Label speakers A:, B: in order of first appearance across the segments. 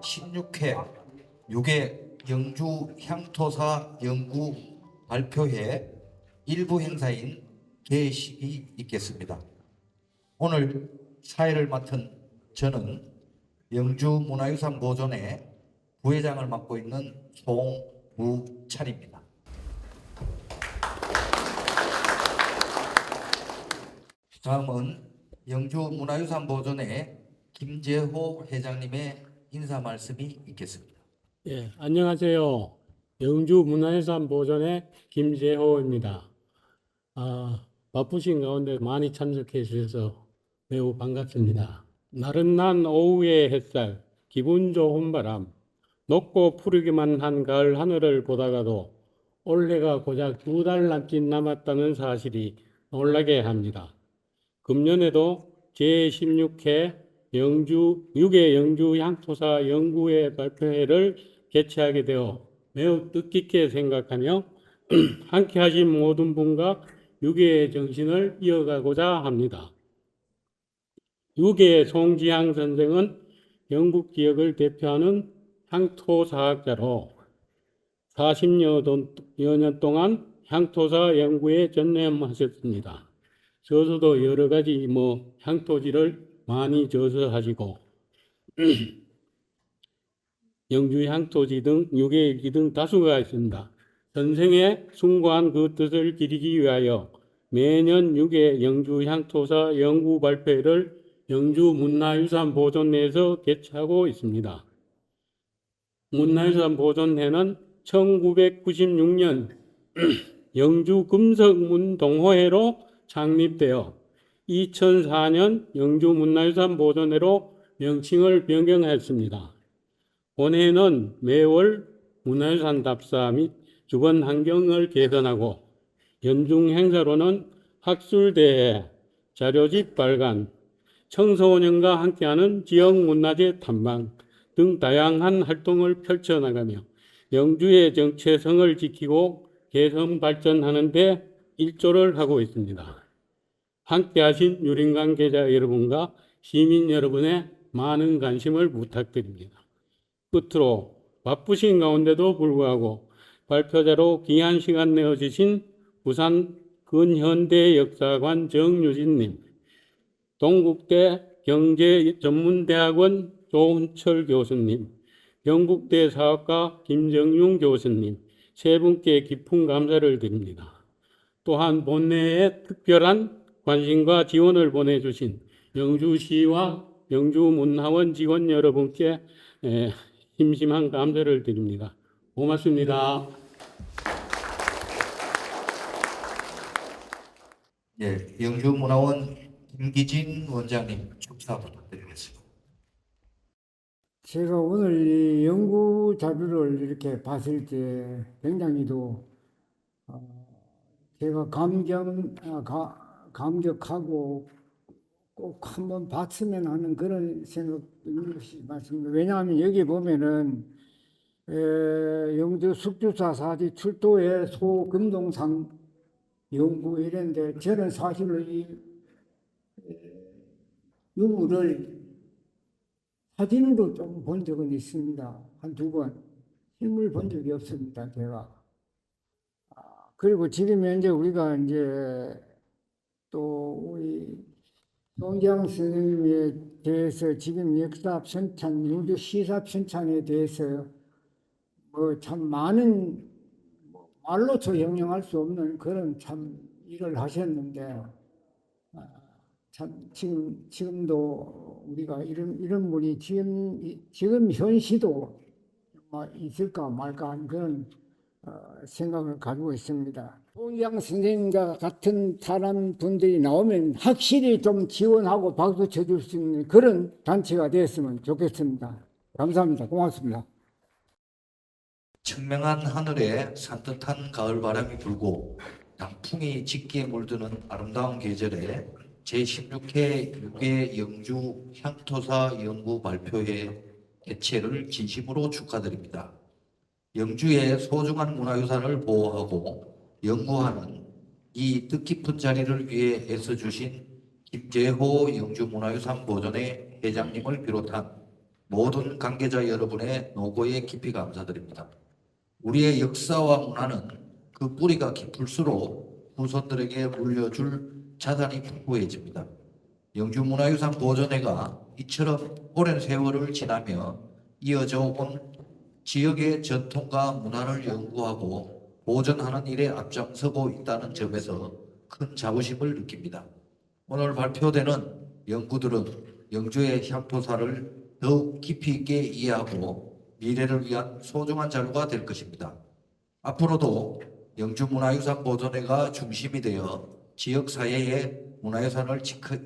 A: 16회 6회 영주 향토사 연구 발표회 일부 행사인 개식이 있겠습니다. 오늘 사회를 맡은 저는 영주 문화유산 보존회 부회장을 맡고 있는 송무찬입니다. 다음은 영주 문화유산 보존회 김재호 회장님의 인사 말씀이 있겠습니다.
B: 예, 안녕하세요. 영주 문화유산 보존회 김재호입니다. 바쁘신 가운데 많이 참석해 주셔서 매우 반갑습니다. 나른한 오후의 햇살, 기분 좋은 바람, 높고 푸르기만 한 가을 하늘을 보다가도 올해가 고작 2달 남짓 남았다는 사실이 놀라게 합니다. 금년에도 제16회 6회 영주 향토사 연구회 발표회를 개최하게 되어 매우 뜻깊게 생각하며 함께 하신 모든 분과 6회의 정신을 이어가고자 합니다. 6회의 송지향 선생은 영국 지역을 대표하는 향토사학자로 40여 년 동안 향토사 연구에 전념하셨습니다. 저서도 여러 가지 향토지를 많이 저서하시고 영주 향토지 등 유계일기 등 다수가 있습니다. 선생의 숭고한 그 뜻을 기리기 위하여 매년 6회 영주 향토사 연구 발표회를 영주 문화유산 보존회에서 개최하고 있습니다. 문화유산 보존회는 1996년 영주 금석문동호회로 창립되어 2004년 영주 문화유산 보존회로 명칭을 변경했습니다. 본회는 매월 문화유산 답사 및 주변 환경을 개선하고 연중 행사로는 학술대회, 자료집 발간, 청소년과 함께하는 지역 문화재 탐방 등 다양한 활동을 펼쳐나가며 영주의 정체성을 지키고 개선 발전하는 데 일조를 하고 있습니다. 함께하신 유림 관계자 여러분과 시민 여러분의 많은 관심을 부탁드립니다. 끝으로 바쁘신 가운데도 불구하고 발표자로 귀한 시간 내어주신 부산 근현대역사관 정유진님, 동국대 경제전문대학원 조은철 교수님, 영국대 사학과 김정용 교수님 세 분께 깊은 감사를 드립니다. 또한 본회에 특별한 관심과 지원을 보내주신 영주시와 영주문화원 직원 여러분께 심심한 감사를 드립니다. 고맙습니다.
A: 예, 영주문화원 김기진 원장님 축사 부탁드리겠습니다.
C: 제가 오늘 이 연구 자료를 이렇게 봤을 때 굉장히도 제가 감격하고 꼭 한번 봤으면 하는 그런 생각이 있는 것이 맞습니다. 왜냐하면 여기 보면은 영주 숙주사 사지 출도의 소금동상 연구 이런데 저는 사실은 이 유물을 사진으로 좀 본 적은 있습니다. 한두 번. 실물 본 적이 없습니다, 제가. 그리고 지금 현재 우리가 이제 또 우리 송지향 선생님에 대해서 지금 역사 편찬, 영주 시사 편찬에 대해서 참 많은 말로서 형용할 수 없는 그런 참 일을 하셨는데 참 지금도 우리가 이런 분이 지금 현시도 있을까 말까 하는 그런 생각을 가지고 있습니다. 송지향 선생님과 같은 사람 분들이 나오면 확실히 좀 지원하고 박수 쳐줄 수 있는 그런 단체가 되었으면 좋겠습니다. 감사합니다. 고맙습니다.
A: 청명한 하늘에 산뜻한 가을 바람이 불고 단풍이 짙게 물드는 아름다운 계절에 제16회 6회 영주 향토사 연구 발표회 개최를 진심으로 축하드립니다. 영주의 소중한 문화유산을 보호하고 연구하는 이 뜻깊은 자리를 위해 애써주신 김재호 영주문화유산 보존회 회장님을 비롯한 모든 관계자 여러분의 노고에 깊이 감사드립니다. 우리의 역사와 문화는 그 뿌리가 깊을수록 후손들에게 물려줄 자산이 풍부해집니다. 영주문화유산 보존회가 이처럼 오랜 세월을 지나며 이어져 온 지역의 전통과 문화를 연구하고 보존하는 일에 앞장서고 있다는 점에서 큰 자부심을 느낍니다. 오늘 발표되는 연구들은 영주의 향토사를 더욱 깊이 있게 이해하고 미래를 위한 소중한 자료가 될 것입니다. 앞으로도 영주문화유산 보존회가 중심이 되어 지역사회의 문화유산을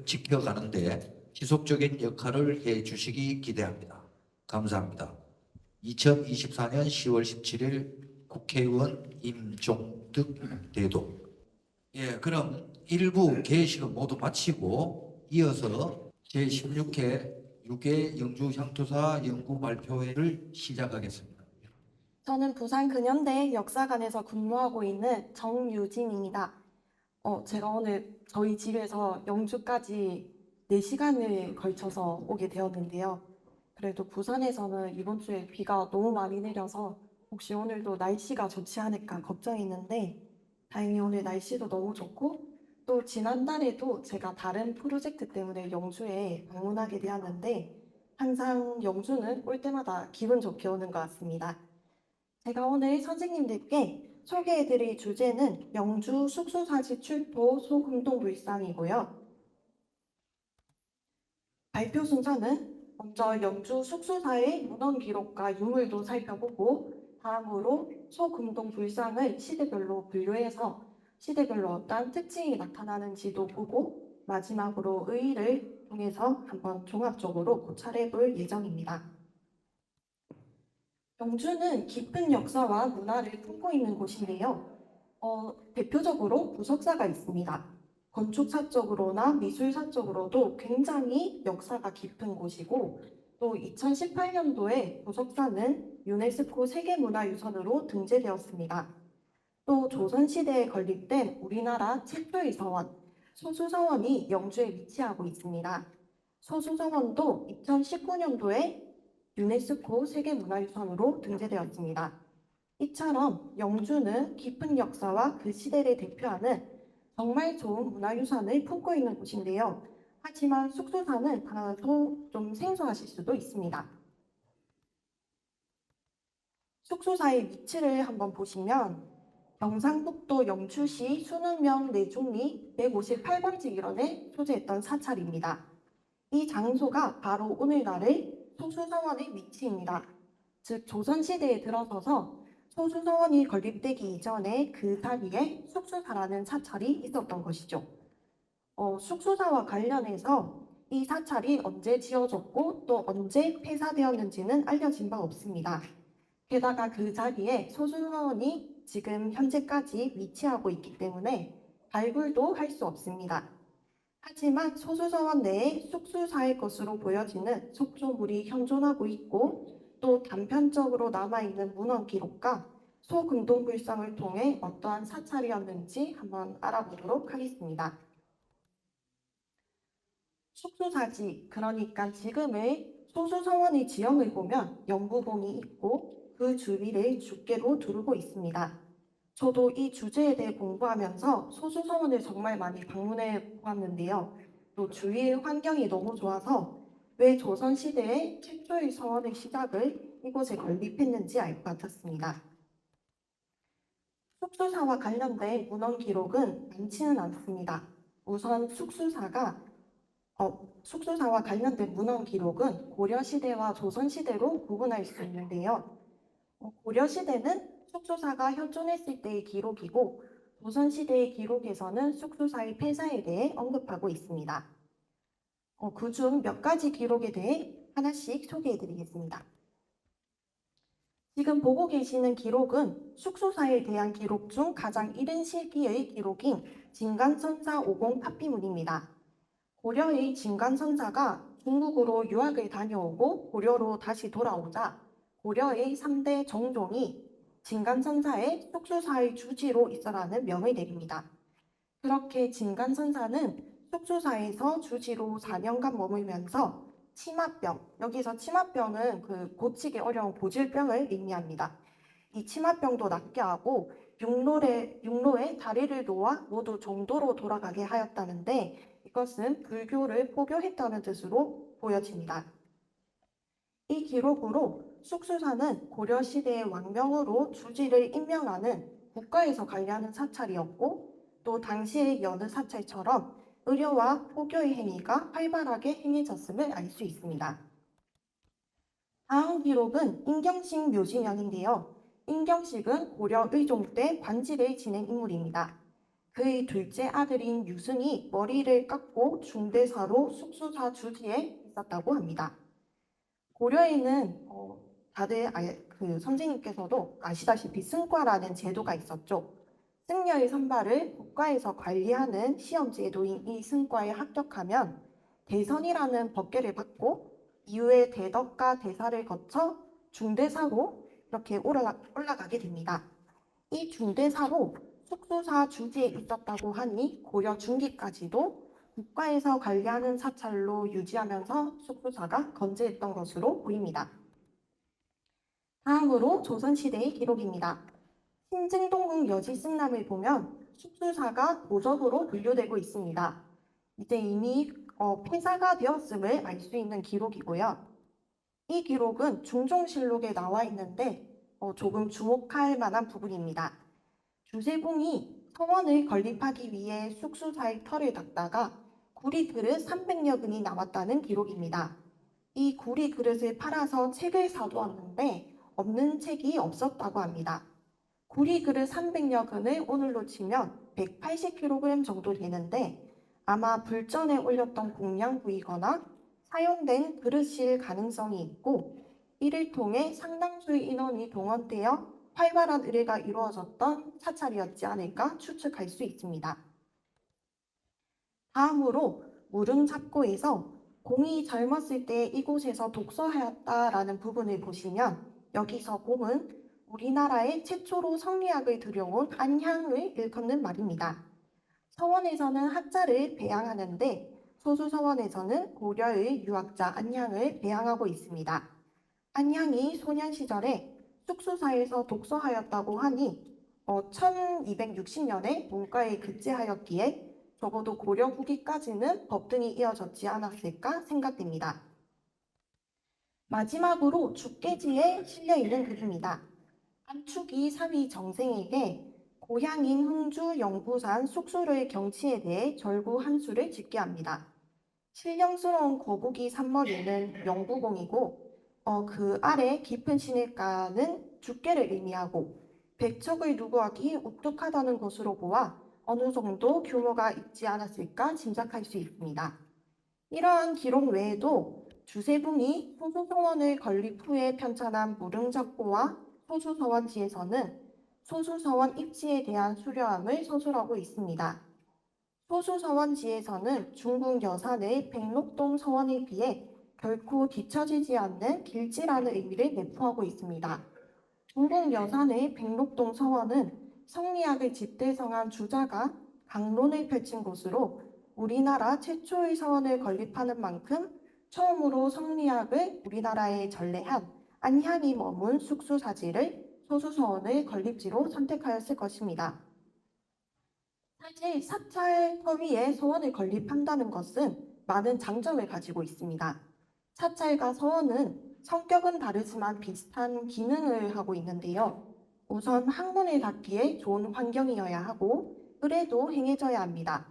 A: 지켜가는데 지속적인 역할을 해주시기 기대합니다. 감사합니다. 2024년 10월 17일 국회의원 임종득 대도. 예, 그럼 1부 개회식은 모두 마치고 이어서 제16회 6회 영주 향토사 연구 발표회를 시작하겠습니다.
D: 저는 부산 근현대 역사관에서 근무하고 있는 정유진입니다. 제가 오늘 저희 집에서 영주까지 4시간을 걸쳐서 오게 되었는데요. 그래도 부산에서는 이번 주에 비가 너무 많이 내려서 혹시 오늘도 날씨가 좋지 않을까 걱정했는데 다행히 오늘 날씨도 너무 좋고 또 지난달에도 제가 다른 프로젝트 때문에 영주에 방문하게 되었는데 항상 영주는 올 때마다 기분 좋게 오는 것 같습니다. 제가 오늘 선생님들께 소개해드릴 주제는 영주 숙소사지 출토 소금동불상이고요. 발표 순서는 먼저 영주 숙소사의 문헌 기록과 유물도 살펴보고 다음으로 소금동불상을 시대별로 분류해서 시대별로 어떤 특징이 나타나는지도 보고 마지막으로 의의를 통해서 한번 종합적으로 고찰해 볼 예정입니다. 영주는 깊은 역사와 문화를 품고 있는 곳인데요. 대표적으로 부석사가 있습니다. 건축사적으로나 미술사적으로도 굉장히 역사가 깊은 곳이고 또 2018년도에 부석사는 유네스코 세계문화유산으로 등재되었습니다. 또 조선시대에 건립된 우리나라 최초의 서원, 소수서원이 영주에 위치하고 있습니다. 소수서원도 2019년도에 유네스코 세계문화유산으로 등재되었습니다. 이처럼 영주는 깊은 역사와 그 시대를 대표하는 정말 좋은 문화유산을 품고 있는 곳인데요. 하지만 숙소사는 다소 좀 생소하실 수도 있습니다. 숙소사의 위치를 한번 보시면 경상북도 영주시 순우면 내중리 158번지 일원에 소재했던 사찰입니다. 이 장소가 바로 오늘날의 소수서원의 위치입니다. 즉 조선시대에 들어서서 소수서원이 건립되기 이전에 그 자리에 숙소사라는 사찰이 있었던 것이죠. 숙소사와 관련해서 이 사찰이 언제 지어졌고 또 언제 폐사되었는지는 알려진 바 없습니다. 게다가 그 자리에 소수서원이 지금 현재까지 위치하고 있기 때문에 발굴도 할 수 없습니다. 하지만 소수서원 내에 숙소사의 것으로 보여지는 석조물이 현존하고 있고 또 단편적으로 남아있는 문헌 기록과 소금동불상을 통해 어떠한 사찰이었는지 한번 알아보도록 하겠습니다. 숙소사지, 그러니까 지금의 소수서원의 지형을 보면 영구봉이 있고 그 주위를 줍게로 두르고 있습니다. 저도 이 주제에 대해 공부하면서 소수서원을 정말 많이 방문해 보았는데요. 또 주위의 환경이 너무 좋아서 왜 조선시대에 최초의 서원의 시작을 이곳에 건립했는지 알 것 같았습니다. 숙소사와 관련된 문헌 기록은 많지는 않습니다. 우선 숙소사와 관련된 문헌 기록은 고려시대와 조선시대로 구분할 수 있는데요. 고려시대는 숙소사가 현존했을 때의 기록이고 조선시대의 기록에서는 숙소사의 폐사에 대해 언급하고 있습니다. 그중 몇 가지 기록에 대해 하나씩 소개해드리겠습니다. 지금 보고 계시는 기록은 숙소사에 대한 기록 중 가장 이른 시기의 기록인 진간선사 50 파피문입니다. 고려의 진간선사가 중국으로 유학을 다녀오고 고려로 다시 돌아오자 고려의 3대 정종이 진간선사의 숙소사의 주지로 있어라는 명을 내립니다. 그렇게 진간선사는 숙소사에서 주지로 4년간 머물면서 치마병. 여기서 치마병은 그 고치기 어려운 고질병을 의미합니다. 이 치마병도 낫게 하고 육로에 다리를 놓아 모두 정도로 돌아가게 하였다는데 이것은 불교를 포교했다는 뜻으로 보여집니다. 이 기록으로 숙수사는 고려시대의 왕명으로 주지를 임명하는 국가에서 관리하는 사찰이었고 또 당시의 여느 사찰처럼 의료와 포교의 행위가 활발하게 행해졌음을 알 수 있습니다. 다음 기록은 인경식 묘지명인데요. 인경식은 고려 의종 때 관직을 지낸 인물입니다. 그의 둘째 아들인 유승이 머리를 깎고 중대사로 숙수사 주지에 있었다고 합니다. 고려에는 다들 선생님께서도 아시다시피 승과라는 제도가 있었죠. 승려의 선발을 국가에서 관리하는 시험 제도인 이 승과에 합격하면 대선이라는 법계를 받고 이후에 대덕과 대사를 거쳐 중대사로 이렇게 올라가게 됩니다. 이 중대사로 숙수사 주지에 있었다고 하니 고려 중기까지도 국가에서 관리하는 사찰로 유지하면서 숙수사가 건재했던 것으로 보입니다. 다음으로 조선시대의 기록입니다. 신증동궁 여지승남을 보면 숙수사가 모적으로 분류되고 있습니다. 이제 이미 폐사가 되었음을 알 수 있는 기록이고요. 이 기록은 중종실록에 나와 있는데 조금 주목할 만한 부분입니다. 주세봉이 서원을 건립하기 위해 숙수사의 털을 닦다가 구리 그릇 300여 근이 나왔다는 기록입니다. 이 구리 그릇을 팔아서 책을 사두었는데 없는 책이 없었다고 합니다. 구리 그릇 300여 근을 오늘로 치면 180kg 정도 되는데 아마 불전에 올렸던 공양부이거나 사용된 그릇일 가능성이 있고 이를 통해 상당수의 인원이 동원되어 활발한 의례가 이루어졌던 사찰이었지 않을까 추측할 수 있습니다. 다음으로 무릉잡고에서 공이 젊었을 때 이곳에서 독서하였다라는 부분을 보시면 여기서 공은 우리나라에 최초로 성리학을 들여온 안향을 일컫는 말입니다. 서원에서는 학자를 배양하는데 소수서원에서는 고려의 유학자 안향을 배양하고 있습니다. 안향이 소년 시절에 숙수사에서 독서하였다고 하니 1260년에 문과에 급제하였기에 적어도 고려 후기까지는 법등이 이어졌지 않았을까 생각됩니다. 마지막으로 죽계지에 실려있는 글입니다. 안축이 사위 정생에게 고향인 흥주 영부산 숙수로의 경치에 대해 절구 한 수를 짓게 합니다. 신령스러운 거북이 산머리는 영부공이고 그 아래 깊은 시냇가는 죽계를 의미하고 백척을 누구하기 우뚝하다는 것으로 보아 어느 정도 규모가 있지 않았을까 짐작할 수 있습니다. 이러한 기록 외에도 주세붕이 소수서원을 건립 후에 편찬한 무릉잡고와 소수서원지에서는 소수서원 입지에 대한 수려함을 서술하고 있습니다. 소수서원지에서는 중국 여산의 백록동 서원에 비해 결코 뒤처지지 않는 길지라는 의미를 내포하고 있습니다. 중국 여산의 백록동 서원은 성리학을 집대성한 주자가 강론을 펼친 곳으로 우리나라 최초의 서원을 건립하는 만큼 처음으로 성리학을 우리나라에 전래한 안향이 머문 숙수사지를 소수서원의 건립지로 선택하였을 것입니다. 사실 사찰 터위에 서원을 건립한다는 것은 많은 장점을 가지고 있습니다. 사찰과 서원은 성격은 다르지만 비슷한 기능을 하고 있는데요. 우선 학문을 닫기에 좋은 환경이어야 하고 의례도 행해져야 합니다.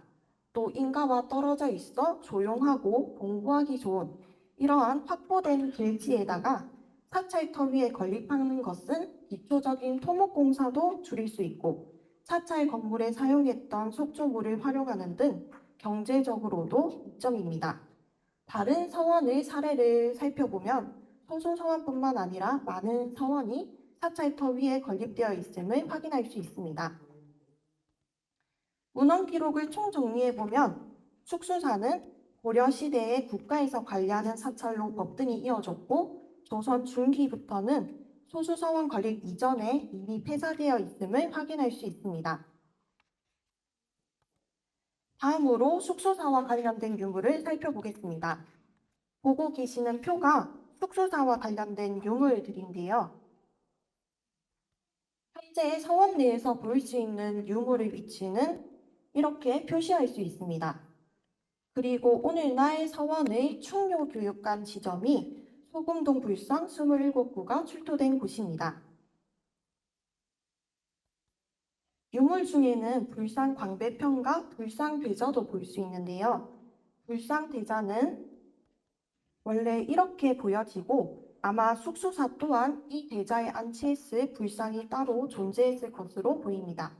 D: 또 인가와 떨어져 있어 조용하고 공부하기 좋은 이러한 확보된 길지에다가 사찰터 위에 건립하는 것은 기초적인 토목공사도 줄일 수 있고 사찰 건물에 사용했던 속초물을 활용하는 등 경제적으로도 이점입니다. 다른 서원의 사례를 살펴보면 소수서원뿐만 아니라 많은 서원이 사찰터 위에 건립되어 있음을 확인할 수 있습니다. 문헌 기록을 총정리해보면 숙수사는 고려시대에 국가에서 관리하는 사찰로 법등이 이어졌고 조선 중기부터는 소수서원 건립 이전에 이미 폐사되어 있음을 확인할 수 있습니다. 다음으로 숙수사와 관련된 유물을 살펴보겠습니다. 보고 계시는 표가 숙소사와 관련된 유물들인데요. 현재 서원 내에서 볼 수 있는 유물의 위치는 이렇게 표시할 수 있습니다. 그리고 오늘날 서원의 충료교육관 지점이 소금동 불상 27구가 출토된 곳입니다. 유물 중에는 불상 광배편과 불상 대자도 볼 수 있는데요. 불상 대자는 원래 이렇게 보여지고 아마 숙소사 또한 이 대자에 안치했을 불상이 따로 존재했을 것으로 보입니다.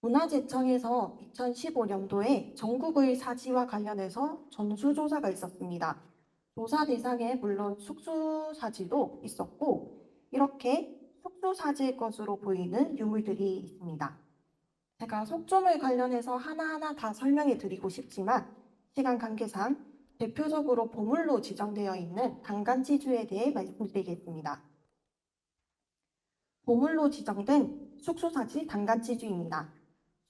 D: 문화재청에서 2015년도에 전국의 사지와 관련해서 전수조사가 있었습니다. 조사 대상에 물론 숙소사지도 있었고 이렇게 숙소사지일 것으로 보이는 유물들이 있습니다. 제가 속점을 관련해서 하나하나 다 설명해 드리고 싶지만 시간 관계상 대표적으로 보물로 지정되어 있는 단간지주에 대해 말씀드리겠습니다. 보물로 지정된 숙소사지 단간지주입니다.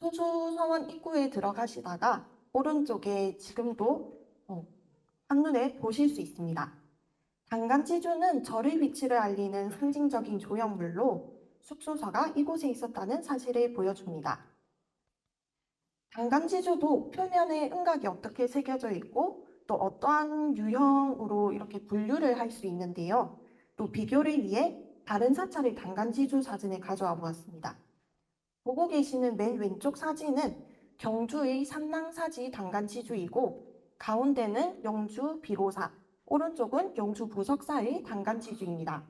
D: 소수서원 입구에 들어가시다가 오른쪽에 지금도 한눈에 보실 수 있습니다. 단간지주는 절의 위치를 알리는 상징적인 조형물로 숙소사가 이곳에 있었다는 사실을 보여줍니다. 단간지주도 표면에 은각이 어떻게 새겨져 있고 또 어떠한 유형으로 이렇게 분류를 할 수 있는데요. 또 비교를 위해 다른 사찰의 단간지주 사진을 가져와 보았습니다. 보고 계시는 맨 왼쪽 사진은 경주의 삼랑사지 단간지주이고 가운데는 영주 비로사, 오른쪽은 영주 부석사의 단간지주입니다.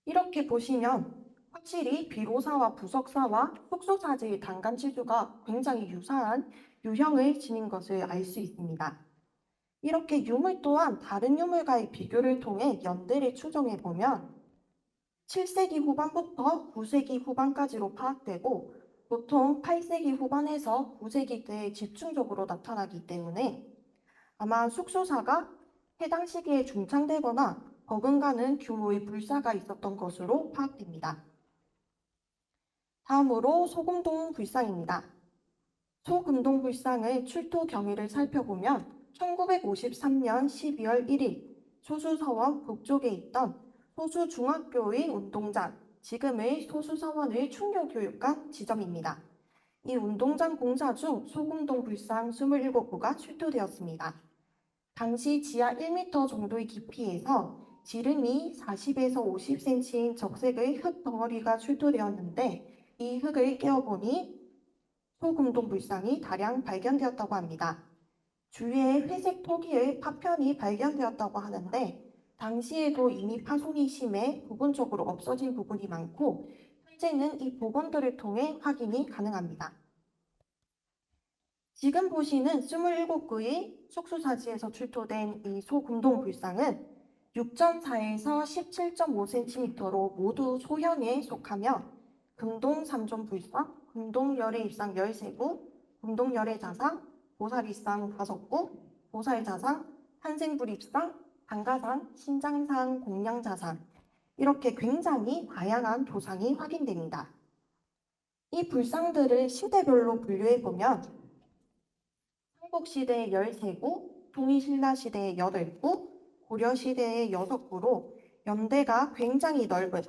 D: 이렇게 보시면 확실히 비로사와 부석사와 숙소사지의 단간지주가 굉장히 유사한 유형을 지닌 것을 알 수 있습니다. 이렇게 유물 또한 다른 유물과의 비교를 통해 연대를 추정해 보면 7세기 후반부터 9세기 후반까지로 파악되고 보통 8세기 후반에서 9세기 때에 집중적으로 나타나기 때문에 아마 숙소사가 해당 시기에 중창되거나 버금가는 규모의 불사가 있었던 것으로 파악됩니다. 다음으로 소금동 불상입니다. 소금동 불상의 출토 경위를 살펴보면 1953년 12월 1일 소수서원 북쪽에 있던 소수중학교의 운동장, 지금의 소수서원의 충교교육관 지점입니다. 이 운동장 공사 중 소금동 불상 27구가 출토되었습니다. 당시 지하 1m 정도의 깊이에서 지름이 40에서 50cm인 적색의 흙 덩어리가 출토되었는데 이 흙을 깨어보니 소금동 불상이 다량 발견되었다고 합니다. 주위에 회색 토기의 파편이 발견되었다고 하는데 당시에도 이미 파손이 심해 부분적으로 없어진 부분이 많고 현재는 이 복원들을 통해 확인이 가능합니다. 지금 보시는 27구의 숙소사지에서 출토된 이 소금동 불상은 6.4에서 17.5cm로 모두 소형에 속하며 금동 3종 불상, 금동 열애 입상 13구, 금동 열애 자상, 보살입상 5구, 보살자상, 한생불입상, 단가상, 신장상, 공양자상 이렇게 굉장히 다양한 도상이 확인됩니다. 이 불상들을 시대별로 분류해보면 삼국시대의 13구, 통일신라시대의 8구, 고려시대의 6구로 연대가 굉장히 넓은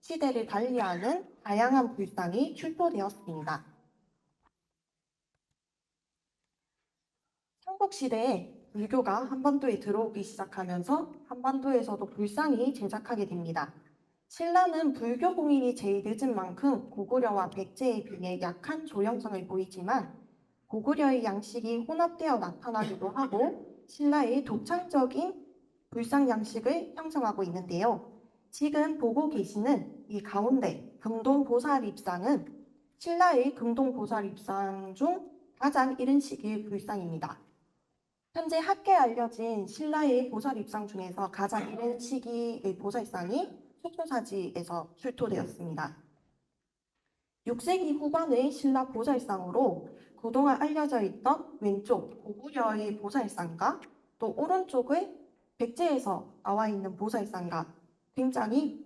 D: 시대를 달리하는 다양한 불상이 출토되었습니다. 삼국시대에 불교가 한반도에 들어오기 시작하면서 한반도에서도 불상이 제작하게 됩니다. 신라는 불교 공인이 제일 늦은 만큼 고구려와 백제에 비해 약한 조형성을 보이지만 고구려의 양식이 혼합되어 나타나기도 하고 신라의 독창적인 불상 양식을 형성하고 있는데요. 지금 보고 계시는 이 가운데 금동보살입상은 신라의 금동보살입상 중 가장 이른 시기의 불상입니다. 현재 학계에 알려진 신라의 보살입상 중에서 가장 이른 시기의 보살상이 숙소사지에서 출토되었습니다. 6세기 후반의 신라 보살상으로 그동안 알려져 있던 왼쪽 고구려의 보살상과 또 오른쪽의 백제에서 나와 있는 보살상과 굉장히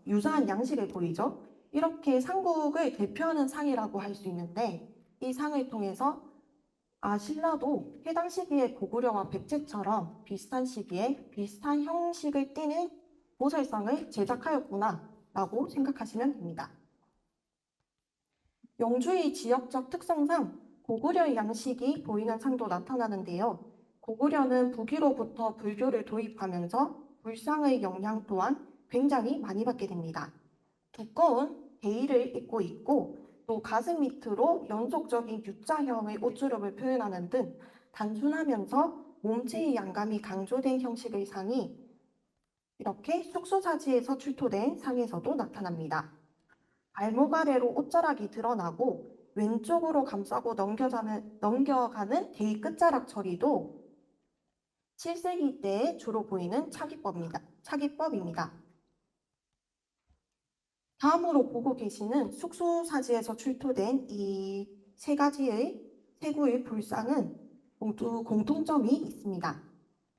D: 유사한 양식을 보이죠. 이렇게 삼국을 대표하는 상이라고 할 수 있는데 이 상을 통해서 신라도 해당 시기에 고구려와 백제처럼 비슷한 시기에 비슷한 형식을 띠는 모설상을 제작하였구나라고 생각하시면 됩니다. 영주의 지역적 특성상 고구려의 양식이 보이는 상도 나타나는데요. 고구려는 북위로부터 불교를 도입하면서 불상의 영향 또한 굉장히 많이 받게 됩니다. 두꺼운 대의를 입고 있고 또 가슴 밑으로 연속적인 U자형의 옷주름을 표현하는 등 단순하면서 몸체의 양감이 강조된 형식의 상이 이렇게 숙소사지에서 출토된 상에서도 나타납니다. 발목 아래로 옷자락이 드러나고 왼쪽으로 감싸고 넘겨가는 대의 끝자락 처리도 7세기 때에 주로 보이는 차기법입니다. 다음으로 보고 계시는 숙소사지에서 출토된 이 세 가지의 세구의 불상은 모두 공통점이 있습니다.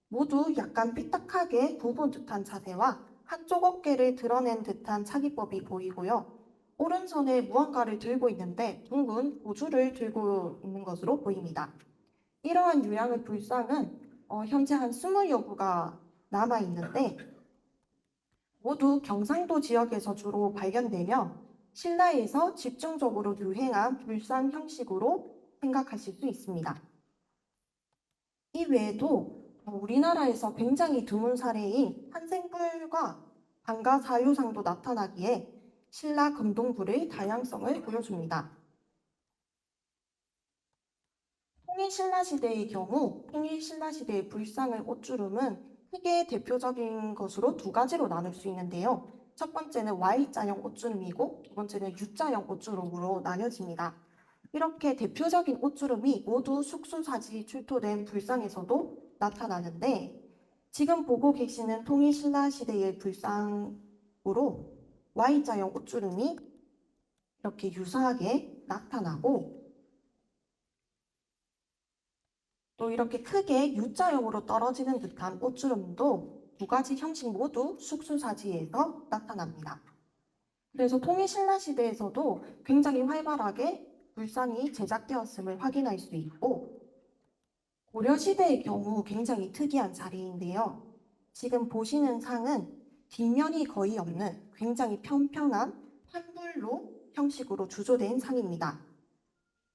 D: 모두 약간 삐딱하게 굽은 듯한 자세와 한쪽 어깨를 드러낸 듯한 차기법이 보이고요. 오른손에 무언가를 들고 있는데 둥근 보주를 들고 있는 것으로 보입니다. 이러한 유형의 불상은 현재 한 20여 구가 남아있는데 모두 경상도 지역에서 주로 발견되며 신라에서 집중적으로 유행한 불상 형식으로 생각하실 수 있습니다. 이 외에도 우리나라에서 굉장히 드문 사례인 한생불과 방가사유상도 나타나기에 신라 금동불의 다양성을 보여줍니다. 통일신라시대의 경우 통일신라시대의 불상의 옷주름은 크게 대표적인 것으로 두 가지로 나눌 수 있는데요. 첫 번째는 Y자형 옷주름이고 두 번째는 U자형 옷주름으로 나뉘어집니다. 이렇게 대표적인 옷주름이 모두 숙소사지 출토된 불상에서도 나타나는데 지금 보고 계시는 통일신라시대의 불상으로 Y자형 옷주름이 이렇게 유사하게 나타나고 또 이렇게 크게 U자형으로 떨어지는 듯한 옷주름도 두 가지 형식 모두 숙소사지에서 나타납니다. 그래서 통일신라시대에서도 굉장히 활발하게 불상이 제작되었음을 확인할 수 있고 고려시대의 경우 굉장히 특이한 사례인데요. 지금 보시는 상은 뒷면이 거의 없는 굉장히 평평한 판불로 형식으로 주조된 상입니다.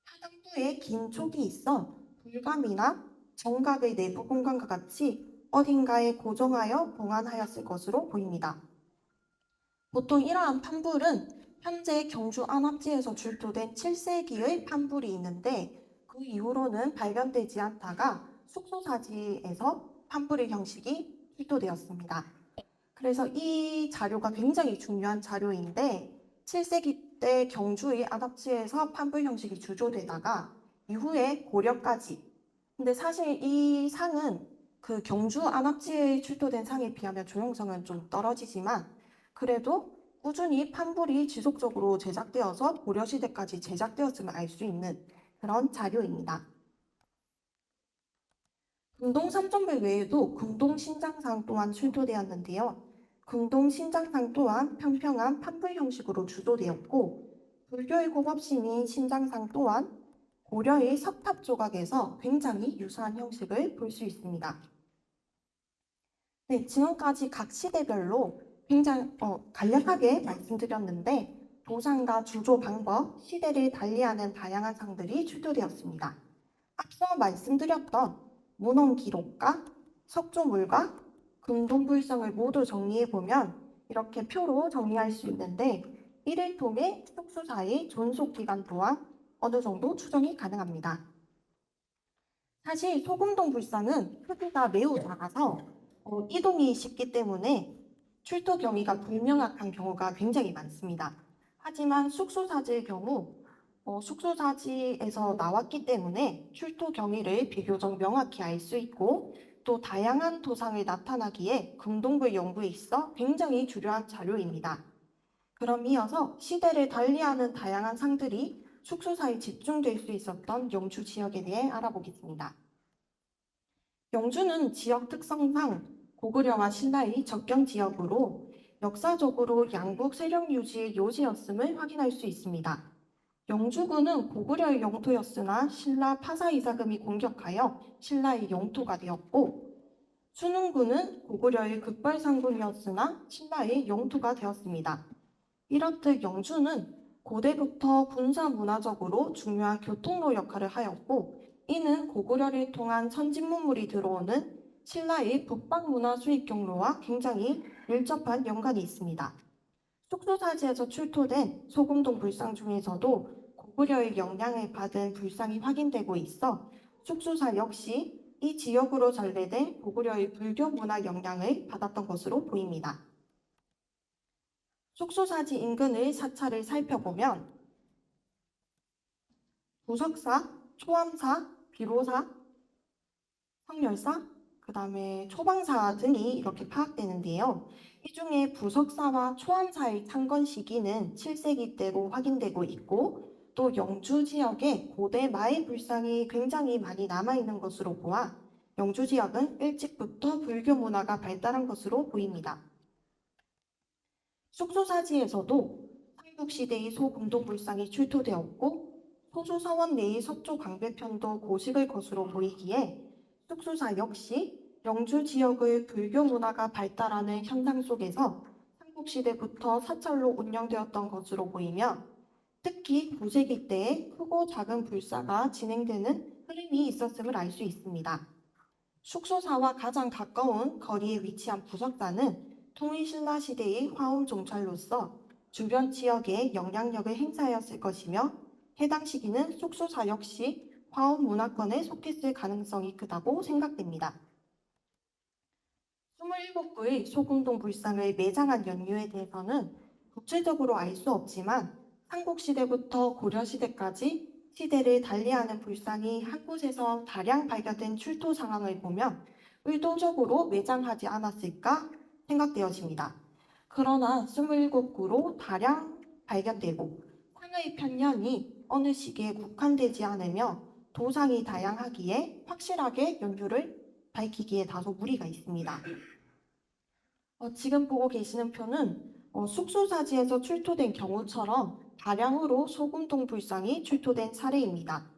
D: 하단부에 긴 촉이 있어 불감이나 정각의 내부 공간과 같이 어딘가에 고정하여 봉안하였을 것으로 보입니다. 보통 이러한 판불은 현재 경주 안압지에서 출토된 7세기의 판불이 있는데 그 이후로는 발견되지 않다가 숙소사지에서 판불의 형식이 출토되었습니다. 그래서 이 자료가 굉장히 중요한 자료인데 7세기 때 경주의 안압지에서 판불 형식이 주조되다가 이후에 고려까지 근데 사실 이 상은 그 경주 안압지에 출토된 상에 비하면 조형성은 좀 떨어지지만 그래도 꾸준히 판불이 지속적으로 제작되어서 고려시대까지 제작되었음을 알 수 있는 그런 자료입니다. 금동 삼전배 외에도 금동 신장상 또한 출토되었는데요. 금동 신장상 또한 평평한 판불 형식으로 주조되었고 불교의 고급심인 신장상 또한 고려의 석탑 조각에서 굉장히 유사한 형식을 볼 수 있습니다. 네, 지금까지 각 시대별로 굉장히 간략하게 말씀드렸는데 도상과 주조 방법, 시대를 달리하는 다양한 상들이 출토되었습니다. 앞서 말씀드렸던 문헌기록과 석조물과 금동불상을 모두 정리해보면 이렇게 표로 정리할 수 있는데 이를 통해 숙소사의 존속기간 또한 어느 정도 추정이 가능합니다. 사실 소금동 불상은 크기가 매우 작아서 이동이 쉽기 때문에 출토 경위가 불명확한 경우가 굉장히 많습니다. 하지만 숙소사지의 경우 숙소사지에서 나왔기 때문에 출토 경위를 비교적 명확히 알 수 있고 또 다양한 토상이 나타나기에 금동불 연구에 있어 굉장히 중요한 자료입니다. 그럼 이어서 시대를 달리하는 다양한 상들이 숙소사에 집중될 수 있었던 영주 지역에 대해 알아보겠습니다. 영주는 지역 특성상 고구려와 신라의 접경 지역으로 역사적으로 양국 세력 유지의 요지였음을 확인할 수 있습니다. 영주군은 고구려의 영토였으나 신라 파사이사금이 공격하여 신라의 영토가 되었고, 순흥군은 고구려의 급발상군이었으나 신라의 영토가 되었습니다. 이렇듯 영주는 고대부터 군사 문화적으로 중요한 교통로 역할을 하였고, 이는 고구려를 통한 선진문물이 들어오는 신라의 북방 문화 수입 경로와 굉장히 밀접한 연관이 있습니다. 속소사지에서 출토된 소금동 불상 중에서도 고구려의 영향을 받은 불상이 확인되고 있어 속소사 역시 이 지역으로 전래된 고구려의 불교 문화 영향을 받았던 것으로 보입니다. 속소사지 인근의 사찰을 살펴보면 부석사, 초암사, 비로사, 성열사, 그 다음에 초방사 등이 이렇게 파악되는데요. 이 중에 부석사와 초암사의 창건 시기는 7세기 때로 확인되고 있고, 또 영주 지역에 고대 마의 불상이 굉장히 많이 남아있는 것으로 보아 영주 지역은 일찍부터 불교 문화가 발달한 것으로 보입니다. 속소사지에서도 삼국시대의 소금동 불상이 출토되었고, 소조서원 내의 석조 광배편도 고식을 것으로 보이기에 속소사 역시 영주 지역의 불교 문화가 발달하는 현상 속에서 삼국시대부터 사찰로 운영되었던 것으로 보이며, 특히 9세기 때에 크고 작은 불사가 진행되는 흐름이 있었음을 알 수 있습니다. 숙소사와 가장 가까운 거리에 위치한 부석사는 통일신라 시대의 화엄 종찰로서 주변 지역에 영향력을 행사하였을 것이며, 해당 시기는 숙소사 역시 화엄 문화권에 속했을 가능성이 크다고 생각됩니다. 27구의 소금동 불상을 매장한 연유에 대해서는 구체적으로 알 수 없지만, 삼국시대부터 고려시대까지 시대를 달리하는 불상이 한 곳에서 다량 발견된 출토 상황을 보면 의도적으로 매장하지 않았을까 생각되어집니다. 그러나 27구로 다량 발견되고 상의 편년이 어느 시기에 국한되지 않으며 도상이 다양하기에 확실하게 연유를 밝히기에 다소 무리가 있습니다. 지금 보고 계시는 표는 숙소사지에서 출토된 경우처럼 다량으로 소금동 불상이 출토된 사례입니다.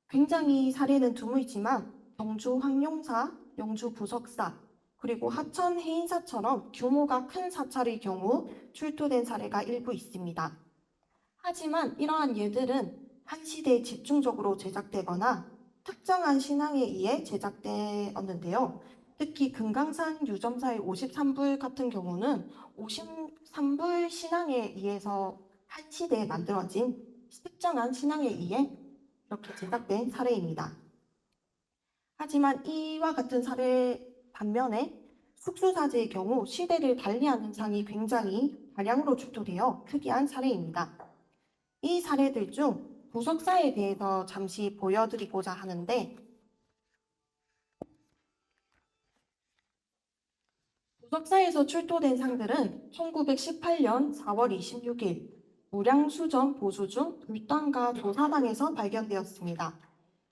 D: 굉장히 사례는 드물지만 경주 황룡사, 영주 부석사, 그리고 하천 해인사처럼 규모가 큰 사찰의 경우 출토된 사례가 일부 있습니다. 하지만 이러한 예들은 한 시대에 집중적으로 제작되거나 특정한 신앙에 의해 제작되었는데요. 특히 금강산 유점사의 53불 같은 경우는 53불 신앙에 의해서 한 시대에 만들어진 특정한 신앙에 의해 이렇게 제작된 사례입니다. 하지만 이와 같은 사례 반면에 숙소사지의 경우 시대를 달리하는 상이 굉장히 다량으로 출토되어 특이한 사례입니다. 이 사례들 중 부석사에 대해서 잠시 보여드리고자 하는데, 부석사에서 출토된 상들은 1918년 4월 26일 무량수전 보수 중 불당과 조사당에서 발견되었습니다.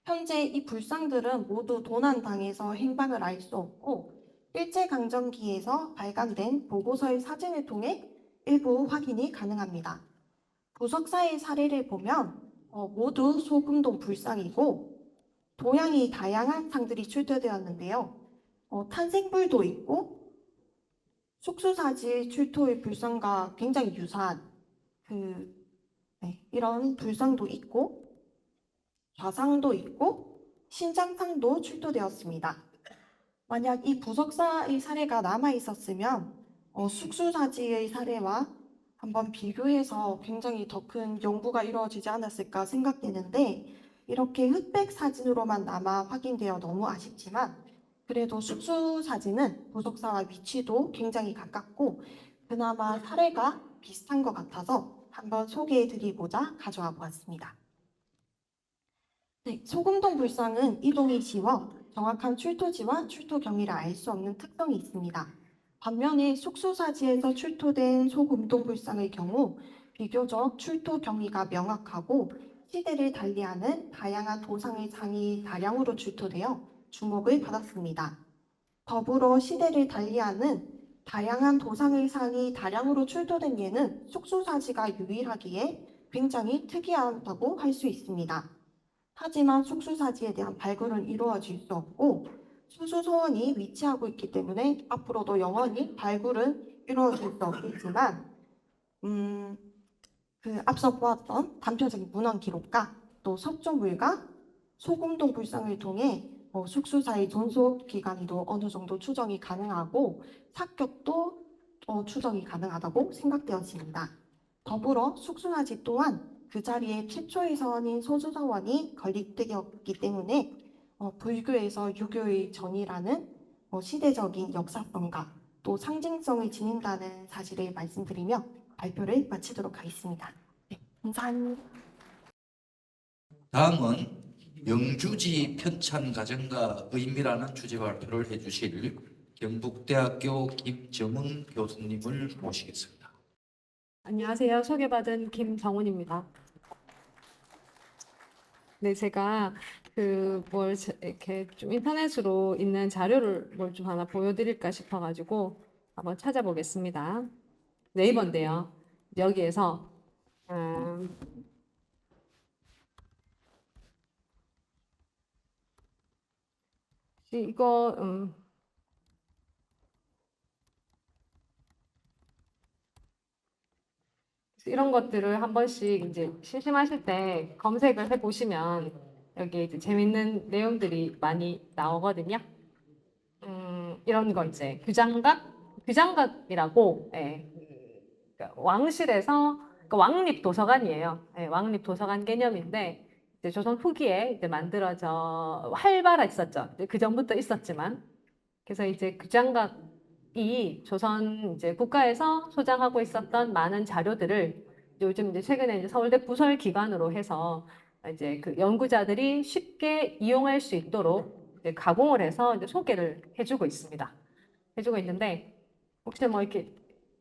D: 현재 이 불상들은 모두 도난당해서 행방을 알 수 없고, 일제강점기에서 발간된 보고서의 사진을 통해 일부 확인이 가능합니다. 부석사의 사례를 보면 모두 소금동 불상이고 도양이 다양한 상들이 출토되었는데요. 탄생불도 있고 숙소사지 출토의 불상과 굉장히 유사한 이런 불상도 있고 좌상도 있고 신장상도 출토되었습니다. 만약 이 부석사의 사례가 남아 있었으면 숙소사지의 사례와 한번 비교해서 굉장히 더 큰 연구가 이루어지지 않았을까 생각되는데, 이렇게 흑백 사진으로만 남아 확인되어 너무 아쉽지만, 그래도 숙소 사진은 부석사와 위치도 굉장히 가깝고 그나마 사례가 비슷한 것 같아서 한번 소개해드리고자 가져와 보았습니다. 소금동 불상은 이동이 쉬워 정확한 출토지와 출토 경위를 알 수 없는 특성이 있습니다. 반면에 숙소사지에서 출토된 소금동 불상의 경우 비교적 출토 경위가 명확하고 시대를 달리하는 다양한 도상의 상이 다량으로 출토되어 주목을 받았습니다. 더불어 시대를 달리하는 다양한 도상의상이 다량으로 출토된 예는 숙수사지가 유일하기에 굉장히 특이하다고 할 수 있습니다. 하지만 숙수사지에 대한 발굴은 이루어질 수 없고 수수소원이 위치하고 있기 때문에 앞으로도 영원히 발굴은 이루어질 수 없겠지만 그 앞서 보았던 단편적인 문헌 기록과 또 석조물과 소금동 불상을 통해 숙수사의 존속 기간도 어느 정도 추정이 가능하고 사격도 추정이 가능하다고 생각되어집니다. 더불어 숙수사지 또한 그 자리에 최초의 서원인 소수서원이 건립되었기 때문에 불교에서 유교의 전이라는 시대적인 역사성과 또 상징성을 지닌다는 사실을 말씀드리며 발표를 마치도록 하겠습니다. 네, 감사합니다.
A: 다음은 영주지 편찬 과정과 의미라는 주제 발표를 해주실 경북대학교 김정은 교수님을 모시겠습니다.
E: 안녕하세요. 소개받은 김정훈입니다. 네, 제가 이렇게 좀 인터넷으로 있는 자료를 뭘 좀 하나 보여드릴까 싶어가지고 한번 찾아보겠습니다. 네이버인데요. 여기에서 이거 이런 것들을 한 번씩 이제 심심하실 때 검색을 해보시면 여기 이제 재밌는 내용들이 많이 나오거든요. 이런 거 이제 규장각이라고, 예, 그러니까 왕실에서 그러니까 왕립도서관이에요. 예, 왕립도서관 개념인데 이제 조선 후기에 이제 만들어져 활발했었죠. 그 전부터 있었지만 그래서 이제 규장각이 조선 이제 국가에서 소장하고 있었던 많은 자료들을 요즘 이제 최근에 이제 서울대 부설 기관으로 해서 이제 그 연구자들이 쉽게 이용할 수 있도록 이제 가공을 해서 이제 소개를 해주고 있습니다. 해주고 있는데 혹시 뭐 이렇게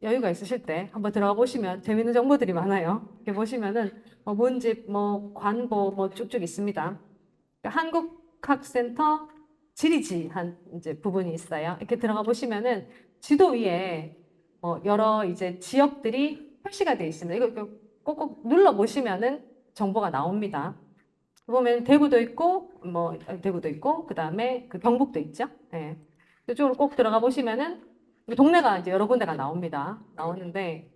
E: 여유가 있으실 때 한번 들어가 보시면 재밌는 정보들이 많아요. 이렇게 보시면은 뭐 문집, 뭐 관보, 뭐 쭉쭉 있습니다. 한국학센터 지리지 한 이제 부분이 있어요. 이렇게 들어가 보시면은 지도 위에 여러 이제 지역들이 표시가 되어 있습니다. 이거 꼭꼭 눌러 보시면은 정보가 나옵니다. 보면 대구도 있고 대구도 있고 그다음에 그 경북도 있죠. 예. 이쪽으로 꼭 들어가 보시면은 동네가 이제 여러 군데가 나옵니다. 나오는데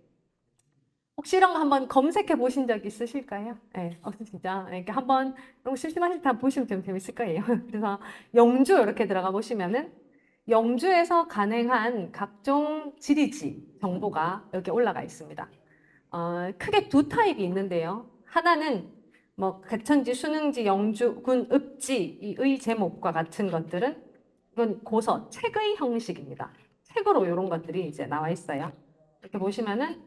E: 혹시 이런 거 한번 검색해 보신 적 있으실까요? 네, 없으시죠? 이렇게 한번 심심하실 때 보시면 좀 재밌을 거예요. 그래서 영주 이렇게 들어가 보시면은 영주에서 간행한 각종 지리지 정보가 여기 올라가 있습니다. 크게 두 타입이 있는데요. 하나는 뭐 개천지, 순흥지, 영주, 군, 읍지의 제목과 같은 것들은 이건 고서, 책의 형식입니다. 책으로 이런 것들이 이제 나와 있어요. 이렇게 보시면은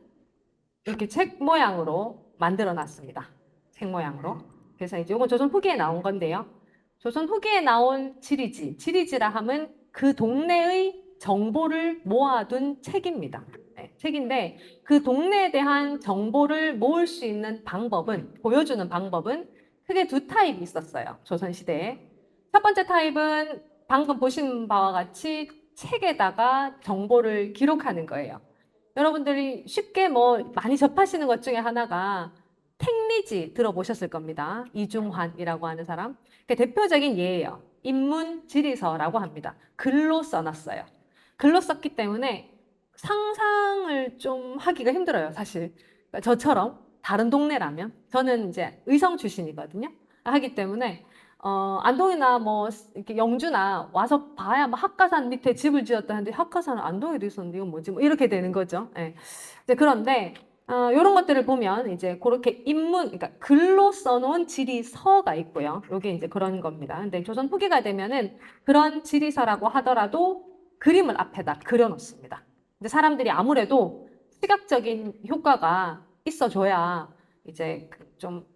E: 이렇게 책 모양으로 만들어 놨습니다. 책 모양으로. 그래서 이제 이건 조선 후기에 나온 건데요. 조선 후기에 나온 지리지라 하면 그 동네의 정보를 모아둔 책입니다. 네, 책인데 그 동네에 대한 정보를 모을 수 있는 방법은, 보여주는 방법은 크게 두 타입이 있었어요. 조선시대에. 첫 번째 타입은 방금 보신 바와 같이 책에다가 정보를 기록하는 거예요. 여러분들이 쉽게 많이 접하시는 것 중에 하나가 택리지 들어보셨을 겁니다. 이중환이라고 하는 사람. 그 대표적인 예예요. 인문지리서라고 합니다. 글로 써놨어요. 글로 썼기 때문에 상상을 좀 하기가 힘들어요, 사실. 그러니까 저처럼 다른 동네라면 저는 이제 의성 출신이거든요. 하기 때문에 안동이나 이렇게 영주나 와서 봐야 학가산 밑에 집을 지었다 하는데 학가산은 안동에도 있었는데 이건 뭐지? 이렇게 되는 거죠. 예. 이제 그런데 이런 것들을 보면 이제 그렇게 그러니까 글로 써놓은 지리서가 있고요. 이게 이제 그런 겁니다. 근데 조선 후기가 되면은 그런 지리서라고 하더라도 그림을 앞에다 그려놓습니다. 근데 사람들이 아무래도 시각적인 효과가 있어줘야 이제 좀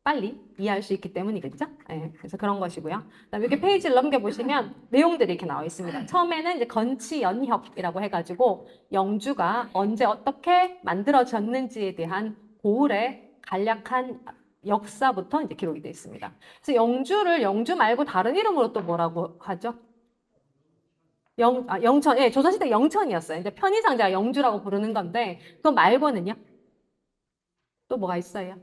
E: 빨리 이해할 수 있기 때문이겠죠? 네, 그래서 그런 것이고요. 그다음에 이렇게 페이지를 넘겨보시면 내용들이 이렇게 나와 있습니다. 처음에는 이제 건치연협이라고 해가지고 영주가 언제 어떻게 만들어졌는지에 대한 고을의 간략한 역사부터 이제 기록이 되어 있습니다. 그래서 영주 말고 다른 이름으로 또 뭐라고 하죠? 영천, 예, 조선시대 영천이었어요. 이제 편의상자가 영주라고 부르는 건데, 그거 말고는요? 또 뭐가 있어요?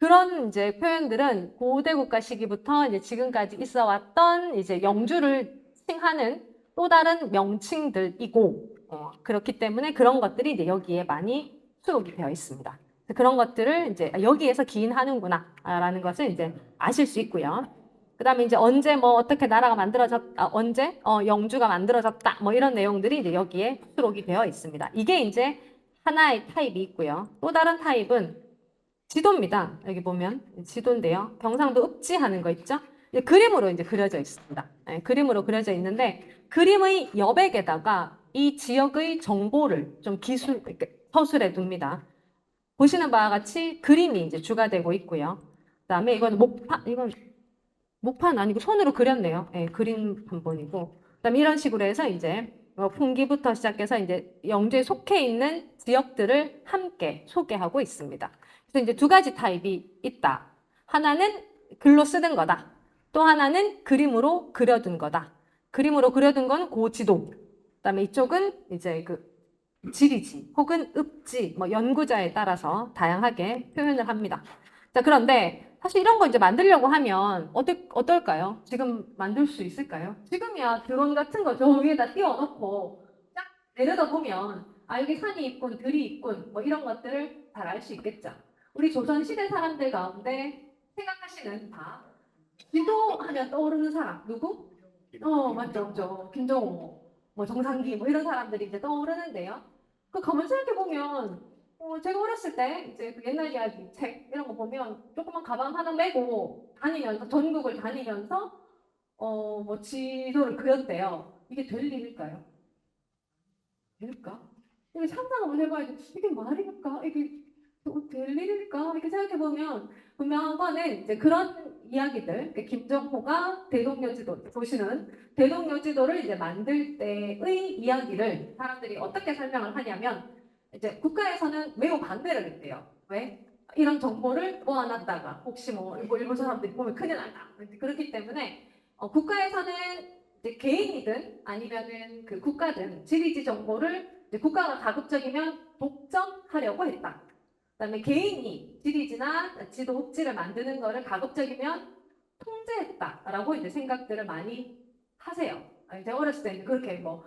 E: 그런 이제 표현들은 고대 국가 시기부터 이제 지금까지 있어 왔던 이제 영주를 칭하는 또 다른 명칭들이고, 그렇기 때문에 그런 것들이 이제 여기에 많이 수록이 되어 있습니다. 그런 것들을 이제 여기에서 기인하는구나라는 것을 이제 아실 수 있고요. 그다음에 이제 언제 뭐 어떻게 나라가 언제 영주가 만들어졌다 뭐 이런 내용들이 이제 여기에 수록이 되어 있습니다. 이게 이제 하나의 타입이 있고요. 또 다른 타입은 지도입니다. 여기 보면 지도인데요. 경상도 읍지하는 거 있죠? 이제 그림으로 이제 그려져 있습니다. 예, 그림으로 그려져 있는데 그림의 여백에다가 이 지역의 정보를 좀 이렇게 서술해 둡니다. 보시는 바와 같이 그림이 이제 주가 되고 있고요. 그다음에 이건 목판 아니고 손으로 그렸네요. 예, 그림 한 번이고. 그다음에 이런 식으로 해서 이제 풍기부터 시작해서 이제 영주에 속해 있는 지역들을 함께 소개하고 있습니다. 그래서 이제 두 가지 타입이 있다. 하나는 글로 쓰는 거다. 또 하나는 그림으로 그려둔 거다. 그림으로 그려둔 건 고지도. 그다음에 이쪽은 이제 그 지리지 혹은 읍지 뭐 연구자에 따라서 다양하게 표현을 합니다. 자, 그런데 사실 이런 거 이제 만들려고 하면 어떨까요? 지금 만들 수 있을까요? 지금이야 드론 같은 거 저 위에다 띄워놓고 딱 내려다 보면 아 여기 산이 있군 들이 있군 뭐 이런 것들을 잘 알 수 있겠죠. 우리 조선시대 사람들 가운데 생각하시는 다 지도하면 떠오르는 사람 누구? 맞죠. 김정호, 뭐 정상기 뭐 이런 사람들이 이제 떠오르는데요. 그 가만 생각해 보면 제가 어렸을 때 이제 그 옛날 이야기 책 이런 거 보면 조그만 가방 하나 메고 다니면서 전국을 다니면서 뭐 지도를 그렸대요. 이게 될 일일까요? 될까? 이게 상상 한번 해봐야지. 이게 말일까? 이게 될 일일까? 이렇게 생각해 보면 분명한 거는 이제 그런 이야기들, 김정호가 대동여지도 보시는 대동여지도를 이제 만들 때의 이야기를 사람들이 어떻게 설명을 하냐면 이제 국가에서는 매우 반대를 했대요. 왜? 이런 정보를 모아놨다가 혹시 뭐 일본 사람들이 보면 큰일 난다. 그렇기 때문에 국가에서는 이제 개인이든 아니면은 그 국가든 지리지 정보를 이제 국가가 가급적이면 독점하려고 했다. 그다음에 개인이 지리지나 지도 읍지를 만드는 거를 가급적이면 통제했다라고 이제 생각들을 많이 하세요. 이제 어렸을 때 그렇게 뭐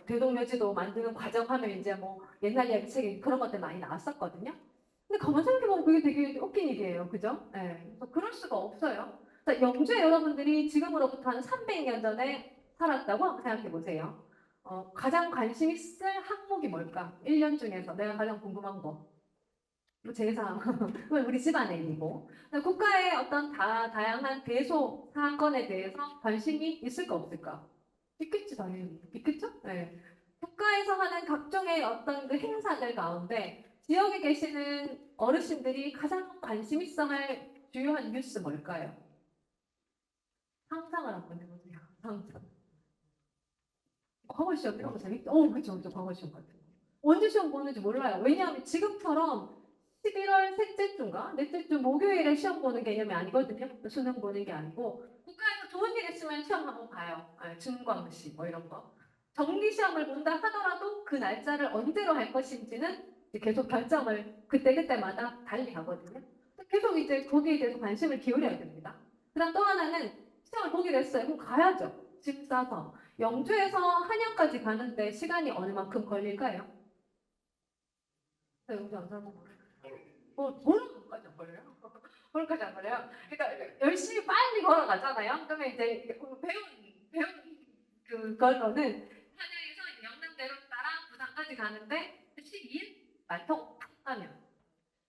E: 대동여지도 만드는 과정하면 이제 뭐 옛날 이야기 책에 그런 것들 많이 나왔었거든요. 근데 가만 생각해보면 그게 되게 웃긴 일이에요. 그죠? 네. 그래서 그럴 수가 없어요. 자, 영주에 여러분들이 지금으로부터 한 300년 전에 살았다고 한번 생각해보세요. 가장 관심 있을 항목이 뭘까? 1년 중에서 내가 가장 궁금한 거. 뭐 제사, 그건 우리 집안의 일이고. 국가의 어떤 다양한 대소 사건에 대해서 관심이 있을까 없을까? 있겠지, 당연히. 있겠죠? 네. 국가에서 하는 각종의 어떤 그 행사들 가운데 지역에 계시는 어르신들이 가장 관심 있어 할 주요한 뉴스 뭘까요? 상상을 한번 해보세요. 상상. 과거 시험 이런 거 재밌다. 그렇죠. 과거 시험 같은 거. 언제 시험 보는지 몰라요. 왜냐하면 지금처럼 11월 셋째 주인가? 넷째 주 목요일에 시험 보는 개념이 아니거든요. 수능 보는 게 아니고 국가에서 좋은 일 있으면 시험 한번 봐요. 준광시 뭐 이런 거. 정기 시험을 본다 하더라도 그 날짜를 언제로 할 것인지는 계속 결정을 그때마다 달리 하거든요. 계속 이제 거기에 대해서 관심을 기울여야 됩니다. 그다음 또 하나는 시험을 보기로 했어요. 그럼 가야죠. 짐 싸서. 영주에서 한양까지 가는데 시간이 얼마만큼 걸릴까요? 영주 안 사고 뭘까지 안 걸려요? 뭘까지 안 걸려요? 그러니까 열심히 빨리 걸어가잖아요. 그러면 이제 배운 그걸로는 한양에서 영남대로 따라 부산까지 가는데 12일 말통 하면.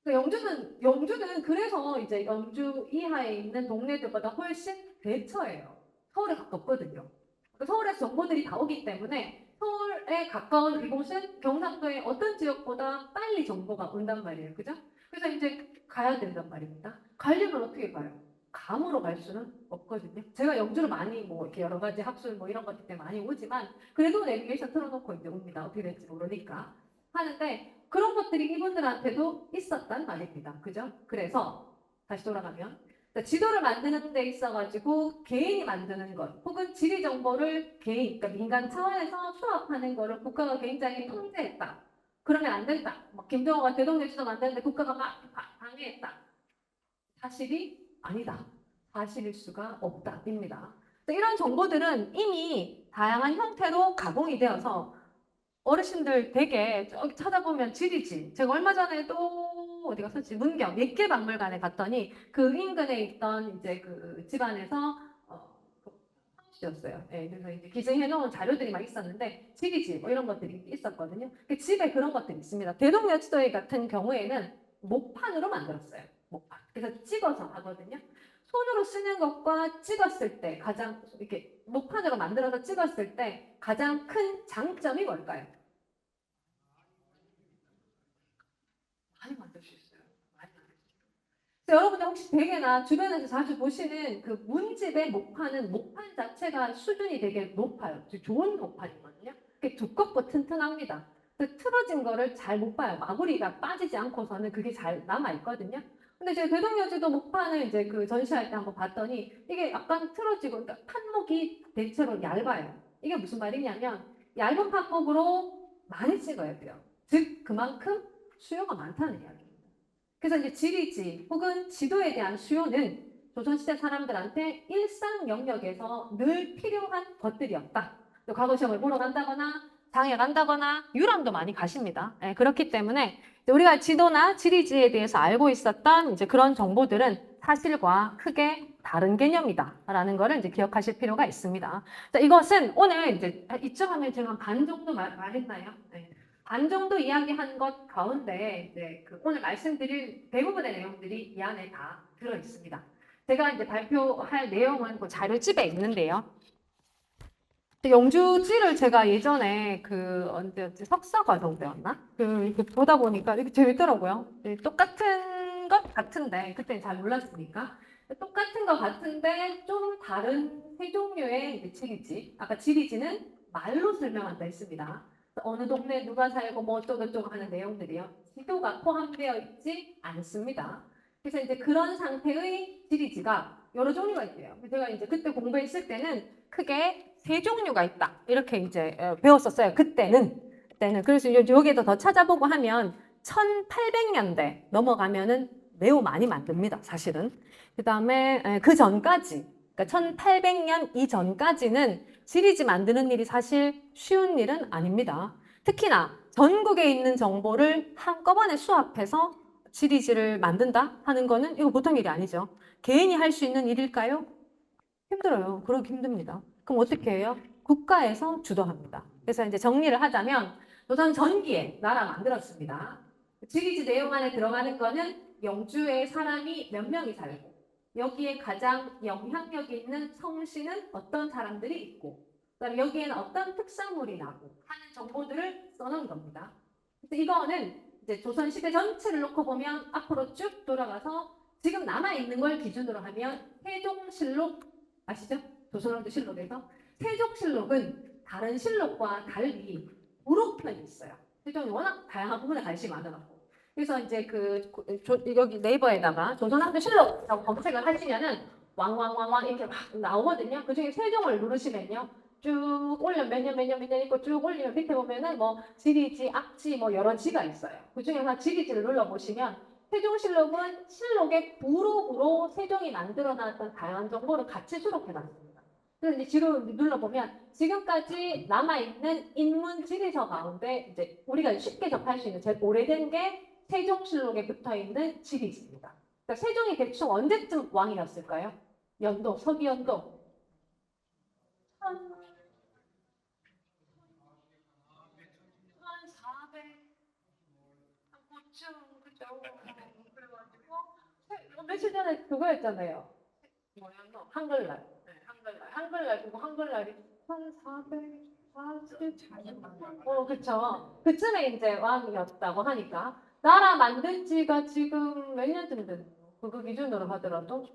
E: 영주는 그래서 이제 영주 이하에 있는 동네들보다 훨씬 대처해요. 서울에 가깝거든요. 서울에서 정보들이 다 오기 때문에 서울에 가까운 이곳은 경상도의 어떤 지역보다 빨리 정보가 온단 말이에요. 그죠? 그래서 이제 가야 된단 말입니다. 가려면 어떻게 가요? 감으로 갈 수는 없거든요. 제가 영주를 많이 뭐 이렇게 여러 가지 학술 뭐 이런 것들 때문에 많이 오지만 그래도 내비게이션 틀어놓고 이제 옵니다. 어떻게 될지 모르니까. 하는데 그런 것들이 이분들한테도 있었단 말입니다. 그죠? 그래서 다시 돌아가면 그러니까 지도를 만드는 데 있어가지고 개인이 만드는 것, 혹은 지리 정보를 개인, 그러니까 민간 차원에서 수합하는 거를 국가가 굉장히 통제했다. 그러면 안 된다. 막 김정은가 대동여지도 만드는데 국가가 막 방해했다. 사실이 아니다. 사실일 수가 없다입니다. 이런 정보들은 이미 다양한 형태로 가공이 되어서 어르신들 되게 저기 찾아보면 지리지. 제가 얼마 전에도 어디 갔었지? 문경 옛길박물관에 갔더니 그 인근에 있던 이제 그 집안에서 였어요. 예, 그래서 이제 기증해놓은 자료들이 막 있었는데 지리지 뭐 이런 것들이 있었거든요. 그 집에 그런 것들이 있습니다. 대동여지도에 같은 경우에는 목판으로 만들었어요. 목판. 그래서 찍어서 하거든요. 손으로 쓰는 것과 찍었을 때 가장 이렇게 목판으로 만들어서 찍었을 때 가장 큰 장점이 뭘까요? 많이 만들 수 있어요. 많이 만들 수 있어요. 그래서 여러분들 혹시 댁이나 주변에서 자주 보시는 그 문집의 목판은 목판 자체가 수준이 되게 높아요. 좋은 목판이거든요. 그게 두껍고 튼튼합니다. 그 틀어진 거를 잘 못 봐요. 마구리가 빠지지 않고서는 그게 잘 남아 있거든요. 근데 제가 대동여지도 목판을 이제 그 전시할 때 한번 봤더니 이게 약간 틀어지고, 그러니까 판목이 대체로 얇아요. 이게 무슨 말이냐면 얇은 판목으로 많이 찍어야 돼요. 즉 그만큼 수요가 많다는 이야기입니다. 그래서 이제 지리지 혹은 지도에 대한 수요는 조선시대 사람들한테 일상 영역에서 늘 필요한 것들이었다. 또 과거 시험을 보러 간다거나 장에 간다거나 유람도 많이 가십니다. 예, 그렇기 때문에 우리가 지도나 지리지에 대해서 알고 있었던 이제 그런 정보들은 사실과 크게 다른 개념이다라는 것을 이제 기억하실 필요가 있습니다. 자, 이것은 오늘 이제 이쯤 하면 제가 반 정도 말했나요? 네. 반 정도 이야기한 것 가운데 이제 그 오늘 말씀드릴 대부분의 내용들이 이 안에 다 들어 있습니다. 제가 이제 발표할 내용은 그 자료집에 있는데요. 영주지를 제가 예전에 그 언제였지? 석사 과정 때였나? 이렇게 보다 보니까 이렇게 재밌더라고요. 똑같은 것 같은데 그때는 잘 몰랐으니까 똑같은 것 같은데 좀 다른 세 종류의 이제 지리지. 아까 지리지는 말로 설명한다 했습니다. 어느 동네 누가 살고 뭐 어쩌고저쩌고 하는 내용들이요. 지도가 포함되어 있지 않습니다. 그래서 이제 그런 상태의 지리지가 여러 종류가 있대요. 제가 이제 그때 공부했을 때는 크게 세 종류가 있다. 이렇게 이제 배웠었어요. 그때는. 그래서 여기에도 더 찾아보고 하면 1800년대 넘어가면은 매우 많이 만듭니다. 사실은. 그 다음에 그 전까지, 그러니까 1800년 이전까지는 지리지 만드는 일이 사실 쉬운 일은 아닙니다. 특히나 전국에 있는 정보를 한꺼번에 수합해서 지리지를 만든다 하는 거는 이거 보통 일이 아니죠. 개인이 할 수 있는 일일까요? 힘들어요. 그러기 힘듭니다. 그럼 어떻게 해요? 국가에서 주도합니다. 그래서 이제 정리를 하자면 조선 전기에 나라 만들었습니다. 지리지 내용 안에 들어가는 거는 영주에 사람이 몇 명이 살고 여기에 가장 영향력 있는 성씨는 어떤 사람들이 있고 그다음에 여기에는 어떤 특산물이 나고 하는 정보들을 써놓은 겁니다. 그래서 이거는 이제 조선시대 전체를 놓고 보면 앞으로 쭉 돌아가서 지금 남아있는 걸 기준으로 하면 세종실록 아시죠? 조선왕조 실록에서 세종실록은 다른 실록과 달리 부록편이 있어요. 세종이 워낙 다양한 부분에 관심이 많아갖고 그래서 이제 여기 네이버에다가 조선왕조 실록이라고 검색을 하시면은 왕왕왕왕 이렇게 막 나오거든요. 그 중에 세종을 누르시면요. 쭉 올려 몇 년 있고 쭉 올리면 밑에 보면은 뭐 지리지, 악지 뭐 여러 지가 있어요. 그 중에 하나 지리지를 눌러보시면 세종실록은 실록의 부록으로 세종이 만들어놨던 다양한 정보를 같이 수록해놨습니다. 그래서 이제 지금 눌러보면 지금까지 남아있는 인문 지리서 가운데 이제 우리가 쉽게 접할 수 있는 제일 오래된 게 세종실록에 붙어있는 지리지입니다. 그러니까 세종이 대충 언제쯤 왕이었을까요? 연도, 서기연도 1400 그쯤 그죠? 그래가지고 며칠 전에 그거였잖아요. 뭐였노? 한글날. 네, 한글날 그거 한글날이 1440 그쵸. 그쯤에 이제 왕이었다고 하니까 나라 만든 지가 지금 몇 년쯤 됐노? 그거 기준으로 하더라도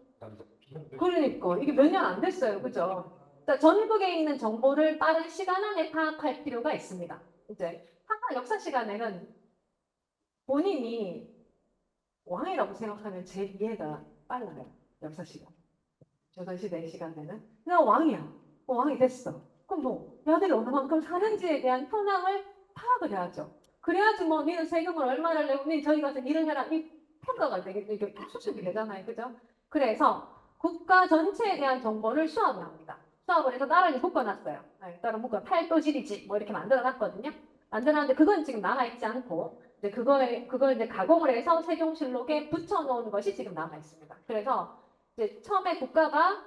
E: 그러니까 이게 몇 년 안 됐어요. 그죠? 그러니까 전국에 있는 정보를 빠른 시간 안에 파악할 필요가 있습니다. 이제 항상 역사 시간에는 본인이 왕이라고 생각하면 제일 이해가 빨라요. 역사 시간. 조선시대 시간에는 내가 왕이야. 왕이 됐어. 그럼 뭐 야들이 어느 만큼 사는지에 대한 현황을 파악을 해야죠. 그래야지 뭐 니는 세금을 얼마를 내고 니 저기 가서 일을 해라. 이 평가가 이게 수습이 되잖아요. 그죠? 그래서 국가 전체에 대한 정보를 수합을 합니다. 수합을 해서 나라를 묶어놨어요. 따로 묶어 팔도지리지 뭐 이렇게 만들어놨거든요. 만들어놨는데 그건 지금 남아있지 않고 이제 그걸 이제 가공을 해서 세종실록에 붙여놓은 것이 지금 남아있습니다. 그래서 이제 처음에 국가가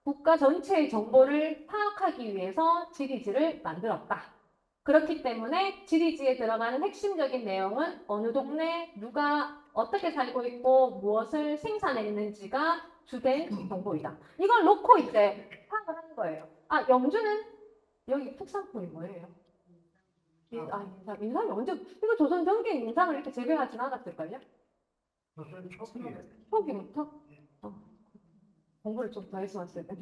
E: 국가 전체의 정보를 파악하기 위해서 지리지를 만들었다. 그렇기 때문에 지리지에 들어가는 핵심적인 내용은 어느 동네 누가 어떻게 살고 있고 무엇을 생산했는지가 주된 정보이다. 이걸 놓고 이제 파악을 하는 거예요. 아, 영주는 여기 특산품이 뭐예요? 민상이 언제 이거 조선 전기에 민상을 이렇게 재배하진 않았을걸요? 초기부터? 공부를 좀 더 했었을 때.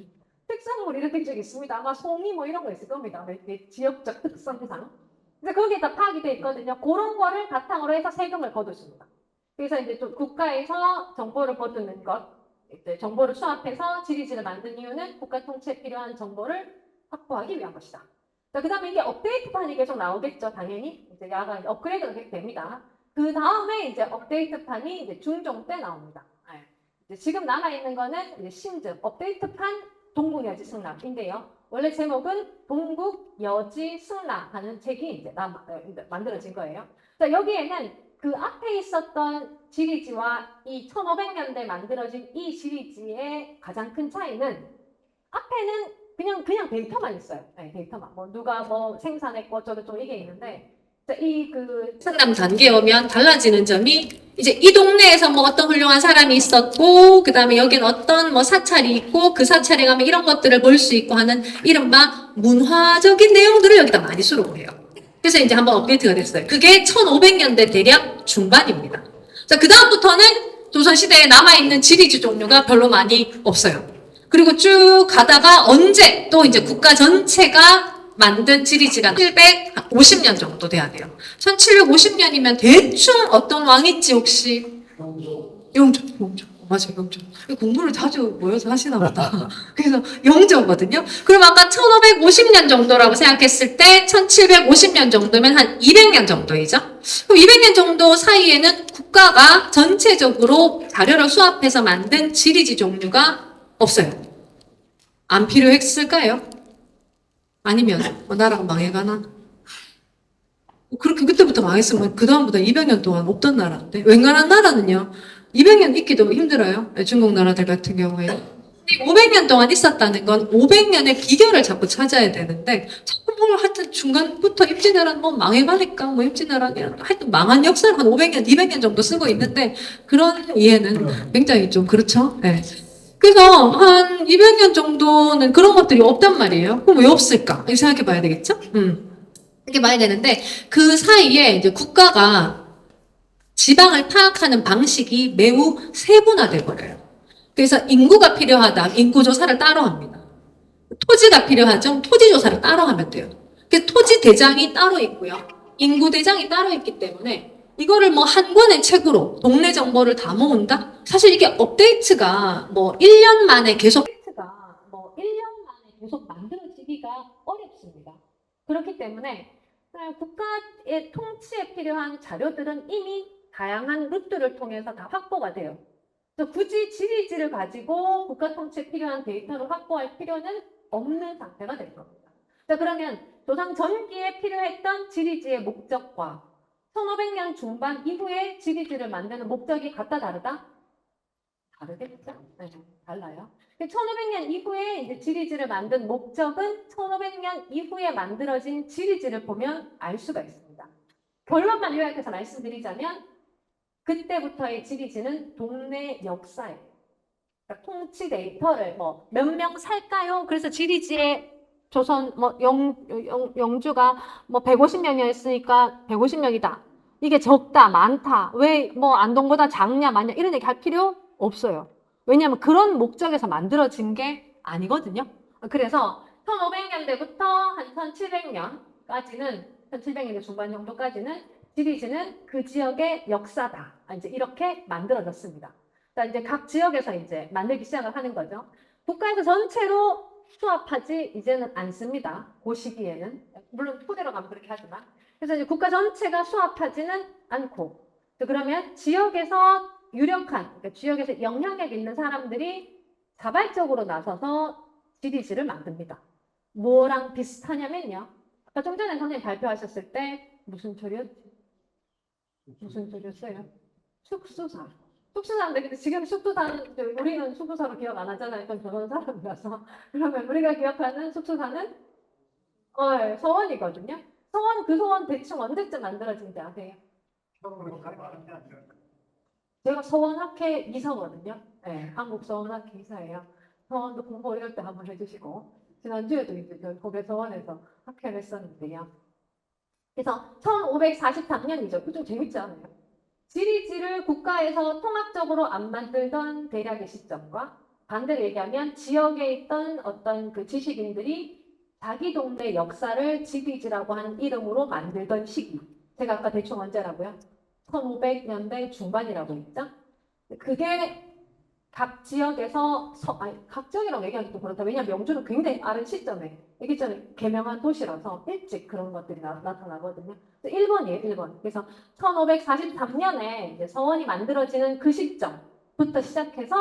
E: 특산물 이렇게 적 있습니다. 아마 송이 뭐 이런 거 있을 겁니다. 지역적 특성상. 이제 거기에 다 파악이 돼 있거든요. 그런 거를 바탕으로 해서 세금을 거두십니다. 그래서 이제 좀 국가에서 정보를 거두는 것, 이제 정보를 수합해서 지리지를 만든 이유는 국가 통치에 필요한 정보를 확보하기 위한 것이다. 그 다음에 이게 업데이트판이 계속 나오겠죠. 당연히. 이제 야간 업그레이드가 계속 됩니다. 그 다음에 이제 업데이트판이 이제 중종 때 나옵니다. 이제 지금 남아있는 거는 이제 신즉, 업데이트판 동국여지 승락인데요. 원래 제목은 동국여지 승락하는 책이 이제 만들어진 거예요. 자, 여기에는 그 앞에 있었던 지리지와 이 1500년대 만들어진 이 지리지의 가장 큰 차이는 앞에는 그냥 데이터만 있어요. 데이터만. 뭐 누가 뭐 생산했고 어쩌고저쩌고 이게 있는데
F: 상담 단계에 오면 달라지는 점이 이제 이 동네에서 뭐 어떤 훌륭한 사람이 있었고 그 다음에 여긴 어떤 뭐 사찰이 있고 그 사찰에 가면 이런 것들을 볼 수 있고 하는 이른바 문화적인 내용들을 여기다 많이 수록을 해요. 그래서 이제 한번 업데이트가 됐어요. 그게 1500년대 대략 중반입니다. 자, 그 다음부터는 조선시대에 남아있는 지리지 종류가 별로 많이 없어요. 그리고 쭉 가다가 언제 또 이제 국가 전체가 만든 지리지가 750년 정도 돼야 돼요. 1750년이면 대충 어떤 왕이지 혹시? 영조. 맞아요, 영조. 공부를 자주 모여서 하시나 보다. 그래서 영조거든요. 그럼 아까 1550년 정도라고 생각했을 때 1750년 정도면 한 200년 정도이죠. 그럼 200년 정도 사이에는 국가가 전체적으로 자료를 수합해서 만든 지리지 종류가 없어요. 안 필요했을까요? 아니면 나라가 망해가나? 그렇게 그때부터 망했으면 그 다음부터 200년 동안 없던 나라인데 웬간한 나라는요 200년 있기도 힘들어요. 중국 나라들 같은 경우에 500년 동안 있었다는 건 500년의 비결을 자꾸 찾아야 되는데 자꾸 뭘 하여튼 중간부터 임진왜란 뭐 망해가니까 뭐 임진왜란이란 하여튼 망한 역사를 한 500년, 200년 정도 쓰고 있는데 그런 이해는 굉장히 좀 그렇죠. 네. 그래서 한 200년 정도는 그런 것들이 없단 말이에요. 그럼 왜 없을까? 이렇게 생각해 봐야 되겠죠? 이렇게 봐야 되는데 그 사이에 이제 국가가 지방을 파악하는 방식이 매우 세분화돼 버려요. 그래서 인구가 필요하다. 인구 조사를 따로 합니다. 토지가 필요하죠. 토지 조사를 따로 하면 돼요. 그래서 토지 대장이 따로 있고요. 인구 대장이 따로 있기 때문에 이거를 뭐 한 권의 책으로 동네 정보를 다 모은다? 사실 이게 업데이트가 뭐 1년 만에 계속
E: 만들어지기가 어렵습니다. 그렇기 때문에 국가의 통치에 필요한 자료들은 이미 다양한 루트를 통해서 다 확보가 돼요. 그래서 굳이 지리지를 가지고 국가 통치에 필요한 데이터를 확보할 필요는 없는 상태가 될 겁니다. 자, 그러면 조선 전기에 필요했던 지리지의 목적과 1500년 중반 이후에 지리지를 만드는 목적이 같다 다르다? 다르겠죠? 네, 달라요. 1500년 이후에 이제 지리지를 만든 목적은 1500년 이후에 만들어진 지리지를 보면 알 수가 있습니다. 결론만 요약해서 말씀드리자면 그때부터의 지리지는 동네 역사예요. 그러니까 통치 데이터를 뭐 몇 명 살까요? 그래서 지리지에 조선 뭐 영주가 뭐 150명이었으니까 150명이다. 이게 적다, 많다. 왜 뭐 안동보다 작냐, 많냐 이런 얘기 할 필요 없어요. 왜냐하면 그런 목적에서 만들어진 게 아니거든요. 그래서 1500년대부터 한 1700년까지는 1700년대 중반 정도까지는 지리지는 그 지역의 역사다. 이제 이렇게 만들어졌습니다. 그러니까 이제 각 지역에서 이제 만들기 시작을 하는 거죠. 국가에서 전체로 수합하지 이제는 않습니다. 그 시기에는 물론 토대로 가면 그렇게 하지만 그래서 이제 국가 전체가 수합하지는 않고 그러면 지역에서 유력한 그러니까 지역에서 영향력 있는 사람들이 자발적으로 나서서 GDG를 만듭니다. 뭐랑 비슷하냐면요. 아까 좀 전에 선생님 발표하셨을 때 무슨 처리였지? 무슨 처리였어요? 축수사. 축수사인데 근데 지금 축수사는 우리는 축수사로 기억 안 하잖아요. 좀 저런 사람이라서. 그러면 우리가 기억하는 축수사는 서원이거든요. 서원 그 서원 대충 언제쯤 만들어진지 아세요? 제가 서원학회 이사거든요. 네, 한국 서원학회 이사예요. 서원도 공부 어려울 때 한번 해주시고 지난주에도 이제 저희 고대 서원에서 학회를 했었는데요. 그래서 1543년이죠. 그좀 재밌지 않아요? 지리지를 국가에서 통합적으로 안 만들던 대략의 시점과 반대로 얘기하면 지역에 있던 어떤 그 지식인들이 자기 동네 역사를 지리지라고 하는 이름으로 만들던 시기. 제가 아까 대충 언제라고요? 1500년대 중반이라고 했죠? 그게 각 지역에서 각 지역이라고 얘기하기 좀 그렇다. 왜냐하면 영주는 굉장히 빠른 시점에 얘기 전에 개명한 도시라서 일찍 그런 것들이 나타나거든요. 1번이에요, 1번. 그래서 1543년에 이제 서원이 만들어지는 그 시점부터 시작해서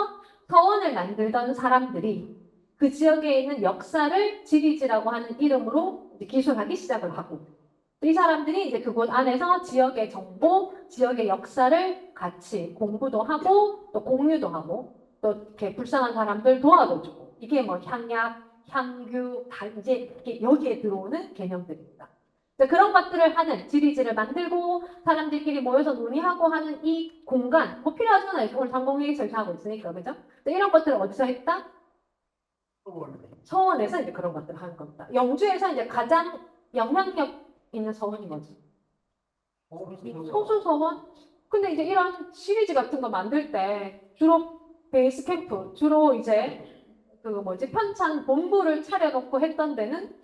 E: 서원을 만들던 사람들이 그 지역에 있는 역사를 지리지라고 하는 이름으로 이제 기술하기 시작을 하고 이 사람들이 이제 그곳 안에서 지역의 정보, 지역의 역사를 같이 공부도 하고 또 공유도 하고 또 이렇게 불쌍한 사람들 도와도 주고 이게 뭐 향약, 향규, 단지 이게 여기에 들어오는 개념들입니다. 그런 것들을 하는 지리지를 만들고 사람들끼리 모여서 논의하고 하는 이 공간 뭐 필요하잖아요. 오늘 상공회의소에서 하고 있으니까 그죠? 이런 것들을 어디서 했다? 서원에서 이제 그런 것들을 하는 겁니다. 영주에서 이제 가장 영향력 있는 서원이 뭐지? 소수 서원? 근데 이제 이런 시리즈 같은 거 만들 때 주로 베이스 캠프, 주로 이제 그 뭐지 편찬 본부를 차려놓고 했던 데는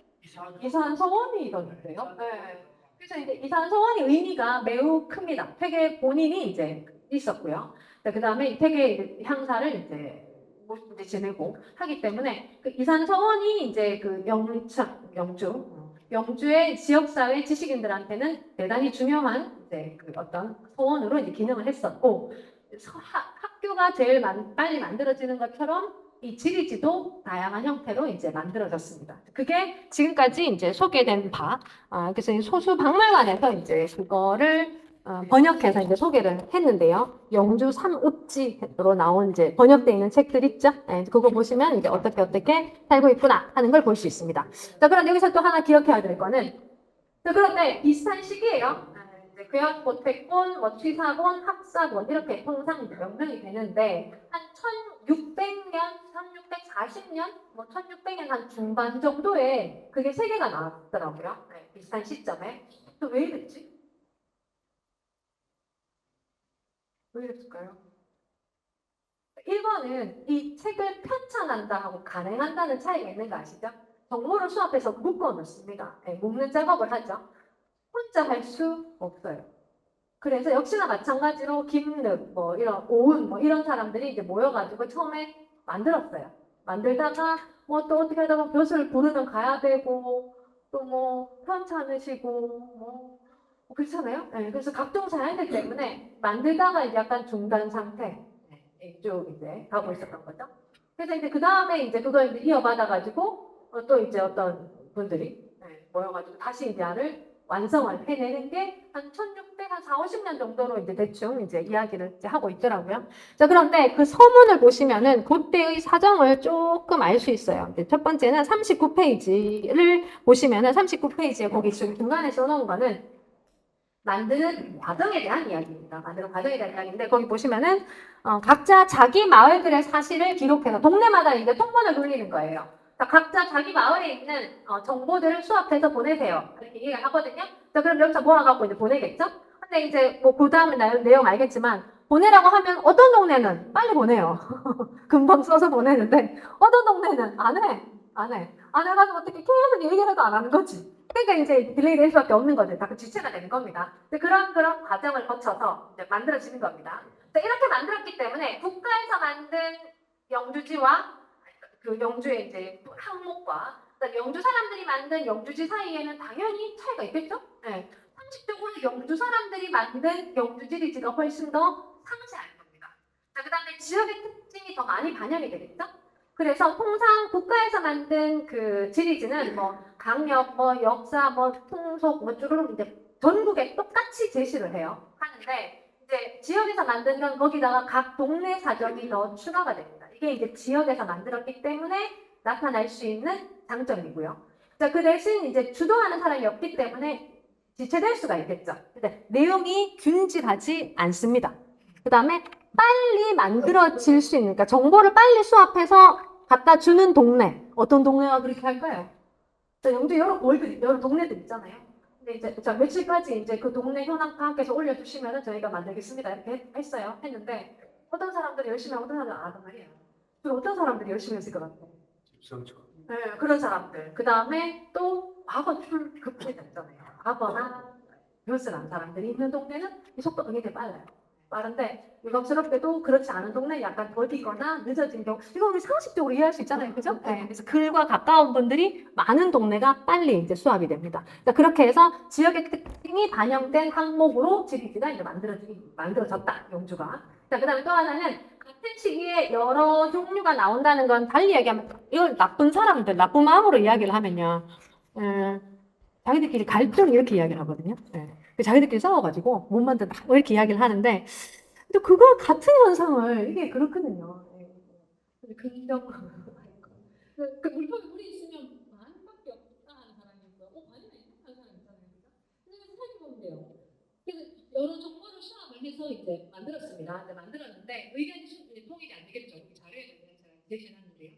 E: 이산 서원이던데요. 네. 그래서 이제 이산 서원이 의미가 매우 큽니다. 퇴계 본인이 이제 있었고요. 그 다음에 퇴계 향사를 이제 지내고 하기 때문에 그 이산 서원이 이제 그 영주의 지역사회 지식인들한테는 대단히 중요한 이제 그 어떤 서원으로 이제 기능을 했었고 학교가 제일 빨리 만들어지는 것처럼 이 지리지도 다양한 형태로 이제 만들어졌습니다. 그게 지금까지 이제 소개된 바, 그래서 이 소수박물관에서 이제 그거를 번역해서 이제 소개를 했는데요. 영주 삼읍지로 나온 이제 번역되어 있는 책들 있죠? 네, 그거 보시면 이제 어떻게 살고 있구나 하는 걸 볼 수 있습니다. 자, 그런데 여기서 또 하나 기억해야 될 거는, 자, 그런데 비슷한 시기예요. 이제 괴학고택본, 뭐 취사본, 학사본 이렇게 통상 명명이 되는데 한 1600년, 1640년, 뭐 1600년 한 중반 정도에 그게 3개가 나왔더라고요. 네, 비슷한 시점에. 또 왜 이랬지? 왜 이랬을까요? 1번은 이 책을 편찬한다 하고 간행한다는 차이가 있는 거 아시죠? 정보를 수합해서 묶어 놓습니다. 네, 묶는 작업을 하죠. 혼자 할 수 없어요. 그래서 역시나 마찬가지로 김륵, 뭐 이런 오은, 뭐 이런 사람들이 이제 모여가지고 처음에 만들었어요. 만들다가 뭐 또 어떻게 하다 보면 벼슬 부르면 가야 되고 또 뭐 편찮으시고 뭐 그렇잖아요. 네, 그래서 각종 사연들 때문에 만들다가 이제 약간 중단 상태 쭉 이제 가고 있었던 거죠. 그래서 이제 그 다음에 이제 그걸 이제 이어받아가지고 또 이제 어떤 분들이 모여가지고 다시 이제 안을 완성을 해내는 게 한 1600, 한 4, 50년 정도로 이제 대충 이제 이야기를 이제 하고 있더라고요. 자, 그런데 그 서문을 보시면은 그때의 사정을 조금 알 수 있어요. 첫 번째는 39페이지를 보시면은 39페이지에 거기 중간에 써놓은 거는 만드는 과정에 대한 이야기입니다. 만드는 과정에 대한 이야기인데 거기 보시면은 각자 자기 마을들의 사실을 기록해서 동네마다 이제 통번을 돌리는 거예요. 자, 각자 자기 마을에 있는 정보들을 수합해서 보내세요. 이렇게 얘기를 하거든요. 자, 그럼 여기서 모아갖고 이제 보내겠죠? 근데 이제 뭐 그 다음에 내용 알겠지만 보내라고 하면 어떤 동네는 빨리 보내요. 금방 써서 보내는데 어떤 동네는 안 해. 안 해가지고 어떻게 계속 얘기를 해도 안 하는 거지. 그러니까 이제 딜레이 될 수밖에 없는 거죠. 다 그 지체가 되는 겁니다. 그런 과정을 거쳐서 이제 만들어지는 겁니다. 자, 이렇게 만들었기 때문에 국가에서 만든 영주지와 그 영주의 이제 항목과 그다음에 영주 사람들이 만든 영주지 사이에는 당연히 차이가 있겠죠? 네. 상식적으로 영주 사람들이 만든 영주지 리지가 훨씬 더 상세할 겁니다. 자, 그다음에 지역의 특징이 더 많이 반영이 되겠죠? 그래서 통상 국가에서 만든 그 지리지는 뭐 강력, 뭐 역사, 뭐 풍속, 뭐 쭈루룩 이제 전국에 똑같이 제시를 해요. 하는데 이제 지역에서 만든 건 거기다가 각 동네 사정이 더 추가가 됩니다. 이게 이제 지역에서 만들었기 때문에 나타날 수 있는 장점이고요. 자, 그 대신 이제 주도하는 사람이 없기 때문에 지체될 수가 있겠죠. 근데 내용이 균질하지 않습니다. 그 다음에 빨리 만들어질 수 있는, 그러니까 정보를 빨리 수합해서 갖다 주는 동네. 어떤 동네가 그렇게 할까요? 자, 영주 여러 동네들 있잖아요. 근데 이제 자, 며칠까지 이제 그 동네 현황 파악해서 올려주시면은 저희가 만들겠습니다. 이렇게 했어요. 했는데 어떤 사람들이 열심히 하고 어떤 사람들은 안 하단 말이에요. 그럼 어떤 사람들이 열심히 했을 것 같아요? 네, 그런 사람들. 그 다음에 또 과거 출급제자 있잖아요. 과거나 교수한 사람들이 있는 동네는 이 속도가 굉장히 빨라요. 빠른데 유감스럽게도 그렇지 않은 동네 약간 더디거나 늦어진 경우 이거 우리 상식적으로 이해할 수 있잖아요, 그죠? 네, 그래서 글과 가까운 분들이 많은 동네가 빨리 이제 수합이 됩니다. 그러니까 그렇게 해서 지역의 특징이 반영된 항목으로 지리지가 이제 만들어졌다, 영주가. 자, 그다음에 또 하나는 같은 시기에 여러 종류가 나온다는 건 달리 얘기하면 이걸 나쁜 사람들, 나쁜 마음으로 이야기를 하면요, 자기들끼리 갈등 이렇게 이야기를 하거든요. 네. 자기들끼리 싸워가지고 못 만든다 뭐 이렇게 이야기를 하는데 근데 그거 같은 현상을 이게 그렇거든요. 긍정 그 물품에 물이 있으면 반밖에 없다 하는 사람이 있고요. 반이나 있는 사람이 있잖아요. 근데 생각해보면 돼요. 그래서 여러 정보를 수합을 해서 이제 만들었습니다. 이제 만들었는데 의견이 통일이 안 되겠죠. 우리 자료에 제가 제시해놨는데요.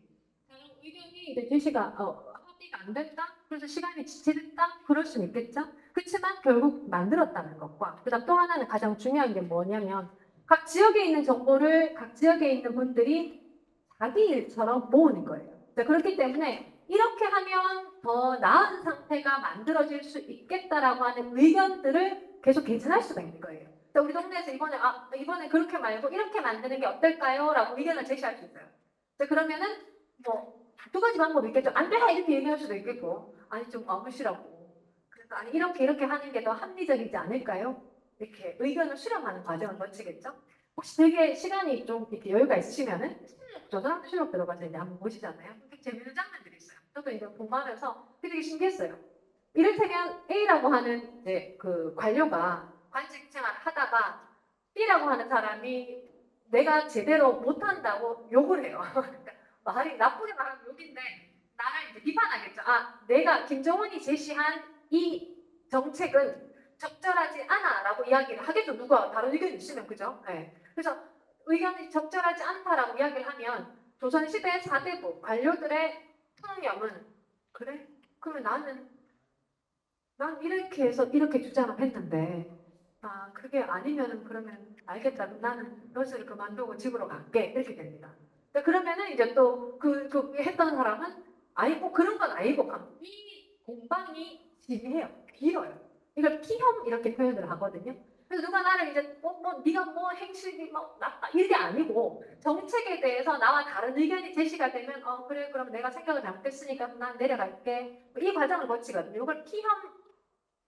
E: 의견이 이제 제시가 합의가 안 됐다. 그래서 시간이 지체됐다. 그럴 수는 있겠죠. 그렇지만 결국 만들었다는 것과 그다음 또 하나는 가장 중요한 게 뭐냐면 각 지역에 있는 정보를 각 지역에 있는 분들이 자기 일처럼 모으는 거예요. 자, 그렇기 때문에 이렇게 하면 더 나은 상태가 만들어질 수 있겠다라고 하는 의견들을 계속 개선할 수가 있는 거예요. 자, 우리 동네에서 이번에 그렇게 말고 이렇게 만드는 게 어떨까요? 라고 의견을 제시할 수 있어요. 자, 그러면은 뭐 두 가지 방법이 있겠죠. 안 돼! 이렇게 얘기할 수도 있겠고 아니 좀 무시라고 그래서 아니 이렇게 하는 게 더 합리적이지 않을까요? 이렇게 의견을 수렴하는 과정을 거치겠죠. 혹시 되게 시간이 좀 이렇게 여유가 있으시면은 저 사람도 실력 들어가서 이제 한번 보시잖아요. 되게 재밌는 장면들이 있어요. 저도 이제 공부하면서 되게 신기했어요. 이를테면 A라고 하는 이제 그 관료가 관직 생활을 하다가 B라고 하는 사람이 내가 제대로 못한다고 욕을 해요. 말이 나쁘게 말하면 욕인데 나를 이제 비판하겠죠. 내가 김정은이 제시한 이 정책은 적절하지 않아라고 이야기를 하겠죠. 누가 다른 의견이 있으면 그죠? 네. 그래서 의견이 적절하지 않다라고 이야기를 하면 조선시대 4대부 관료들의 통념은 그래? 그러면 난 이렇게 해서 이렇게 주장을 했는데 그게 아니면은 그러면 알겠다. 나는 너스를 그만두고 집으로 갈게. 이렇게 됩니다. 그러면은 이제 또 그 했던 사람은 아니고 그런 건 아니고 이 공방이 지리해요. 길어요. 이걸 피혐 이렇게 표현을 하거든요. 그래서 누가 나를 이제 네가 뭐 행실이 나빠 이게 아니고 정책에 대해서 나와 다른 의견이 제시가 되면 그래 그럼 내가 생각을 잘못했으니까 난 내려갈게 이 과정을 거치거든요. 이걸 피혐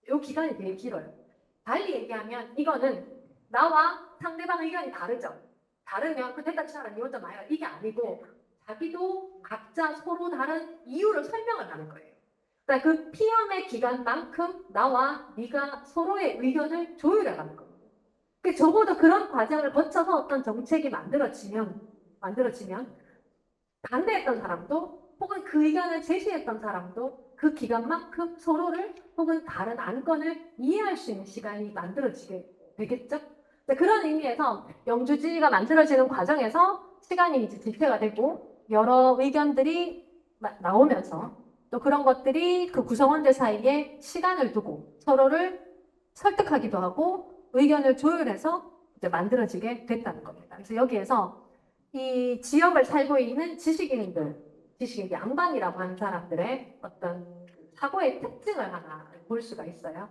E: 요 기간이 되게 길어요. 달리 얘기하면 이거는 나와 상대방 의견이 다르죠. 다르면 그 됐다 치라 니 혼자 말이야 이게 아니고 자기도 각자 서로 다른 이유를 설명을 하는 거예요. 그러니까 그 피험의 기간만큼 나와 네가 서로의 의견을 조율해가는 겁니다. 그러니까 적어도 그런 과정을 거쳐서 어떤 정책이 만들어지면 반대했던 사람도 혹은 그 의견을 제시했던 사람도 그 기간만큼 서로를 혹은 다른 안건을 이해할 수 있는 시간이 만들어지게 되겠죠? 그런 의미에서 영주지가 만들어지는 과정에서 시간이 이제 지체가 되고 여러 의견들이 나오면서 또 그런 것들이 그 구성원들 사이에 시간을 두고 서로를 설득하기도 하고 의견을 조율해서 이제 만들어지게 됐다는 겁니다. 그래서 여기에서 이 지역을 살고 있는 지식인들, 양반이라고 하는 사람들의 어떤 사고의 특징을 하나 볼 수가 있어요.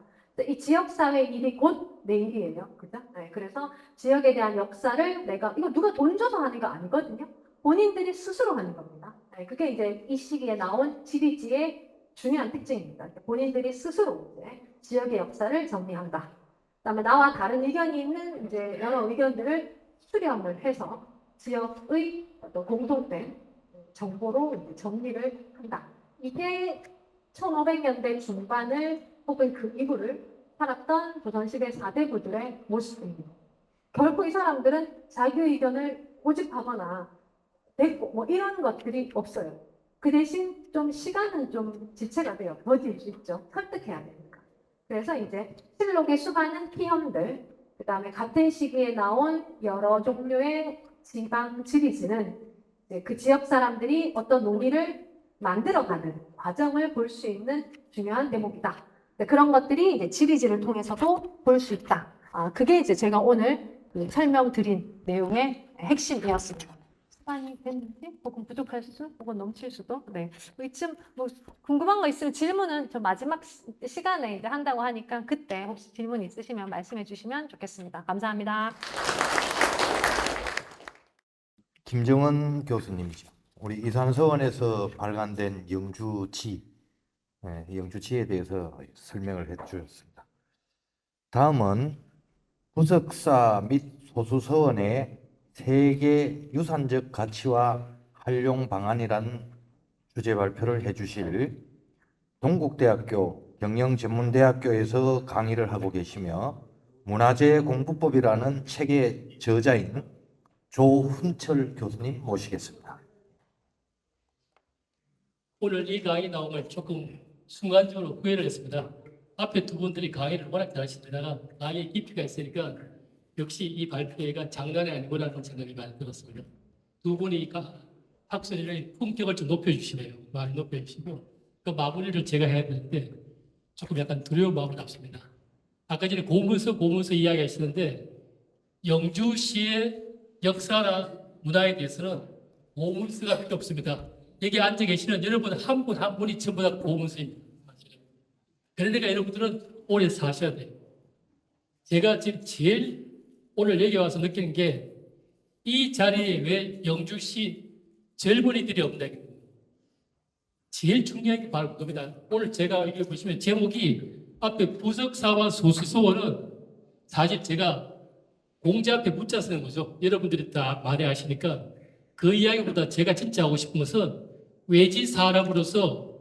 E: 이 지역사회 일이 곧 내일이에요. 그죠? 네, 그래서 지역에 대한 역사를 이거 누가 돈 줘서 하는 거 아니거든요. 본인들이 스스로 하는 겁니다. 네, 그게 이제 이 시기에 나온 지리지의 중요한 특징입니다. 본인들이 스스로 이제 지역의 역사를 정리한다. 그다음에 나와 다른 의견이 있는 이제 여러 의견들을 수렴을 해서 지역의 어떤 공통된 정보로 이제 정리를 한다. 이게 1500년대 중반을 혹은 그 이후를 살았던 조선시대 4대부들의 모습입니다. 결코 이 사람들은 자기 의견을 고집하거나 내고 뭐 이런 것들이 없어요. 그 대신 좀 시간은 좀 지체가 돼요. 더딜 수 있죠. 설득해야 되니까. 그래서 이제 실록에 수많은 피험들, 그 다음에 같은 시기에 나온 여러 종류의 지방 지리지는 이제 그 지역 사람들이 어떤 논의를 만들어가는 과정을 볼 수 있는 중요한 대목이다. 그런 것들이 이제 지리지를 통해서도 볼 수 있다. 그게 이제 제가 오늘 설명드린 내용의 핵심이었습니다. 시간이 됐는지, 혹은 부족할 수, 혹은 넘칠 수도. 네. 이쯤 뭐 궁금한 거 있으면 질문은 저 마지막 시간에 이제 한다고 하니까 그때 혹시 질문 있으시면 말씀해 주시면 좋겠습니다. 감사합니다.
G: 김정은 교수님이죠. 우리 이산서원에서 발간된 영주지, 영주지에 대해서 설명을 해주셨습니다. 다음은 부석사 및 소수서원의 세계 유산적 가치와 활용 방안이라는 주제 발표를 해주실 동국대학교 경영전문대학교에서 강의를 하고 계시며 문화재공부법이라는 책의 저자인 조훈철 교수님 모시겠습니다.
H: 오늘 이 강의 나오면 조금 순간적으로 후회를 했습니다. 앞에 두 분들이 강의를 워낙 잘하시다가 강의의 깊이가 있으니까 역시 이 발표회가 장난이 아니구나라는 생각이 많이 들었습니다. 두 분이 학술의 품격을 좀 높여주시네요. 많이 높여주시고 그 마무리를 제가 해야 되는데 조금 약간 두려운 마음이 남습니다. 아까 전에 고문서 이야기하시는데 영주시의 역사나 문화에 대해서는 고문서가 필요 없습니다. 여기 앉아 계시는 여러분 한 분 한 분이 전부 다 고문서입니다. 그러니까 여러분들은 오래 사셔야 돼요. 제가 지금 제일 오늘 여기 와서 느끼는 게 이 자리에 왜 영주시 젊은이들이 없나. 제일 중요한 게 바로 그겁니다. 오늘 제가 여기 보시면 제목이 앞에 부석사와 소수서원은 사실 제가 공지 앞에 문자 쓰는 거죠. 여러분들이 다 많이 아시니까 그 이야기보다 제가 진짜 하고 싶은 것은 외지 사람으로서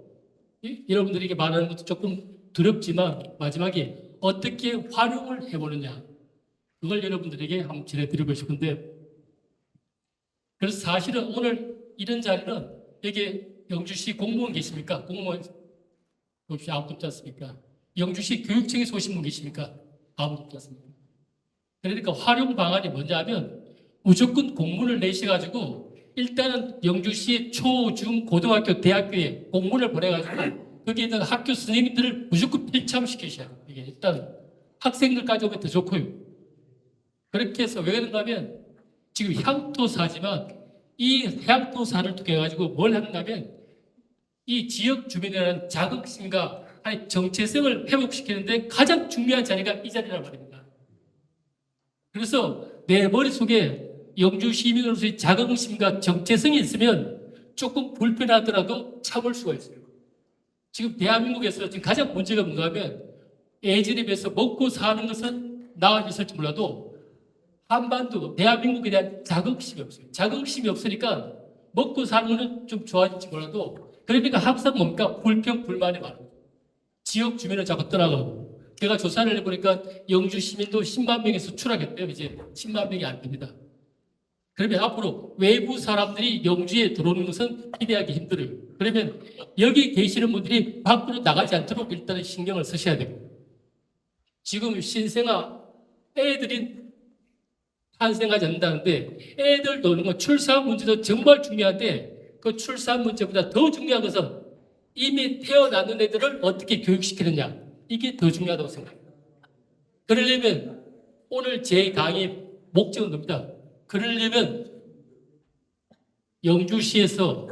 H: 여러분들에게 말하는 것도 조금 두렵지만 마지막에 어떻게 활용을 해보느냐 그걸 여러분들에게 한번 전해드리고 싶은데 그래서 사실은 오늘 이런 자리는 여기 영주시 공무원 계십니까? 공무원 혹시 아무도 없지 않습니까? 영주시 교육청에서 오신 분 계십니까? 아무도 없지 않습니까? 그러니까 활용 방안이 뭐냐면 무조건 공문을 내셔가지고 일단은 영주시 초, 중, 고등학교, 대학교에 공문을 보내가지고 거기에 있는 학교 선생님들을 무조건 필참시키셔야 돼요. 이게 일단 학생들까지 오면 더 좋고요. 그렇게 해서 왜 그런가 하면 지금 향토사지만 이 향토사를 통해 가지고 뭘 하는가면 이 지역 주민이라는 자긍심과 아니 정체성을 회복시키는데 가장 중요한 자리가 이 자리란 말입니다. 그래서 내 머릿속에 영주 시민으로서의 자긍심과 정체성이 있으면 조금 불편하더라도 참을 수가 있어요. 지금 대한민국에서 지금 가장 문제가 뭔가 하면 예전에 비해서 먹고 사는 것은 나아졌을지 몰라도 한반도, 대한민국에 대한 자긍심이 없어요. 자긍심이 없으니까 먹고 사는 것은 좀 좋아질지 몰라도 그러니까 항상 뭡니까? 불평, 불만이 많아요. 지역 주민은 자꾸 떠나가고 제가 조사를 해보니까 영주 시민도 10만 명에서 추락했대요. 이제 10만 명이 안 됩니다. 그러면 앞으로 외부 사람들이 영주에 들어오는 것은 기대하기 힘들어요. 그러면 여기 계시는 분들이 밖으로 나가지 않도록 일단은 신경을 쓰셔야 됩니다. 지금 신생아 애들이 탄생하지 않는다는데 애들 노는 건 출산 문제도 정말 중요한데 그 출산 문제보다 더 중요한 것은 이미 태어났는 애들을 어떻게 교육시키느냐 이게 더 중요하다고 생각합니다. 그러려면 오늘 제 강의 목적은 겁니다. 그러려면 영주시에서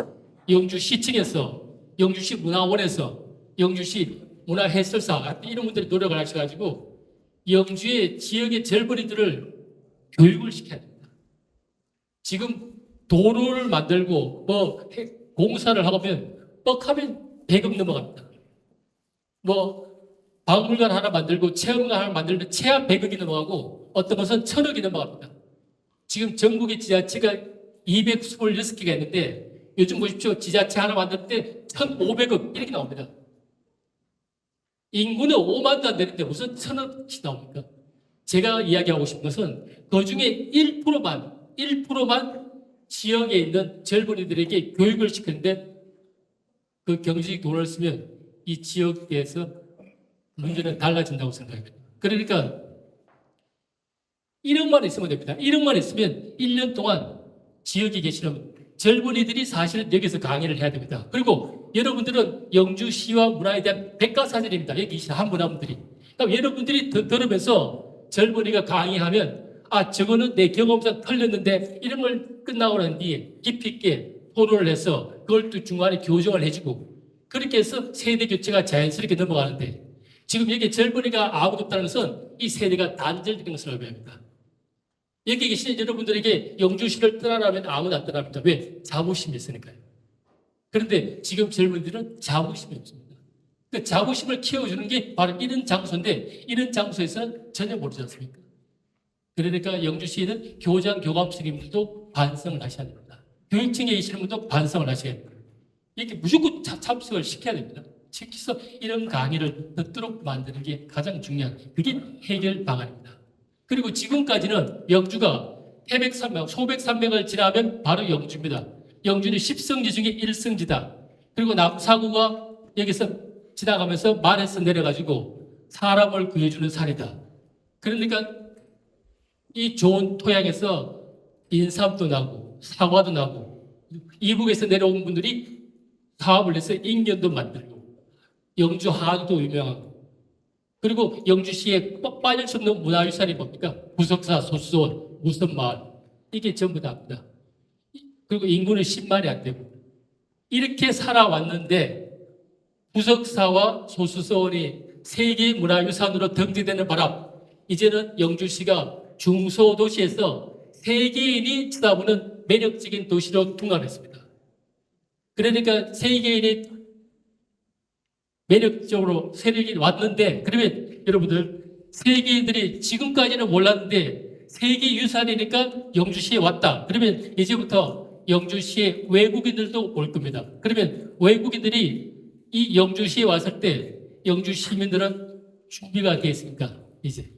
H: 영주시청에서 영주시 문화원에서 영주시 문화해설사 이런 분들이 노력을 하셔가지고 영주의 지역의 젊은이들을 교육을 시켜야 됩니다. 지금 도로를 만들고 뭐 공사를 하면 뻑하면 100억 넘어갑니다. 뭐 박물관 하나 만들고 체험관 하나 만들면 최하 100억이 넘어가고 어떤 것은 1000억이 넘어갑니다. 지금 전국의 지자체가 226개가 있는데 요즘 보십시오. 지자체 하나 만들 때 1,500억 이렇게 나옵니다. 인구는 5만도 안 되는데 무슨 1,000억씩 나옵니까? 제가 이야기하고 싶은 것은 그 중에 1%만 지역에 있는 젊은이들에게 교육을 시키는데 그 경제적 돈을 쓰면 이 지역에서 문제는 달라진다고 생각합니다. 그러니까 1억만 있으면 됩니다. 1억만 있으면 1년 동안 지역에 계시는 젊은이들이 사실 여기서 강의를 해야 됩니다. 그리고 여러분들은 영주시와 문화에 대한 백과사전입니다. 여기 계신 한 분 한 분들이. 그럼 여러분들이 들으면서 젊은이가 강의하면 아 저거는 내 경험상 틀렸는데 이런 걸 끝나고 난 뒤에 깊이 있게 토론을 해서 그걸 또 중간에 교정을 해주고 그렇게 해서 세대 교체가 자연스럽게 넘어가는데 지금 여기 젊은이가 아무도 없다는 것은 이 세대가 단절된 것을 의미합니다. 여기 계신 여러분들에게 영주시를 떠나라면 아무도 안 떠납니다. 왜? 자부심이 있으니까요. 그런데 지금 젊은이들은 자부심이 없습니다. 그 자부심을 키워주는 게 바로 이런 장소인데 이런 장소에서는 전혀 모르지 않습니까? 그러니까 영주시에는 교장, 교감선생님들도 반성을 하셔야 됩니다. 교육청에 계시는 분도 반성을 하셔야 됩니다. 이렇게 무조건 참석을 시켜야 됩니다. 시켜서 이런 강의를 듣도록 만드는 게 가장 중요한 그게 해결 방안입니다. 그리고 지금까지는 영주가 태백산맥, 소백산맥을 지나면 바로 영주입니다. 영주는 10성지 중에 1성지다. 그리고 남사구가 여기서 지나가면서 말에서 내려가지고 사람을 구해주는 산이다. 그러니까 이 좋은 토양에서 인삼도 나고 사과도 나고 이북에서 내려온 분들이 사업을 해서 인견도 만들고 영주 한우도 유명하고 그리고 영주시에 빠질 수 없는 문화유산이 뭡니까? 부석사, 소수원, 무선마을 이게 전부 다입니다. 그리고 인구는 10만이 안 되고 이렇게 살아왔는데 부석사와 소수서원이 세계 문화유산으로 등재되는 바람 이제는 영주시가 중소도시에서 세계인이 쳐다보는 매력적인 도시로 둔갑했습니다. 그러니까 세계인이 매력적으로 세력이 왔는데 그러면 여러분들 세계인들이 지금까지는 몰랐는데 세계유산이니까 영주시에 왔다. 그러면 이제부터 영주시에 외국인들도 올 겁니다. 그러면 외국인들이 이 영주시에 왔을 때 영주 시민들은 준비가 되어 있습니까? 이제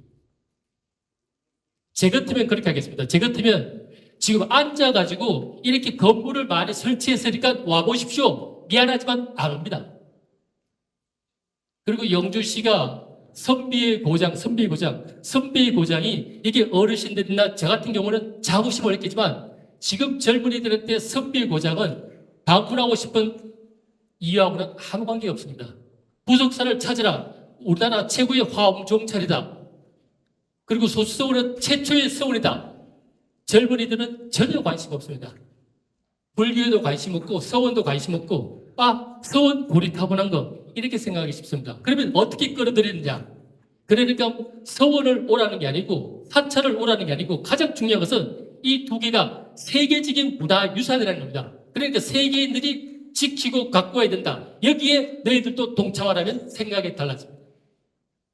H: 제 같으면 그렇게 하겠습니다. 제 같으면 지금 앉아가지고 이렇게 건물을 많이 설치했으니까 와보십시오. 미안하지만 안 옵니다. 그리고 영주시가 선비의 고장, 선비의 고장이 이게 어르신들이나 저 같은 경우는 자부심을 느끼지만 지금 젊은이들한테 선비의 고장은 방문하고 싶은 이유하고는 아무 관계가 없습니다. 부석사를 찾으라. 우리나라 최고의 화엄 종찰이다. 그리고 소수서원은 최초의 서원이다. 젊은이들은 전혀 관심 없습니다. 불교에도 관심 없고 서원도 관심 없고 서원 고리타분한 거 이렇게 생각하기 쉽습니다. 그러면 어떻게 끌어들이느냐? 그러니까 서원을 오라는 게 아니고 사찰을 오라는 게 아니고 가장 중요한 것은 이 두 개가 세계적인 문화유산이라는 겁니다. 그러니까 세계인들이 지키고 갖고 와야 된다. 여기에 너희들도 동참하라면 생각이 달라집니다.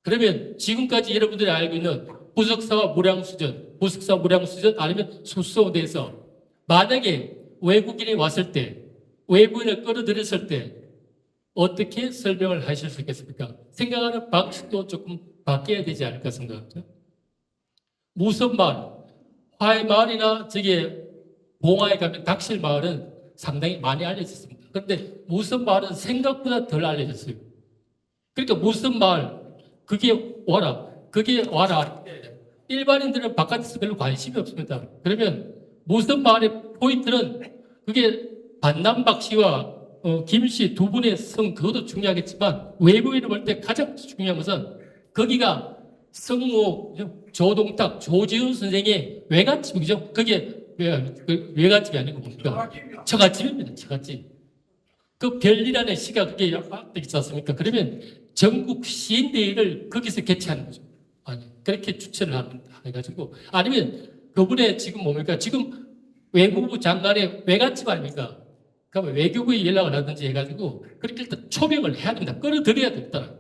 H: 그러면 지금까지 여러분들이 알고 있는 부석사와 무량수전, 부석사 무량수전 아니면 소수서원에서 만약에 외국인이 왔을 때 외부인을 끌어들였을 때 어떻게 설명을 하실 수 있겠습니까? 생각하는 방식도 조금 바뀌어야 되지 않을까 생각합니다. 무선마을, 화해마을이나 봉화에 가면 닥실마을은 상당히 많이 알려졌습니다. 그런데 무선마을은 생각보다 덜 알려졌어요. 그러니까 무선마을, 그게 와라. 일반인들은 바깥에서 별로 관심이 없습니다. 그러면 무선마을의 포인트는 그게 반남박씨와 김씨 두 분의 성 그것도 중요하겠지만 외부인을 볼 때 가장 중요한 것은 거기가 성모 조동탁 조지훈 선생의 외갓집이죠. 그게 외갓집이 아니고 뭡니까? 처갓집입니다. 처갓집. 그 별이라는 시가 그게 있지 않습니까? 그러면 전국 시인대회를 거기서 개최하는 거죠. 아니, 그렇게 추천을 합니다. 해가지고 아니면 그분의 지금 뭡니까? 지금 외무부 장관의 외갓집 아닙니까? 그러면 외교부에 연락을 하든지 해가지고 그렇게 일단 초빙을 해야 됩니다. 끌어들여야 됩니다.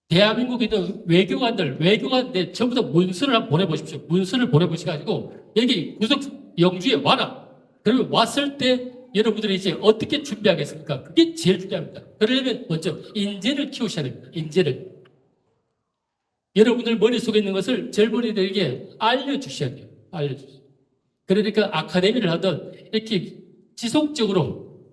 H: 대한민국에 있는 외교관들 전부 다 문서를 한번 보내보십시오. 문서를 보내보셔가지고 여기 영주에 와라. 그러면 왔을 때 여러분들이 이제 어떻게 준비하겠습니까? 그게 제일 중요합니다. 그러려면 먼저 인재를 키우셔야 됩니다. 인재를. 여러분들 머릿속에 있는 것을 젊은이들에게 알려주셔야 돼요. 알려주세요. 그러니까 아카데미를 하든 이렇게 지속적으로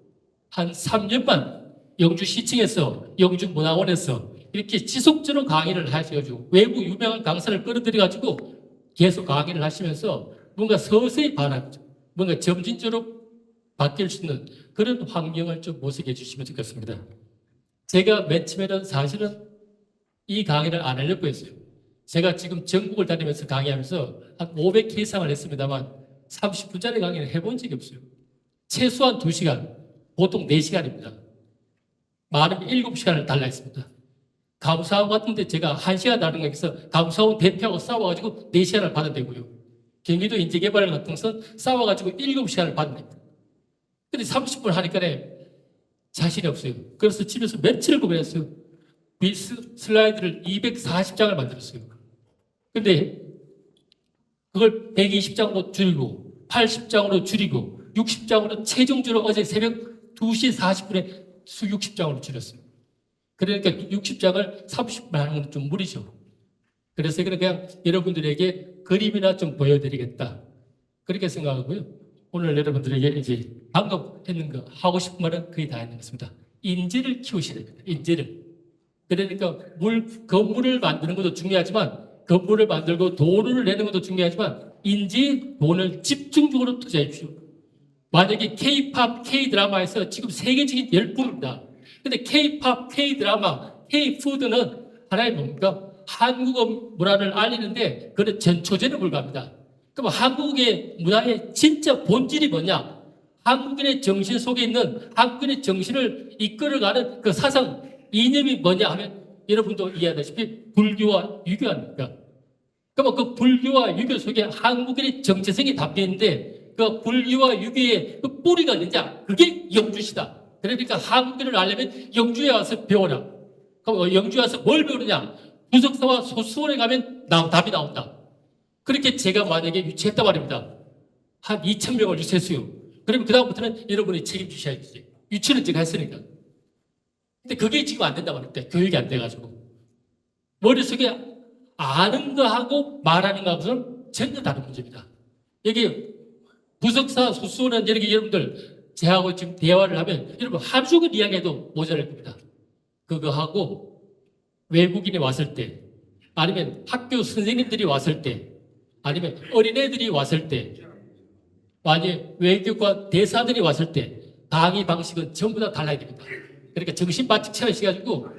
H: 한 3년만 영주시청에서 영주문화원에서 이렇게 지속적으로 강의를 하셔가지고 외부 유명한 강사를 끌어들여가지고 계속 강의를 하시면서 뭔가 서서히 반하죠. 뭔가 점진적으로 바뀔 수 있는 그런 환경을 좀 모색해 주시면 좋겠습니다. 제가 맨 처음에는 사실은 이 강의를 안 하려고 했어요. 제가 지금 전국을 다니면서 강의하면서 한 500회 이상을 했습니다만 30분짜리 강의를 해본 적이 없어요. 최소한 2시간, 보통 4시간입니다. 많으면 7시간을 달라 했습니다. 감사원 같은데 제가 1시간 다른 거에서 감사원 대표하고 싸워가지고 4시간을 받아내고요. 경기도 인재개발 같은 것은 싸워가지고 7시간을 받아냅니다. 근데 30분 하니까 자신이 없어요. 그래서 집에서 며칠을 고민했어요. 슬라이드를 240장을 만들었어요. 근데 그걸 120장으로 줄이고 80장으로 줄이고 60장으로 최종적으로 어제 새벽 2시 40분에 60장으로 줄였어요. 그러니까 60장을 30분 하는 건 좀 무리죠. 그래서 그냥 여러분들에게 그림이나 좀 보여드리겠다. 그렇게 생각하고요. 오늘 여러분들에게 이제 방금 했는 거 하고 싶은 말은 거의 다 했는 것 같습니다. 인재를 키우셔야 됩니다. 인재를. 그러니까 건물을 만드는 것도 중요하지만 건물을 만들고 돈을 내는 것도 중요하지만 인재 돈을 집중적으로 투자해 주십시오. 만약에 K-팝, K-드라마에서 지금 세계적인 열풍입니다. 근데 K-팝, K-드라마, K-푸드는 하나의 뭡니까? 한국어 문화를 알리는데 그런 전초전에 불과합니다. 그럼 한국의 문화의 진짜 본질이 뭐냐? 한국인의 정신 속에 있는 한국인의 정신을 이끌어가는 그 사상, 이념이 뭐냐 하면 여러분도 이해하다시피 불교와 유교 아닙니까? 그러면 그 불교와 유교 속에 한국인의 정체성이 담겨있는데 그 불교와 유교의 그 뿌리가 있느냐? 그게 영주시다. 그러니까 한국인을 알려면 영주에 와서 배워라. 그럼 영주에 와서 뭘 배우느냐? 부석사와 소수원에 가면 답이 나온다. 그렇게 제가 만약에 유치했단 말입니다. 한 2,000명을 유치했어요. 그러면 그다음부터는 여러분이 책임지셔야지. 유치는 제가 했으니까. 근데 그게 지금 안 된단 말입니다. 교육이 안 돼가지고. 머릿속에 아는 거하고 말하는 거하고는 전혀 다른 문제입니다. 여기 부석사 소수원은 이렇게 여러분들 제하고 지금 대화를 하면 여러분 하루 종일 이야기해도 모자랄 겁니다. 그거 하고 외국인이 왔을 때 아니면 학교 선생님들이 왔을 때 아니면 어린애들이 왔을 때 만약에 외교관 대사들이 왔을 때 강의 방식은 전부 다 달라야 됩니다. 그러니까 정신바짝 차리셔가지고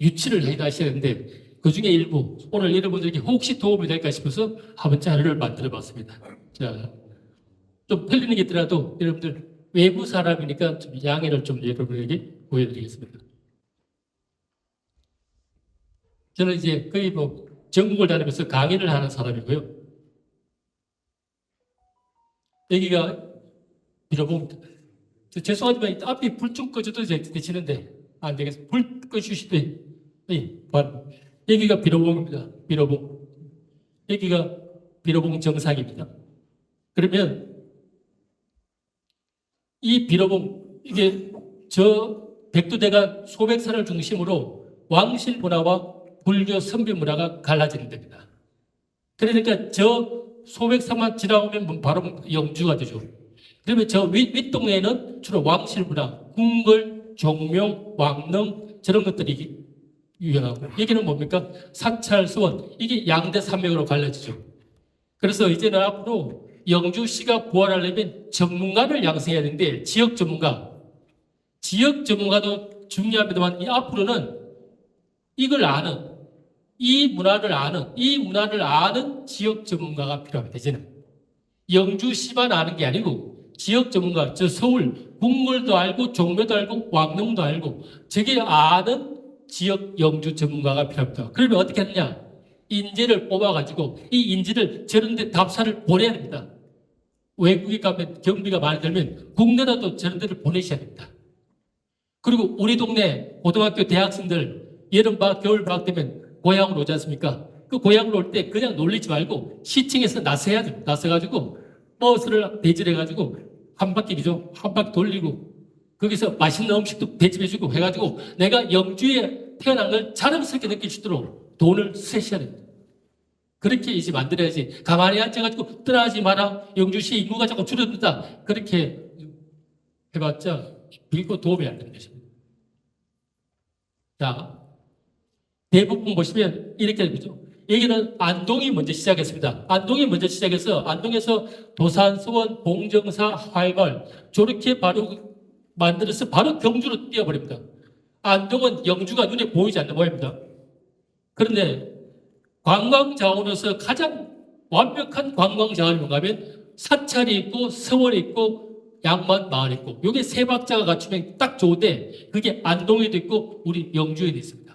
H: 유치를 하셔야 되는데 그 중에 일부 오늘 여러분들에게 혹시 도움이 될까 싶어서 한번 자료를 만들어 봤습니다. 자, 좀 틀리는 게 있더라도 여러분들 외부 사람이니까 좀 양해를 좀 여러분에게 보여드리겠습니다. 저는 이제 거의 뭐 전국을 다니면서 강의를 하는 사람이고요. 여기가 빌어봅니다. 죄송하지만 앞에 불 좀 꺼줘도 되시는데 안 되겠어요. 불 꺼주시되 여기가 빌어봉입니다. 빌어봉. 여기가 빌어봉 정상입니다. 그러면 이 빌어봉 이게 저 백두대간 소백산을 중심으로 왕실 문화와 불교 선비 문화가 갈라지는 데입니다. 그러니까 저 소백산만 지나오면 바로 영주가 되죠. 그러면 저 윗동네에는 주로 왕실 문화, 궁궐, 종묘, 왕릉 저런 것들이 유행하고 여기는 뭡니까? 사찰, 서원 이게 양대 산맥으로 갈라지죠. 그래서 이제는 앞으로 영주시가 부활하려면 전문가를 양성해야 되는데 지역 전문가도 중요합니다만 이 앞으로는 이걸 아는 이 문화를 아는 지역 전문가가 필요합니다. 이제는 영주시만 아는 게 아니고 지역 전문가, 저 서울 국물도 알고 종묘도 알고 왕릉도 알고 저게 아는 지역 영주 전문가가 필요합니다. 그러면 어떻게 하느냐? 인재를 뽑아가지고 이 인재를 저런 데 답사를 보내야 됩니다. 외국에 가면 경비가 많이 들면 국내라도 저런 데를 보내셔야 됩니다. 그리고 우리 동네 고등학교 대학생들 여름방학, 겨울방학 되면 고향으로 오지 않습니까? 그 고향으로 올 때 그냥 놀리지 말고 시청에서 나서야 돼요. 나서가지고 버스를 배절해가지고 한 바퀴 그죠? 한 바퀴 돌리고 거기서 맛있는 음식도 대접해주고 해가지고 내가 영주에 태어난 걸 자랑스럽게 느낄 수 있도록 돈을 쓰셔야 됩니다. 그렇게 이제 만들어야지. 가만히 앉아가지고 떠나지 마라. 영주시 인구가 자꾸 줄어든다. 그렇게 해봤자 결코 도움이 안 되는 것입니다. 자, 대부분 보시면 이렇게 되죠. 여기는 안동이 먼저 시작했습니다. 안동이 먼저 시작해서 안동에서 도산서원, 봉정사, 화해마을 저렇게 바로 만들어서 바로 경주로 뛰어버립니다. 안동은 영주가 눈에 보이지 않는 모양입니다. 그런데 관광 자원으로서 가장 완벽한 관광 자원이 뭔가 하면 사찰이 있고 서원이 있고 양만 마을이 있고 이게 세 박자가 갖추면 딱 좋은데 그게 안동에도 있고 우리 영주에도 있습니다.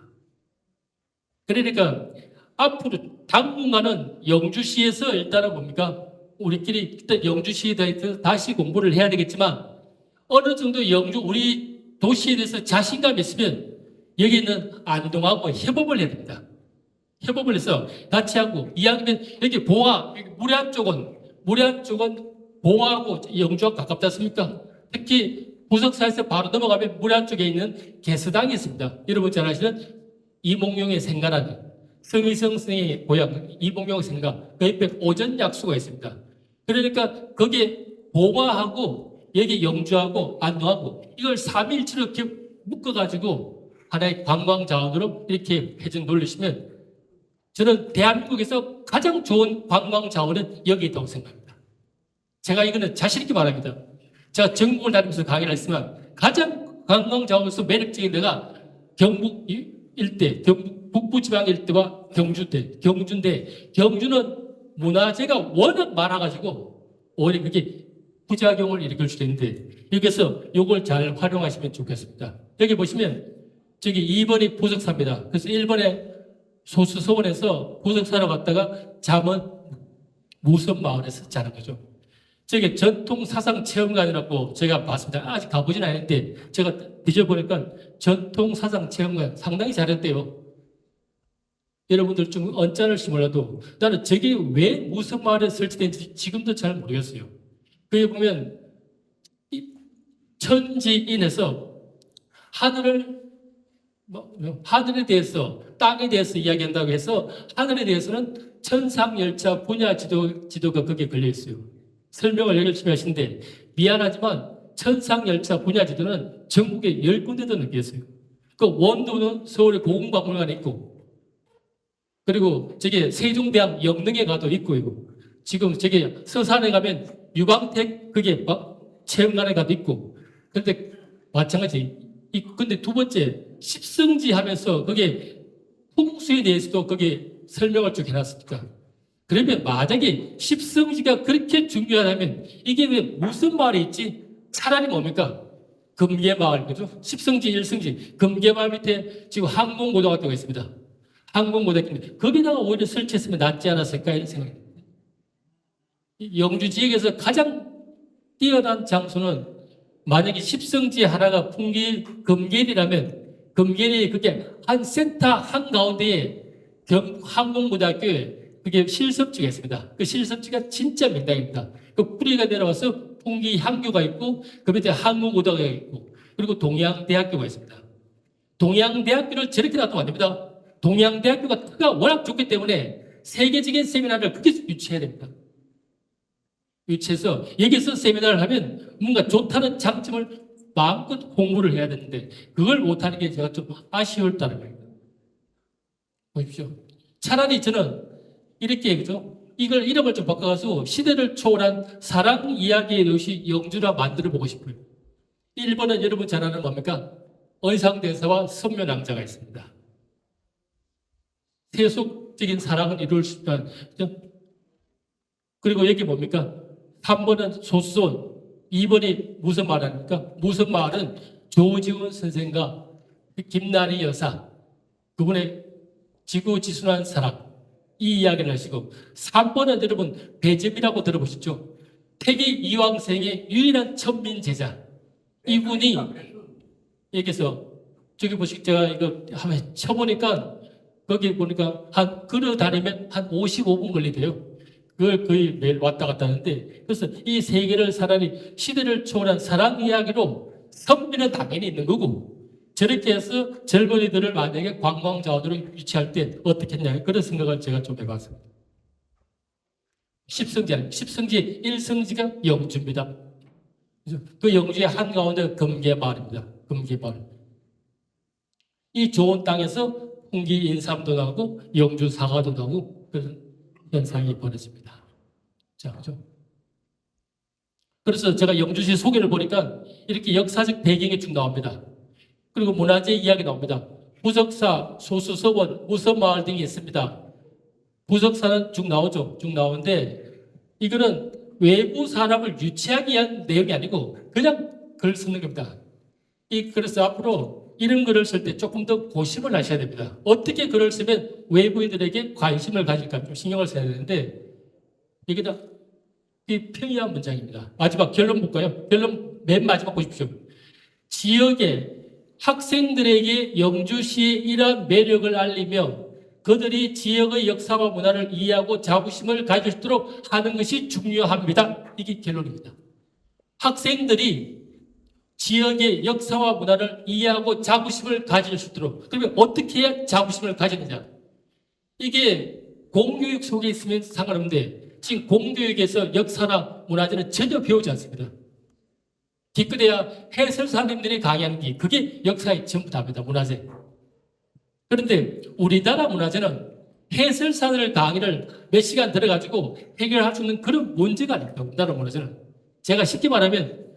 H: 그러니까 앞으로 당분간은 영주시에서 일단은 뭡니까? 우리끼리 일단 영주시에 대해서 다시 공부를 해야 되겠지만 어느 정도 영주 우리 도시에 대해서 자신감이 있으면 여기는 안동하고 협업을 해야 됩니다. 협업을 해서 같이 하고 이왕이면 여기 보아, 무례한 쪽은 보아하고 영주하고 가깝지 않습니까? 특히 부석사에서 바로 넘어가면 무례한 쪽에 있는 개서당이 있습니다. 여러분 잘 아시는 이몽룡의 생가라는 성의성 스님의 고향 이몽룡 생가 그 옆에 오전약수가 있습니다. 그러니까 거기에 보아하고 여기 영주하고 안동하고 이걸 3일치로 이렇게 묶어가지고 하나의 관광자원으로 이렇게 회전 돌리시면 저는 대한민국에서 가장 좋은 관광자원은 여기 있다고 생각합니다. 제가 이거는 자신있게 말합니다. 제가 전국을 다니면서 강의를 했지만 가장 관광자원으로서 매력적인 데가 경북 일대, 경북 북부지방 일대와 경주인데 경주는 문화재가 워낙 많아가지고 오히려 그게 부작용을 일으킬 수도 있는데 여기서 이걸 잘 활용하시면 좋겠습니다. 여기 보시면 저기 2번이 부석사입니다. 그래서 1번에 소수서원에서 부석사로 갔다가 잠은 무선마을에서 자는 거죠. 저게 전통사상체험관이라고 제가 봤습니다. 아직 가보진 않았는데 제가 뒤져보니까 전통사상체험관 상당히 잘했대요. 여러분들 좀 언짢을지 몰라도 나는 저게 왜 무선마을에 설치된지 지금도 잘 모르겠어요. 거기 보면 천지인에서 하늘에 대해서 땅에 대해서 이야기한다고 해서 하늘에 대해서는 천상열차 분야 지도가 거기에 걸려 있어요. 설명을 열심히 하시는데 미안하지만 천상열차 분야 지도는 전국에 10군데도 넘겠어요. 그 원도는 서울의 고궁박물관에 있고 그리고 저기 세종대왕 영릉에 가도 있고 지금 저기 서산에 가면 유방택 그게 체험관에 가도 있고 그런데 마찬가지 근데 두 번째 십성지 하면서 그게 풍수에 대해서도 거기에 설명을 쭉 해놨으니까 그러면 만약에 십성지가 그렇게 중요하다면 이게 왜 무슨 말이 있지? 차라리 뭡니까? 금계마을 그죠? 십성지 일성지 금계마을 밑에 지금 항공고등학교가 있습니다. 항공고등학교인데 거기다가 오히려 설치했으면 낫지 않았을까 이런 생각입니다. 영주 지역에서 가장 뛰어난 장소는 만약에 십성지 하나가 금계리라면 금계리 그게 한 센터 한가운데에 항공고등학교에 그게 실습지가 있습니다. 그 실습지가 진짜 명당입니다. 그 뿌리가 내려와서 풍기 향교가 있고 그 밑에 항공고등학교가 있고 그리고 동양대학교가 있습니다. 동양대학교를 저렇게 놔두면 안 됩니다. 동양대학교가 크가 워낙 좋기 때문에 세계적인 세미나를 그렇게 유치해야 됩니다. 유치해서 여기서 세미나를 하면 뭔가 좋다는 장점을 마음껏 공부를 해야 되는데 그걸 못하는 게 제가 좀 아쉬웠다는 겁니다. 보십시오. 차라리 저는 이렇게 그죠? 이걸 이름을 좀 바꿔가지고 시대를 초월한 사랑 이야기의 도시 영주라 만들어 보고 싶어요. 1번은 여러분 잘 아는 뭡니까? 의상대사와 선묘낭자가 있습니다. 세속적인 사랑을 이룰 수 있다. 그리고 여기 뭡니까? 3번은 소수손, 2번이 무슨 말 아닙니까? 무슨 말은 조지훈 선생과 김나리 여사, 그분의 지구지순한 사랑, 이 이야기를 하시고, 3번은 여러분 배점이라고 들어보셨죠? 태계 이황생의 유일한 천민 제자, 이분이 여기서 저기 보시고 제가 이거 한번 쳐보니까 거기 보니까 한 걸어 다니면 한 55분 걸리대요. 그걸 거의 매일 왔다 갔다 하는데, 그래서 이 세계를 사람이 시대를 초월한 사랑 이야기로 선비는 당연히 있는 거고, 저렇게 해서 젊은이들을 만약에 관광자원으로 유치할 때 어떻게 했냐, 그런 생각을 제가 좀 해봤습니다. 10성지 아닙니까? 10성지 1성지가 영주입니다. 그 영주의 한가운데 금계마을입니다. 금계마을. 이 좋은 땅에서 홍기 인삼도 나오고 영주 사과도 나오고 그런 현상이 벌어집니다. 자, 그죠? 그래서 제가 영주시 소개를 보니까 이렇게 역사적 배경이 쭉 나옵니다. 그리고 문화재 이야기 나옵니다. 부석사, 소수서원, 무서마을 등이 있습니다. 부석사는 쭉 나오죠. 쭉 나오는데 이거는 외부 사람을 유치하기 위한 내용이 아니고 그냥 글 쓰는 겁니다. 그래서 앞으로 이런 글을 쓸 때 조금 더 고심을 하셔야 됩니다. 어떻게 글을 쓰면 외부인들에게 관심을 가질까 좀 신경을 써야 되는데 이게 다 평이한 문장입니다. 마지막 결론 볼까요? 결론 맨 마지막 보십시오. 지역의 학생들에게 영주시의 이러한 매력을 알리며 그들이 지역의 역사와 문화를 이해하고 자부심을 가질 수 있도록 하는 것이 중요합니다. 이게 결론입니다. 학생들이 지역의 역사와 문화를 이해하고 자부심을 가질 수 있도록, 그러면 어떻게 해야 자부심을 가지느냐? 이게 공교육 속에 있으면 상관없는데 지금 공교육에서 역사나 문화재는 전혀 배우지 않습니다. 기껏해야 해설사님들이 강의하는 게 그게 역사의 전부 다입니다. 문화재. 그런데 우리나라 문화재는 해설사들 강의를 몇 시간 들어가지고 해결할 수 있는 그런 문제가 아닙니다. 우리나라 문화재는. 제가 쉽게 말하면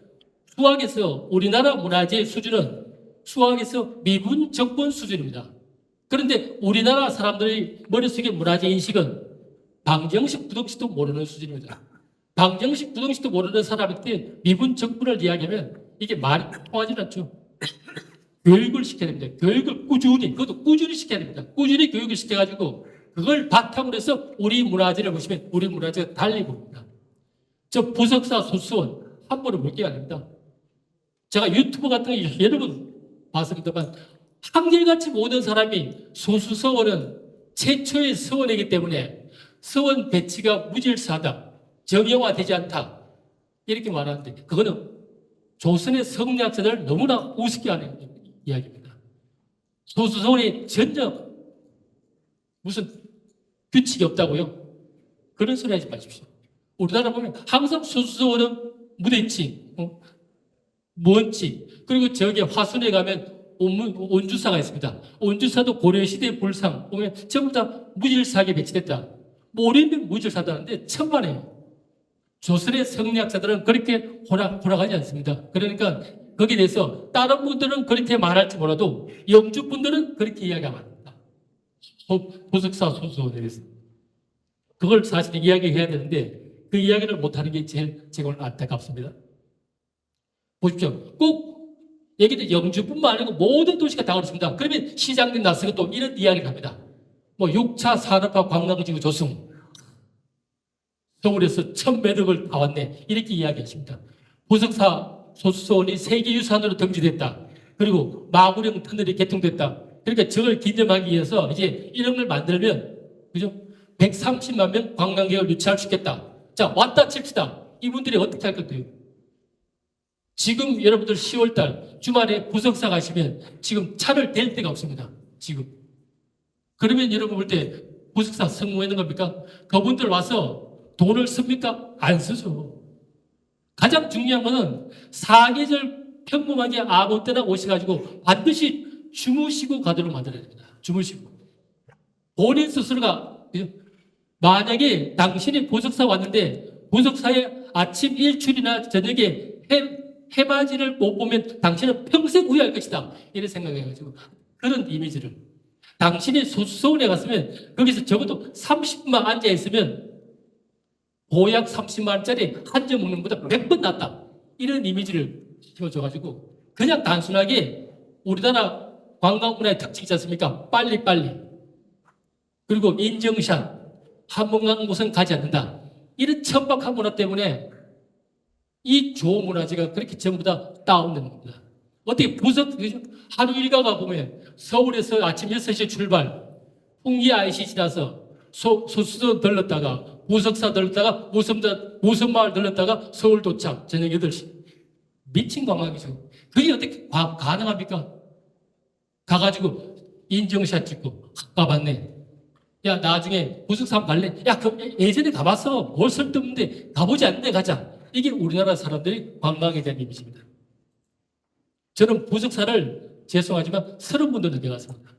H: 수학에서 우리나라 문화재의 수준은 수학에서 미분 적분 수준입니다. 그런데 우리나라 사람들의 머릿속에 문화재 인식은 방정식, 부등식도 모르는 수준입니다. 방정식, 부등식도 모르는 사람한테 미분 적분을 이야기하면 이게 말이 통하지 않죠. 교육을 시켜야 됩니다. 교육을 꾸준히, 그것도 꾸준히 시켜야 됩니다. 꾸준히 교육을 시켜가지고 그걸 바탕으로 해서 우리 문화재를 보시면 우리 문화재가 달리 봅니다. 저 부석사 소수원 함부로 볼 게 아닙니다. 제가 유튜브 같은 거 여러 번 봤습니다만 한결같이 모든 사람이 소수서원은 최초의 서원이기 때문에 서원 배치가 무질서하다, 정형화되지 않다 이렇게 말하는데 그거는 조선의 성리학자들 너무나 우습게 하는 이야기입니다. 소수서원이 전혀 무슨 규칙이 없다고요? 그런 소리 하지 마십시오. 우리나라 보면 항상 소수서원은 무대치, 먼치, 그리고 저기 화순에 가면 온주사가 있습니다. 온주사도 고려시대 불상 보면 전부 다 무질서하게 배치됐다. 모리는 무질서하다는데 천만에요. 조선의 성리학자들은 그렇게 호락호락하지 않습니다. 그러니까 거기에 대해서 다른 분들은 그렇게 말할지 몰라도 영주 분들은 그렇게 이야기하면 안 됩니다. 부석사 소수원에 대해서. 그걸 사실 이야기해야 되는데 그 이야기를 못하는 게 제일 제가 안타깝습니다. 보십시오. 꼭 얘기는 영주뿐만 아니고 모든 도시가 다 그렇습니다. 그러면 시장님 나서고 또 이런 이야기를 합니다. 뭐 6차 산업화 관광지구 조성, 서울에서 1000매력을 다 왔네 이렇게 이야기하십니다. 부석사 소수서원이 세계유산으로 등재됐다. 그리고 마구령 터널이 개통됐다. 그러니까 저걸 기념하기 위해서 이제 이런 걸 만들면 그죠? 130만 명 관광객을 유치할 수 있겠다. 자, 왔다 칩시다. 이분들이 어떻게 할 건데요? 지금 여러분들 10월달 주말에 부석사 가시면 지금 차를 댈 데가 없습니다. 지금. 그러면 여러분 볼 때 부석사 성공했는 겁니까? 그분들 와서 돈을 씁니까? 안 쓰죠. 가장 중요한 거는 사계절 평범하게 아무 때나 오셔가지고 반드시 주무시고 가도록 만들어야 됩니다. 주무시고. 본인 스스로가 만약에 당신이 부석사 왔는데 부석사에 아침 일출이나 저녁에 해맞이를 못 보면 당신은 평생 후회할 것이다. 이런 생각해가지고 그런 이미지를 당신이 소수서원에 갔으면 거기서 적어도 30분만 앉아있으면 보약 30만 원짜리 한 점 먹는 것보다 100번 낫다. 이런 이미지를 씌워줘가지고 그냥 단순하게 우리나라 관광문화의 특징이 있지 않습니까? 빨리빨리. 그리고 인증샷. 한 번 간 곳은 가지 않는다. 이런 천박한 문화 때문에 이 조문화재가 그렇게 전부 다 다운되는 겁니다. 어떻게 하루 일과가 보면 서울에서 아침 6시에 출발, 풍기 IC 지나서 소수도 들렀다가 무석사 들렀다가 무선마을 들렀다가 서울 도착 저녁 8시. 미친 관광이죠. 그게 어떻게 가능합니까? 가가지고 인증샷 찍고 가봤네. 야 나중에 무석사 한번 갈래? 야 그 예전에 가봤어. 뭘 쓸데없는데 가보지 않는데 가자. 이게 우리나라 사람들이 관광에 대한 이미지입니다. 저는 부석사를 죄송하지만 30번도 넘게 갔습니다.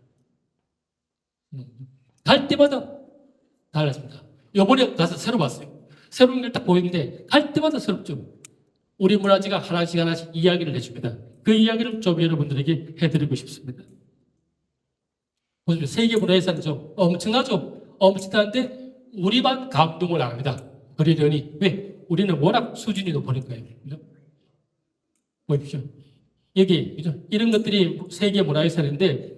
H: 갈 때마다 달랐습니다. 요번에 가서 새로 봤어요. 새로운 걸 딱 보이는데 갈 때마다 새롭죠. 우리 문화재가 하나씩 하나씩 이야기를 해줍니다. 그 이야기를 좀 여러분들에게 해드리고 싶습니다. 보십시오. 세계문화유산 좀 엄청나죠? 엄청난데 우리만 감동을 안 합니다. 그러려니 왜? 우리는 워낙 수준이 높으니까요. 그죠? 보십시오. 여기 그죠? 이런 것들이 세계문화유산인데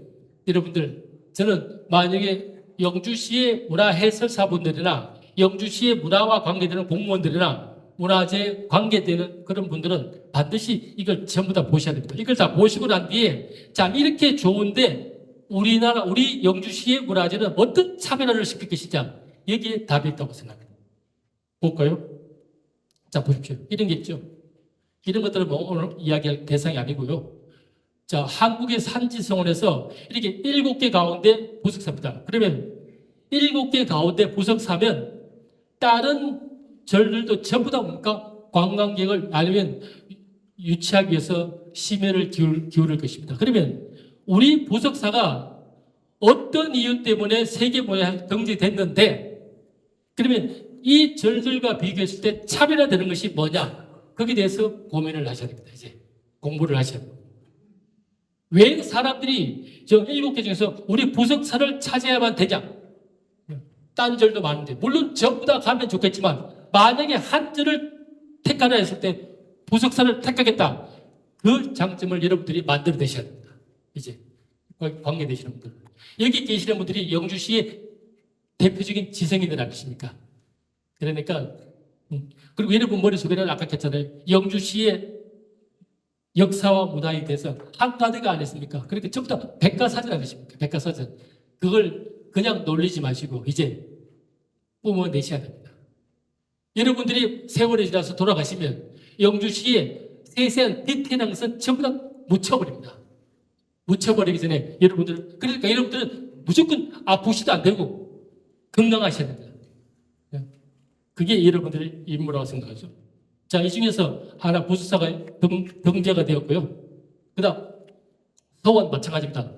H: 여러분들 저는 만약에 영주시의 문화해설사분들이나 영주시의 문화와 관계되는 공무원들이나 문화재에 관계되는 그런 분들은 반드시 이걸 전부 다 보셔야 됩니다. 이걸 다 보시고 난 뒤에 자 이렇게 좋은데 우리 영주시의 문화재는 어떤 차별화를 시킬 것이냐 여기에 답이 있다고 생각합니다. 볼까요? 자 보십시오. 이런 게 있죠. 이런 것들은 뭐 오늘 이야기할 대상이 아니고요. 자 한국의 산지성원에서 이렇게 7개 가운데 부석사입니다. 그러면 7개 가운데 부석사면 다른 절들도 전부 다 뭡니까? 관광객을 아니면 유치하기 위해서 심혈을 기울일 것입니다. 그러면 우리 부석사가 어떤 이유 때문에 세계문화에 등재됐는데 그러면 이 절들과 비교했을 때 차별화되는 것이 뭐냐? 거기에 대해서 고민을 하셔야 됩니다. 이제 공부를 하셔야 됩니다. 왜 사람들이 저 7개 중에서 우리 부석사를 찾아야만 되냐? 딴 절도 많은데 물론 전부 다 가면 좋겠지만 만약에 한 절을 택하라 했을 때 부석사를 택하겠다. 그 장점을 여러분들이 만들어내셔야 됩니다. 이제 관계되시는 분들. 여기 계시는 분들이 영주시의 대표적인 지성인들 아니십니까? 그러니까 그리고 여러분 머릿속에는 아까 했잖아요. 영주시의 역사와 문화에 대해서 한가득가 안 했습니까? 그러니까 전부 다 백과사전 아니십니까? 백과사전. 그걸 그냥 놀리지 마시고 이제 뿜어내셔야 됩니다. 여러분들이 세월이 지나서 돌아가시면 영주시의 세세한 디테일한 것은 전부 다 묻혀버립니다. 묻혀버리기 전에 그러니까 여러분들은 무조건 아프시도 안 되고 건강하셔야 됩니다. 그게 여러분들의 임무라고 생각하죠. 자, 이 중에서 하나 부석사가 등재가 되었고요. 그 다음 서원 마찬가지입니다.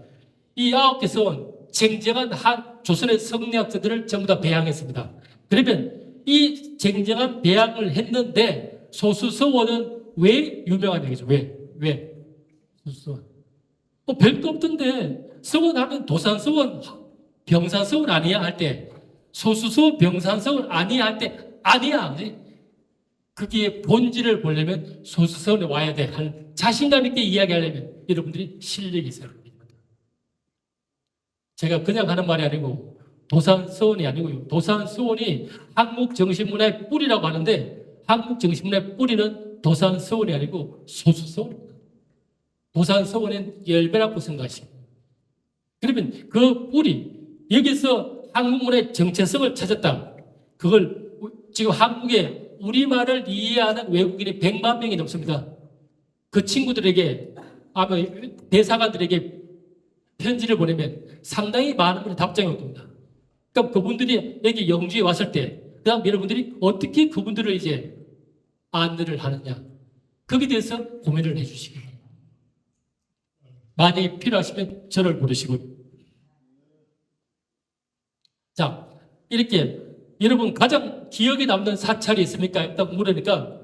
H: 이 9개 서원 쟁쟁한 한 조선의 성리학자들을 전부 다 배양했습니다. 그러면 이 쟁쟁한 배양을 했는데 소수서원은 왜 유명한 얘기죠? 왜? 소수서원. 별거 없던데 서원하면 도산서원, 병산서원 아니야 할 때 소수서원, 병산서원 아니야 할 때 아니야. 그게 본질을 보려면 소수서원에 와야 돼. 자신감 있게 이야기하려면 여러분들이 실력이 있어야 합니다. 제가 그냥 하는 말이 아니고 도산서원이 아니고요. 도산서원이 한국정신문화의 뿌리라고 하는데 한국정신문화의 뿌리는 도산서원이 아니고 소수서원입니다. 도산서원은 10배라고 생각하시고 그러면 그 뿌리 여기서 한국문화의 정체성을 찾았다. 그걸 지금 한국에 우리말을 이해하는 외국인이 100만 명이 넘습니다. 그 친구들에게 아마 대사관들에게 편지를 보내면 상당히 많은 분이 답장이 올 겁니다. 그러니까 그분들이 여기 영주에 왔을 때 그다음 여러분들이 어떻게 그분들을 이제 안내를 하느냐 거기에 대해서 고민을 해주시기 바랍니다. 만약에 필요하시면 저를 부르시고요. 자, 이렇게 여러분 가장 기억에 남는 사찰이 있습니까? 딱 물으니까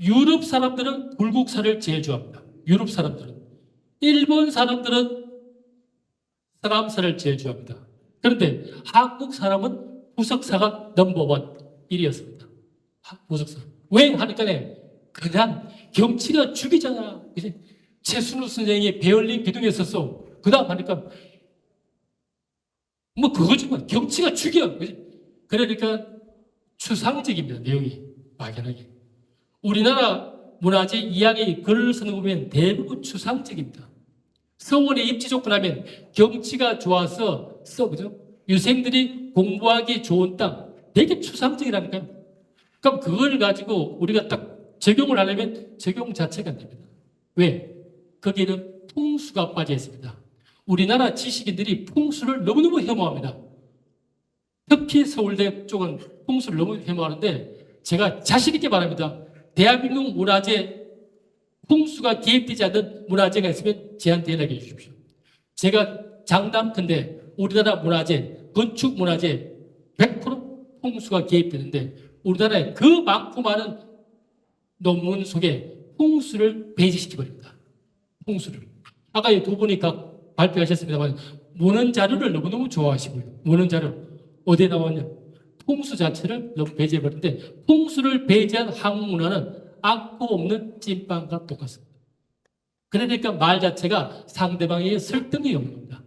H: 유럽 사람들은 굴국사를 제일 좋아합니다. 유럽 사람들은. 일본 사람들은 서람사를 제일 좋아합니다. 그런데 한국 사람은 부석사가 넘버원 1위였습니다. 부석사. 왜 하니까 그냥 경치가 죽이잖아. 그지? 최순우 선생이 베를린 기둥에 섰어. 그 다음 하니까 뭐 그거지만 경치가 죽여. 그지? 그러니까 추상적입니다. 내용이 막연하게. 우리나라 문화재 이야기 글을 쓰는 거 보면 대부분 추상적입니다. 서원에 입지 좋고 나면 경치가 좋아서 그죠? 유생들이 공부하기 좋은 땅. 되게 추상적이라니까요. 그럼 그걸 가지고 우리가 딱 적용을 하려면 적용 자체가 안 됩니다. 왜? 거기는 풍수가 빠져 있습니다. 우리나라 지식인들이 풍수를 너무너무 혐오합니다. 특히 서울대 쪽은 풍수를 너무 혐오하는데 제가 자신 있게 말합니다. 대한민국 문화재 풍수가 개입되지 않는 문화재가 있으면 저한테 연락해 주십시오. 제가 장담컨대 우리나라 문화재, 건축 문화재 100% 풍수가 개입되는데 우리나라에 그 많고 많은 논문 속에 풍수를 배제시켜버립니다. 풍수를. 아까 이 두 분이 각 발표하셨습니다만 문헌 자료를 너무너무 좋아하시고요. 문헌 자료. 어디에 나왔냐? 풍수 자체를 너무 배제해버리는데 풍수를 배제한 한국 문화는 악고 없는 찐빵과 똑같습니다. 그러니까 말 자체가 상대방에게 설득이 없는 겁니다.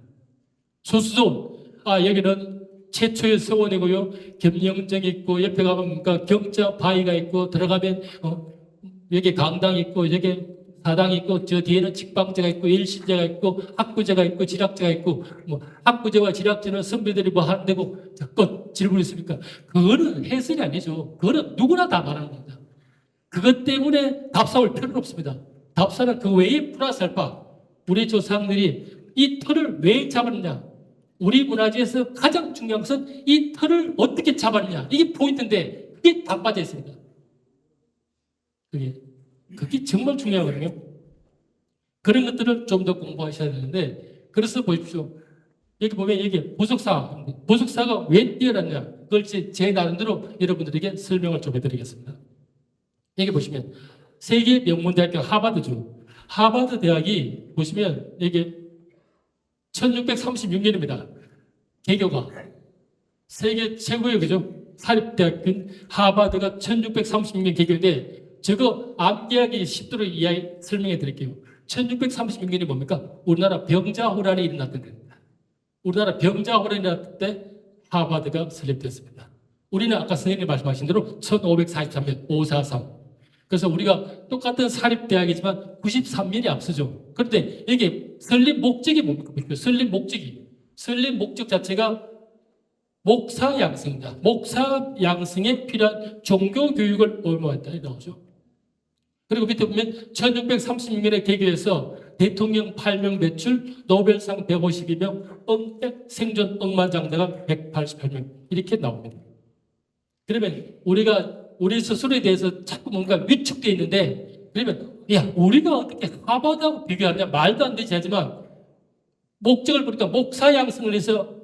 H: 소수도 여기는 최초의 서원이고요. 겸영정이 있고 옆에 가면 경자 바위가 있고 들어가면 여기 강당이 있고 여기 사당이 있고 저 뒤에는 직방제가 있고 일신제가 있고 학구제가 있고 지락제가 있고 뭐 학구제와 지락제는 선배들이 뭐 하는 데고 끝 질문 있습니까? 그거는 해설이 아니죠. 그거는 누구나 다 말하는 겁니다. 그것 때문에 답사올 필요는 없습니다. 답사는 그 외에 플러스 알파 우리 조상들이 이 틀을 왜 잡았느냐? 우리 문화재에서 가장 중요한 것은 이 틀을 어떻게 잡았느냐? 이게 포인트인데 그게 다 빠져 있습니다. 그게 정말 중요하거든요. 그런 것들을 좀 더 공부하셔야 되는데 그래서 보십시오. 여기 보면 여기 보석사가 왜 뛰어났냐? 그걸 제 나름대로 여러분들에게 설명을 좀 해드리겠습니다. 여기 보시면 세계 명문대학교 하버드죠. 하버드 대학이 보시면 여기 1636년입니다. 개교가 세계 최고의 그죠? 사립대학교인 하버드가 1636년 개교인데 저거 암기하기 쉽도록 이야기 설명해 드릴게요. 1636년이 뭡니까? 우리나라 병자호란이 일어났던 겁니다. 우리나라 병자호란이 일어났을 때 하버드가 설립됐습니다. 우리는 아까 선생님이 말씀하신 대로 1543년 543. 그래서 우리가 똑같은 사립대학이지만 93년이 앞서죠. 그런데 이게 설립 목적이 뭡니까? 설립 목적 자체가 목사 양성입니다. 목사 양성에 필요한 종교 교육을 의무화했다. 이 나오죠. 그리고 밑에 보면 1636년에 개교해서 대통령 8명 배출, 노벨상 152명, 생존 억만장자가 188명 이렇게 나옵니다. 그러면 우리 스스로에 대해서 자꾸 뭔가 위축되어 있는데 그러면 우리가 어떻게 하버드하고 비교하느냐 말도 안 되지 하지만 목적을 보니까 목사 양성을 해서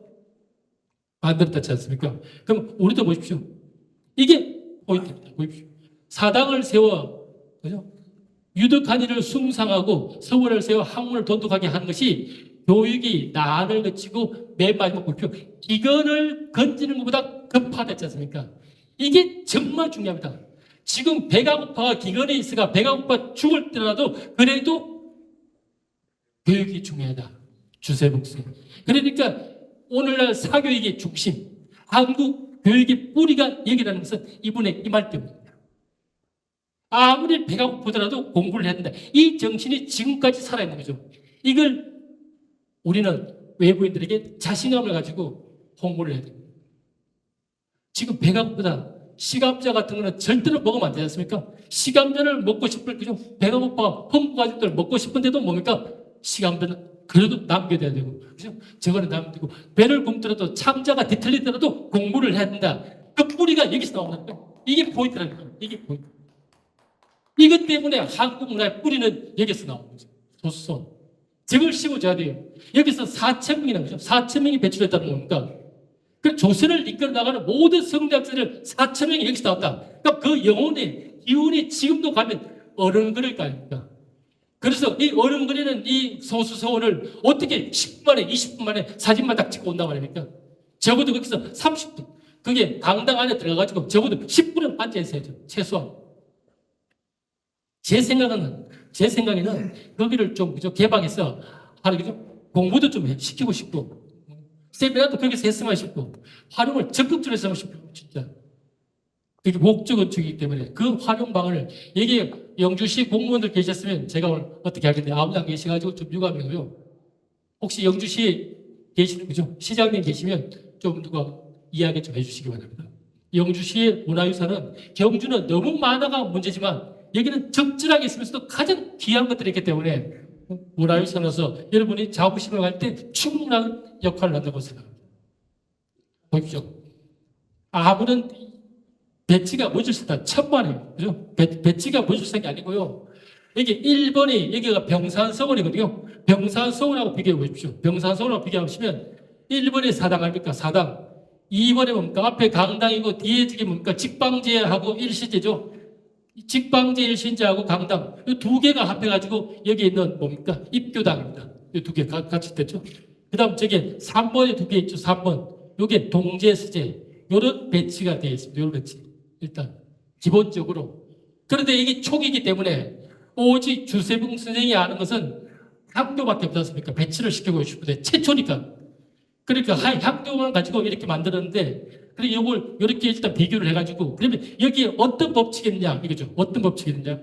H: 만들었지 않습니까? 그럼 우리도 보십시오. 이게 포인트입니다. 보십시오. 사당을 세워 그죠? 유덕한 이를 숭상하고 서원을 세워 학문을 돈독하게 하는 것이 교육이 난을 거치고 맨 마지막 목표 기근을 건지는 것보다 급하다지 않습니까? 이게 정말 중요합니다. 지금 배가 고파 기근에 있어가 배가 고파 죽을 때라도 그래도 교육이 중요하다. 주세복수. 그러니까 오늘날 사교육의 중심, 한국 교육의 뿌리가 여기라는 것은 이분의 이 말 때문입니다. 아무리 배가 고프더라도 공부를 해야 된다. 이 정신이 지금까지 살아있는 거죠. 이걸 우리는 외부인들에게 자신감을 가지고 홍보를 해야 됩니다. 지금 배가 고프다. 시감자 같은 거는 절대로 먹으면 안 되지 않습니까? 시감자를 먹고 싶을 그죠? 배가 고파 홍보 가족들 먹고 싶은데도 뭡니까? 시감자는 그래도 남겨둬야 되고 그죠? 저거는 남기고 배를 굶더라도 참자가 뒤틀리더라도 공부를 해야 된다. 그 뿌리가 여기서 나오는 거예요. 이게 포인트라는 거예요. 이게 포인트. 이것 때문에 한국 문화의 뿌리는 여기서 나오는 거죠. 조선. 적을 씌워줘야 돼요. 여기서 4,000명이 나오죠. 4,000명이 배출했다는 겁니까? 그 조선을 이끌어 나가는 모든 성대학생들 4,000명이 여기서 나왔다. 그러니까 그 영혼의 기운이 지금도 가면 어른거릴 거 아닙니까? 그래서 이 어른거리는 이 소수서원을 어떻게 10분 만에 20분 만에 사진만 딱 찍고 온단 말입니까? 적어도 거기서 30분. 그게 강당 안에 들어가가지고 적어도 10분은 앉아 있어야죠. 최소한. 제 생각에는 거기를 좀 그죠 개방해서 하는 그죠 공부도 좀 시키고 싶고 세미나도 거기서 했으면 싶고 활용을 적극적으로 했으면 싶고 진짜 그게 목적은 주기 때문에 그 활용방을 이게 영주시 공무원들 계셨으면 제가 오늘 어떻게 하겠는데 아무도 안 계셔가지고 좀 유감이고요. 혹시 영주시에 계시는 그죠 시장님 계시면 좀 누가 이야기 좀 해주시기 바랍니다. 영주시의 문화유산은 경주는 너무 많아가 문제지만 여기는 적절하게 있으면서도 가장 귀한 것들이 있기 때문에 문화유산으로서 여러분이 자부심을 갈 때 충분한 역할을 한다고 생각합니다. 보십시오. 아무런 배지가 모질수다 천만이에요. 그죠? 배지가 모질수한 게 아니고요. 이게 1번이 여기가 병산서원이거든요. 병산서원하고 비교해 보십시오. 병산서원하고 비교하시면 1번이 사당 아닙니까? 사당. 2번에 뭡니까? 앞에 강당이고 뒤에 저게 뭡니까? 직방제하고 일신제죠. 직방제 일신제하고 강당 이 두 개가 합해가지고 여기 있는 뭡니까? 입교당입니다. 이 두 개 같이 됐죠. 그 다음 저게 3번에 두 개 있죠. 3번. 요게 동제서재. 요런 배치가 되어 있습니다. 요런 배치. 일단 기본적으로. 그런데 이게 초기이기 때문에 오직 주세붕 선생이 아는 것은 학교밖에 없지 않습니까? 배치를 시키고 싶은데 최초니까. 그러니까 학교만 가지고 이렇게 만들었는데 그리고 이걸 이렇게 일단 비교를 해가지고 그러면 여기에 어떤 법칙이 있느냐 이거죠. 어떤 법칙이 있느냐.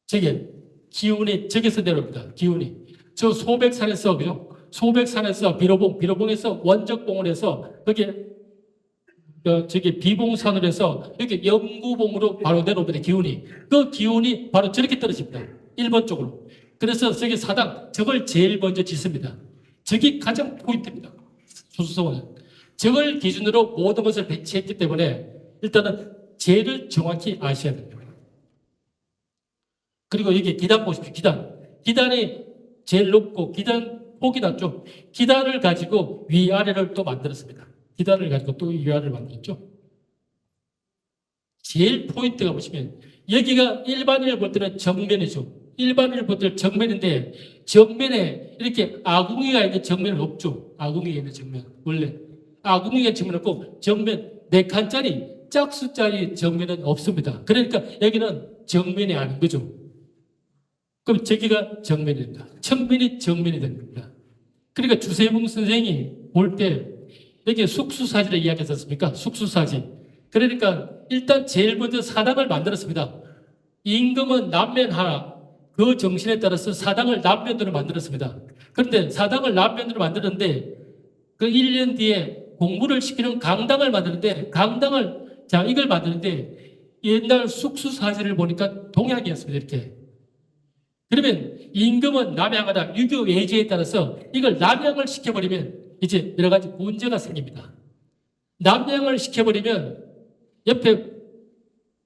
H: 저게 기운이 저기서 내려옵니다. 기운이 저 소백산에서 그죠? 소백산에서 비로봉에서 원적봉을 거기 저기 비봉산으로 해서 여기 영구봉으로 바로 내려옵니다. 기운이 그 기운이 바로 저렇게 떨어집니다. 1번 쪽으로. 그래서 저기 사당 저걸 제일 먼저 짓습니다. 저기 가장 포인트입니다. 수수성은 저걸 기준으로 모든 것을 배치했기 때문에 일단은 제를 정확히 아셔야 됩니다. 그리고 여기 기단 보십시오. 기단이 제일 높고 기단 폭이 낮죠. 기단을 가지고 위아래를 또 만들었습니다. 기단을 가지고 또 위아래를 만들었죠. 제일 포인트가 보시면 여기가 일반인을 볼 때는 정면이죠. 일반인을 볼 때는 정면인데 정면에 이렇게 아궁이가 있는 정면은 없죠. 아궁이가 있는 정면. 원래 아궁이가 있는 정면 없고 정면 4칸짜리 짝수짜리 정면은 없습니다. 그러니까 여기는 정면이 아닌 거죠. 그럼 저기가 정면입니다. 측면이 정면이 됩니다. 그러니까 주세붕 선생이 볼 때 여기 숙수사지를 이야기했지 않습니까? 숙수사지. 그러니까 일단 제일 먼저 사당을 만들었습니다. 임금은 남면하라. 그 정신에 따라서 사당을 남면으로 만들었습니다. 그런데 사당을 남면으로 만들었는데 그 1년 뒤에 공부를 시키는 강당을 만드는데 이걸 만드는데 옛날 숙수사지를 보니까 동양이었습니다. 이렇게. 그러면 임금은 남양하다 유교 예제에 따라서 이걸 남양을 시켜버리면 이제 여러 가지 문제가 생깁니다. 남양을 시켜버리면 옆에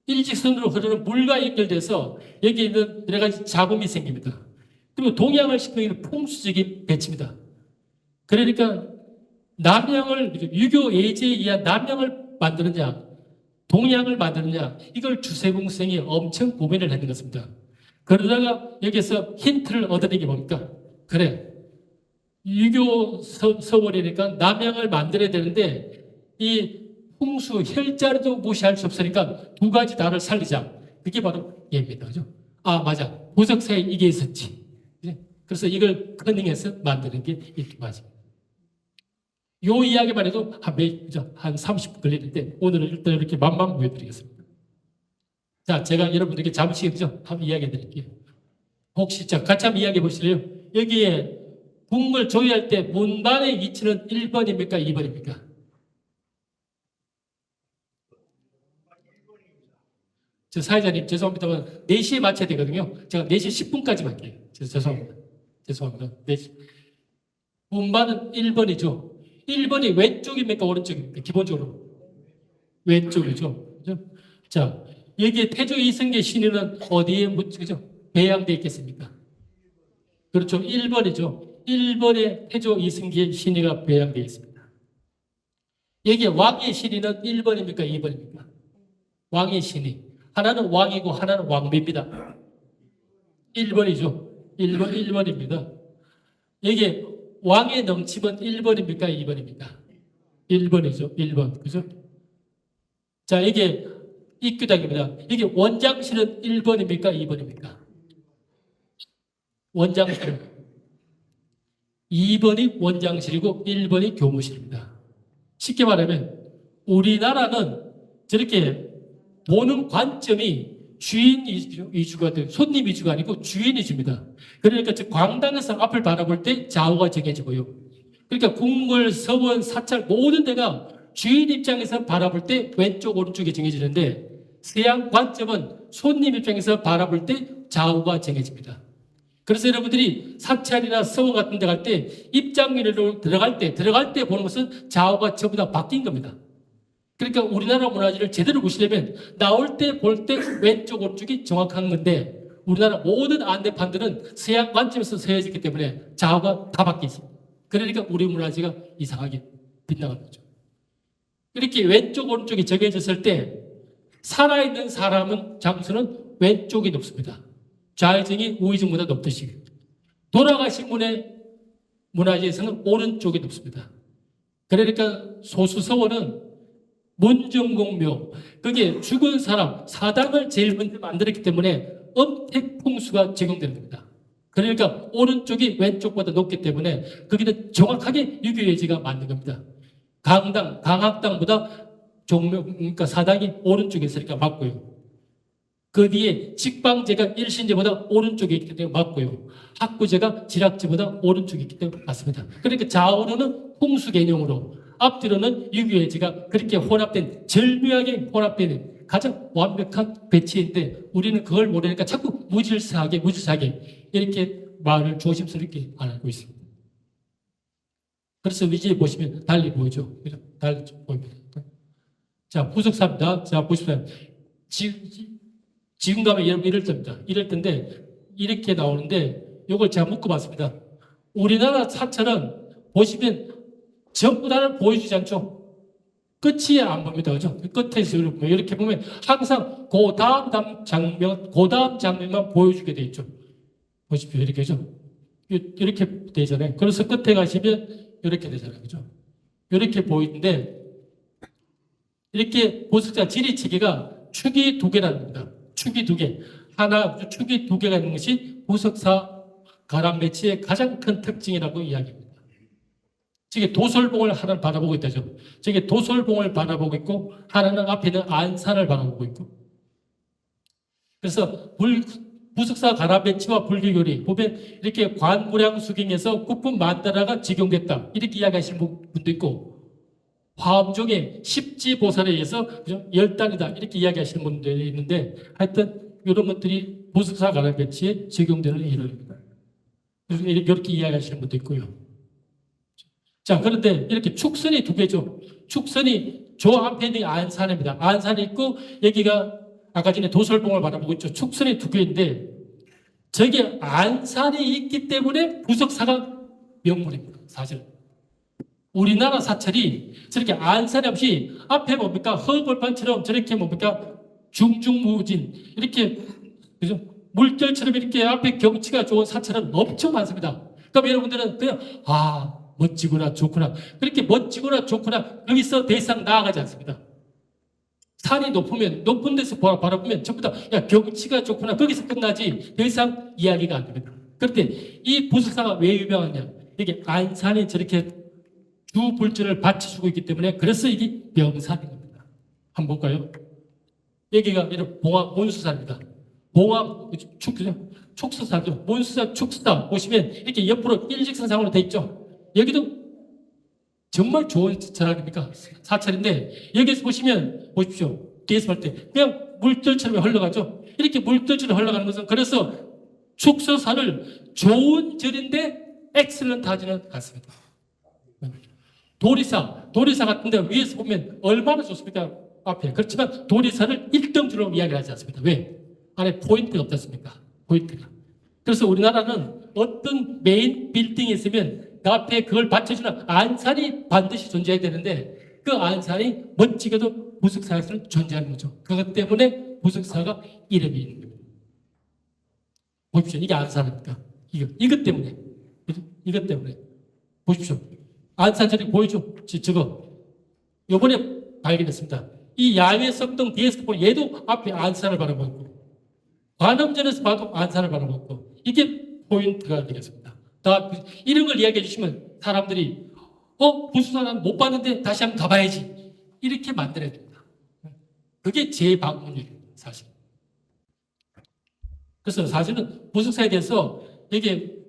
H: 일직선으로 흐르는 물과 연결돼서 여기 있는 여러 가지 잡음이 생깁니다. 그리고 동양을 시키는 풍수적인 배치입니다. 그러니까 남양을 유교 예제에 의한 남양을 만드느냐 동양을 만드느냐 이걸 주세붕 선생이 엄청 고민을 했는 것입니다. 그러다가 여기서 힌트를 얻어낸 게 뭡니까? 그래. 유교 서원이니까 남양을 만들어야 되는데 이 풍수, 혈자리도 무시할 수 없으니까 두 가지 다를 살리자. 그게 바로 얘입니다. 그죠? 아, 맞아. 보석사에 이게 있었지. 그래서 이걸 커닝해서 만드는 게 이 두 가지입니다. 요 이야기만 해도 한 30분 걸리는데 오늘은 일단 이렇게 만만 보여드리겠습니다. 자, 제가 여러분들에게 잠시 한번 이야기해 드릴게요. 혹시 같이 한번 이야기해 보실래요? 여기에 궁을 조회할 때 문반의 위치는 1번입니까? 2번입니까? 저 사회자님 죄송합니다만 4시에 마쳐야 되거든요. 제가 4시 10분까지만 할게요. 죄송합니다. 4시. 문반은 1번이죠. 1번이 왼쪽입니까? 오른쪽입니까? 기본적으로. 왼쪽이죠. 그죠? 자, 여기에 태조 이승계 신의는 어디에 그죠? 배양되어 있겠습니까? 그렇죠. 1번이죠. 1번에 태조 이승계 신의가 배양되어 있습니다. 여기에 왕의 신의는 1번입니까? 2번입니까? 왕의 신의. 하나는 왕이고 하나는 왕비입니다. 1번이죠. 1번입니다. 여기에 왕의 넘침은 1번입니까? 2번입니까? 1번이죠. 1번. 그죠? 자, 이게 입교당입니다. 이게 원장실은 1번입니까? 2번입니까? 원장실은 2번이 원장실이고 1번이 교무실입니다. 쉽게 말하면 우리나라는 저렇게 보는 관점이 주인 위주가 돼, 손님 위주가 아니고 주인 위주입니다. 그러니까 저 광장에서 앞을 바라볼 때 좌우가 정해지고요. 그러니까 궁궐, 서원, 사찰 모든 데가 주인 입장에서 바라볼 때 왼쪽, 오른쪽이 정해지는데 서양 관점은 손님 입장에서 바라볼 때 좌우가 정해집니다. 그래서 여러분들이 사찰이나 서원 같은 데 갈 때 입장료로 들어갈 때 보는 것은 좌우가 전부 다 바뀐 겁니다. 그러니까 우리나라 문화재를 제대로 보시려면 나올 때 볼 때 왼쪽 오른쪽이 정확한 건데 우리나라 모든 안내판들은 서양 관점에서 세워졌기 때문에 좌우가 다 바뀌어 있습니다. 그러니까 우리 문화재가 이상하게 빗나가는 거죠. 이렇게 왼쪽 오른쪽이 정해졌을 때 살아있는 사람은 장수는 왼쪽이 높습니다. 좌회전이 우회전보다 높듯이 돌아가신 분의 문화재에서는 오른쪽이 높습니다. 그러니까 소수서원은 문정공묘, 그게 죽은 사람, 사당을 제일 먼저 만들었기 때문에 엄택풍수가 적용되는 겁니다. 그러니까 오른쪽이 왼쪽보다 높기 때문에 거기는 정확하게 유교예지가 맞는 겁니다. 강당, 강학당보다 종묘, 그러니까 사당이 오른쪽에 있으니까 맞고요. 그 뒤에 직방제가 일신제보다 오른쪽에 있기 때문에 맞고요. 학구제가 지락제보다 오른쪽에 있기 때문에 맞습니다. 그러니까 좌우로는 풍수 개념으로 앞뒤로는 유교예지가 그렇게 혼합된 절묘하게 혼합되는 가장 완벽한 배치인데 우리는 그걸 모르니까 자꾸 무질서하게 이렇게 말을 조심스럽게 안 하고 있습니다. 그래서 위지에 보시면 달리 보이죠. 달리 보입니다. 자, 부석사입니다. 자, 보십시오. 지금 가면 여러분 이럴 때입니다. 이럴 때인데 이렇게 나오는데 이걸 제가 묶어봤습니다. 우리나라 사찰은 보시면 전부 다를 보여주지 않죠. 끝이 안 보입니다. 그죠? 끝에서 이렇게 보면 항상 그 다음 장면만 보여주게 돼 있죠. 보십시오. 이렇게죠. 이렇게 되잖아요. 그래서 끝에 가시면 이렇게 되잖아요. 그죠? 이렇게 보이는데 이렇게 보석자 지리체계가 축이 2개라는 겁니다. 축이 2개. 축이 2개가 있는 것이 보석사 가람 매치의 가장 큰 특징이라고 이야기합니다. 저게 도솔봉을 하나는 바라보고 있다죠. 저게 도솔봉을 바라보고 있고 하나는 앞에는 안산을 바라보고 있고. 그래서 부석사 가람 매치와 불교교리 보면 이렇게 관무량 수경에서 국분 만다라가 적용됐다. 이렇게 이야기하시는 분도 있고 화엄종의 십지보살에 의해서 10단이다. 이렇게 이야기하시는 분들이 있는데 하여튼 이런 것들이 부석사 가람 매치에 적용되는 이론입니다. 이렇게 이야기하시는 분도 있고요. 자, 그런데 이렇게 축선이 2개죠. 축선이 저 앞에 있는 게 안산입니다. 안산이 있고 여기가 아까 전에 도솔봉을 바라보고 있죠. 축선이 2개인데 저게 안산이 있기 때문에 부석사가 명물입니다. 사실 우리나라 사찰이 저렇게 안산이 없이 앞에 뭡니까 허벌판처럼 저렇게 뭡니까 중중무진 이렇게 그죠? 물결처럼 이렇게 앞에 경치가 좋은 사찰은 엄청 많습니다. 그럼 여러분들은 그냥 멋지구나 좋구나 그렇게 멋지구나 좋구나 여기서 더 이상 나아가지 않습니다. 산이 높으면 높은 데서 바라보면 전부 다 야, 경치가 좋구나 거기서 끝나지 더 이상 이야기가 안 됩니다. 그런데 이 부석사가 왜 유명하냐 이게 안산이 저렇게 주 불전을 받쳐주고 있기 때문에 그래서 이게 명산인 겁니다. 한번 볼까요? 여기가 이런 봉화 몬수사입니다. 봉화 축수사죠. 몬수사 축수사 보시면 이렇게 옆으로 일직선상으로 돼 있죠. 여기도 정말 좋은 사찰입니까? 사찰인데 여기서 보시면 보십시오. 뒤에서 볼 때 그냥 물결처럼 흘러가죠. 이렇게 물결처럼 흘러가는 것은 그래서 축서사를 좋은 절인데 엑셀런트하지는 않습니다. 도리사 같은데 위에서 보면 얼마나 좋습니까? 앞에. 그렇지만 도리사를 1등주로 이야기를 하지 않습니다. 왜? 안에 포인트가 없지 않습니까? 포인트가. 그래서 우리나라는 어떤 메인 빌딩이 있으면 그 앞에 그걸 받쳐주는 안산이 반드시 존재해야 되는데 그 안산이 멋지게도 부석사에서는 존재하는 거죠. 그것 때문에 부석사가 이름이 있는 겁니다. 보십시오. 이게 안산입니까? 이것 때문에. 이것 때문에. 보십시오. 안산절이 보이죠? 저거. 요번에 발견했습니다. 이 야외 성당 뒤에서 보면 얘도 앞에 안산을 바라보고 있고 관음전에서 봐도 안산을 바라보고 있고 이게 포인트가 되겠습니다. 이런 걸 이야기해 주시면 사람들이 부수사는 못 봤는데 다시 한번 가봐야지 이렇게 만들어야 됩니다. 그게 제 방문율입니다. 사실. 그래서 사실은 부석사에 대해서 이게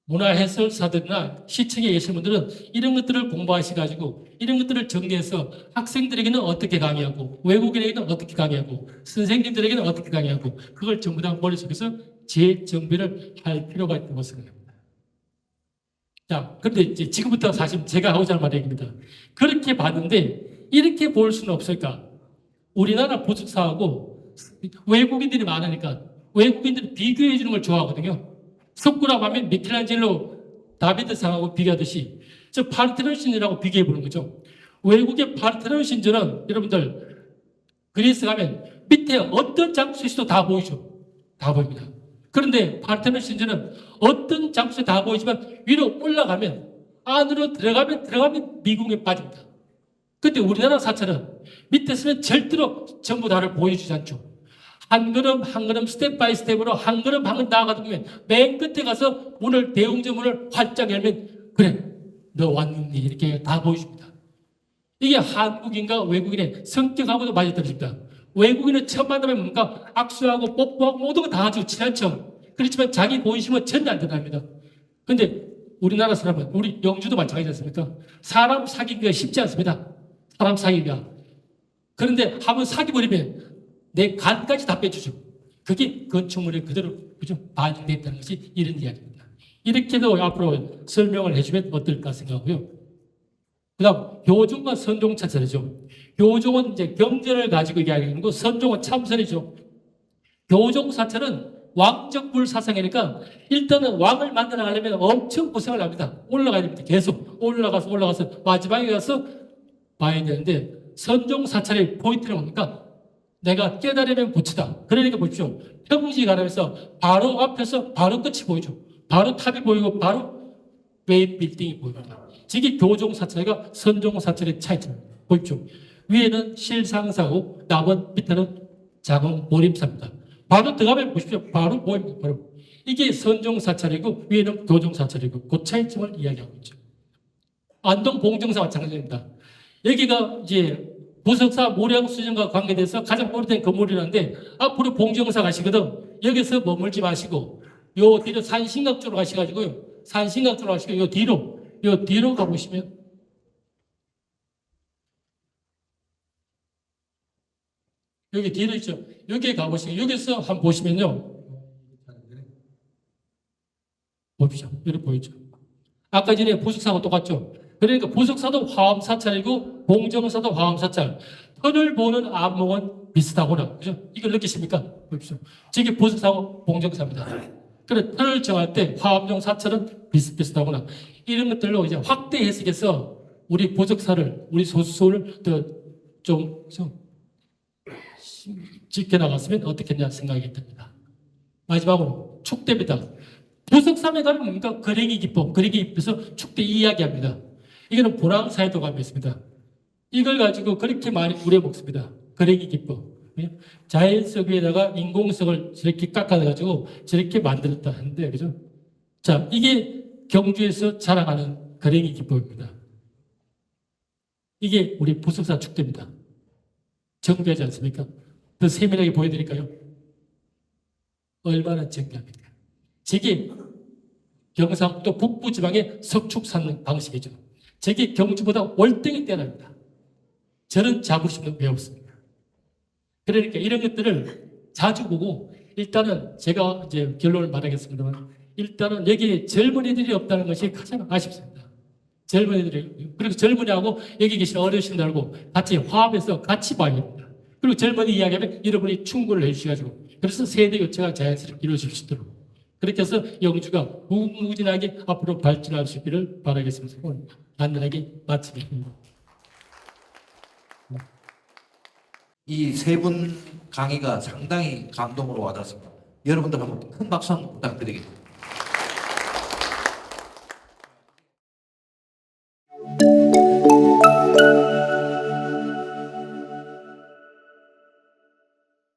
H: 문화해설사들이나 시청에 계신 분들은 이런 것들을 공부하셔가지고 이런 것들을 정리해서 학생들에게는 어떻게 강의하고 외국인에게는 어떻게 강의하고 선생님들에게는 어떻게 강의하고 그걸 전부 다 머릿속에서 재정비를 할 필요가 있다고 생각합니다. 자, 그런데 이제 지금부터 사실 제가 하고자 하는 말입니다. 그렇게 봤는데 이렇게 볼 수는 없을까? 우리나라 부석사하고 외국인들이 많으니까 외국인들이 비교해 주는 걸 좋아하거든요. 석굴암 하면 미켈란젤로 다비드상하고 비교하듯이 저 파르테논 신전하고 비교해 보는 거죠. 외국의 파르테논 신전은 여러분들 그리스 가면 밑에 어떤 장수에서도 다 보이죠. 다 보입니다. 그런데 파르테논 신전은 어떤 장소에 다 보이지만 위로 올라가면 안으로 들어가면 미궁에 빠집니다. 근데 우리나라 사찰은 밑에서는 절대로 전부 다를 보여주지 않죠. 한 걸음 한 걸음 스텝 바이 스텝으로 한 걸음 한 걸음 나아가다 보면 맨 끝에 가서 문을 대웅전 문을 활짝 열면 그래 너 왔니 이렇게 다 보여줍니다. 이게 한국인과 외국인의 성격하고도 맞아떨어집니다. 외국인은 처음 만나면 뭔가 악수하고 뽀뽀하고 모든 거 다 하죠. 친한 척. 그렇지만 자기 본심은 전혀 안 드러납니다. 근데 우리나라 사람은 우리 영주도 마찬가지지 않습니까? 사람 사귀기가 쉽지 않습니다. 사람 사귀기가. 그런데 한번 사귀버리면 내 간까지 다 빼주죠. 그게 건축물에 그대로 그죠? 반영됐다는 것이 이런 이야기입니다. 이렇게도 앞으로 설명을 해주면 어떨까 생각하고요. 그 다음 교종과 선종 차차이죠. 교종은 이제 경전을 가지고 이야기하는 거고 선종은 참선이죠. 교종 사찰은 왕정불 사상이니까 일단은 왕을 만들어 가려면 엄청 고생을 합니다. 올라가야 됩니다. 계속 올라가서 마지막에 가서 봐야 되는데 선종 사찰의 포인트는 뭡니까? 내가 깨달으면 부처다. 그러니까 보십시오. 평지 가면서 바로 앞에서 바로 끝이 보이죠. 바로 탑이 보이고 바로 웨이 빌딩이 보입니다. 이게 교종 사찰과 선종 사찰의 차이점입니다. 보십시오. 위에는 실상사고 남은 밑에는 작은 보림사입니다. 바로 들어가면 보십시오. 바로 보입니다. 바로. 이게 선종 사찰이고 위에는 교종 사찰이고 그 차이점을 이야기하고 있죠. 안동 봉정사 마찬가지입니다. 여기가 이제 부석사 모량수전과 관계돼서 가장 오래된 건물이라는데 앞으로 봉정사 가시거든. 여기서 머물지 마시고 요 뒤로 산신각 쪽으로 가셔가지고요. 산신각 쪽으로 가시고 요 뒤로 가보시면 여기 뒤로 있죠. 여기 가보시고 여기서 한번 보시면요. 보십시오. 여기 보이죠. 아까 전에 부석사하고 똑같죠. 그러니까 부석사도 화엄사찰이고 봉정사도 화엄사찰. 턴을 보는 안목은 비슷하구나. 그죠? 이걸 느끼십니까? 보십시오. 저게 부석사하고 봉정사입니다. 그래, 턴을 정할 때 화엄정 사찰은 비슷비슷하구나. 이런 것들로 이제 확대 해석해서 우리 부석사를, 우리 소수소를 좀 지켜나갔으면 어떻겠냐 생각이 듭니다. 마지막으로 축대입니다. 부석삼에 가면 뭡니까? 거랭이 기법, 거랭이 기법에서 축대 이야기합니다. 이거는 불황사에도감이 있습니다. 이걸 가지고 그렇게 많이 우려먹습니다. 거랭이 기법. 자연석 위에다가 인공석을 저렇게 깎아가지고 저렇게 만들었다 하는데, 그죠? 자, 이게 경주에서 자랑하는 거랭이 기법입니다. 이게 우리 부석사 축대입니다. 정교하지 않습니까? 더 세밀하게 보여드릴까요? 얼마나 정교합니까? 저게 경상도 북부지방의 석축산 방식이죠. 저게 경주보다 월등히 뛰어납니다. 저는 자부심도 왜 없습니다. 그러니까 이런 것들을 자주 보고 일단은 제가 이제 결론을 말하겠습니다만 일단은 여기에 젊은이들이 없다는 것이 가장 아쉽습니다. 젊은이들이 그리고 젊은이하고 여기 계신 어르신들하고 같이 화합해서 같이 봐야 됩니다. 그리고 젊은이 이야기하면 여러분이 충고를 해주셔가지고 그래서 세대 교체가 자연스럽게 이루어질 수 있도록 그렇게 해서 영주가 무궁무진하게 앞으로 발전할 수 있기를 바라겠습니다. 오늘 간단하게 마치겠습니다.
A: 이 세 분 강의가 상당히 감동으로 와닿습니다. 여러분들 한번 큰 박수 한번 부탁드리겠습니다.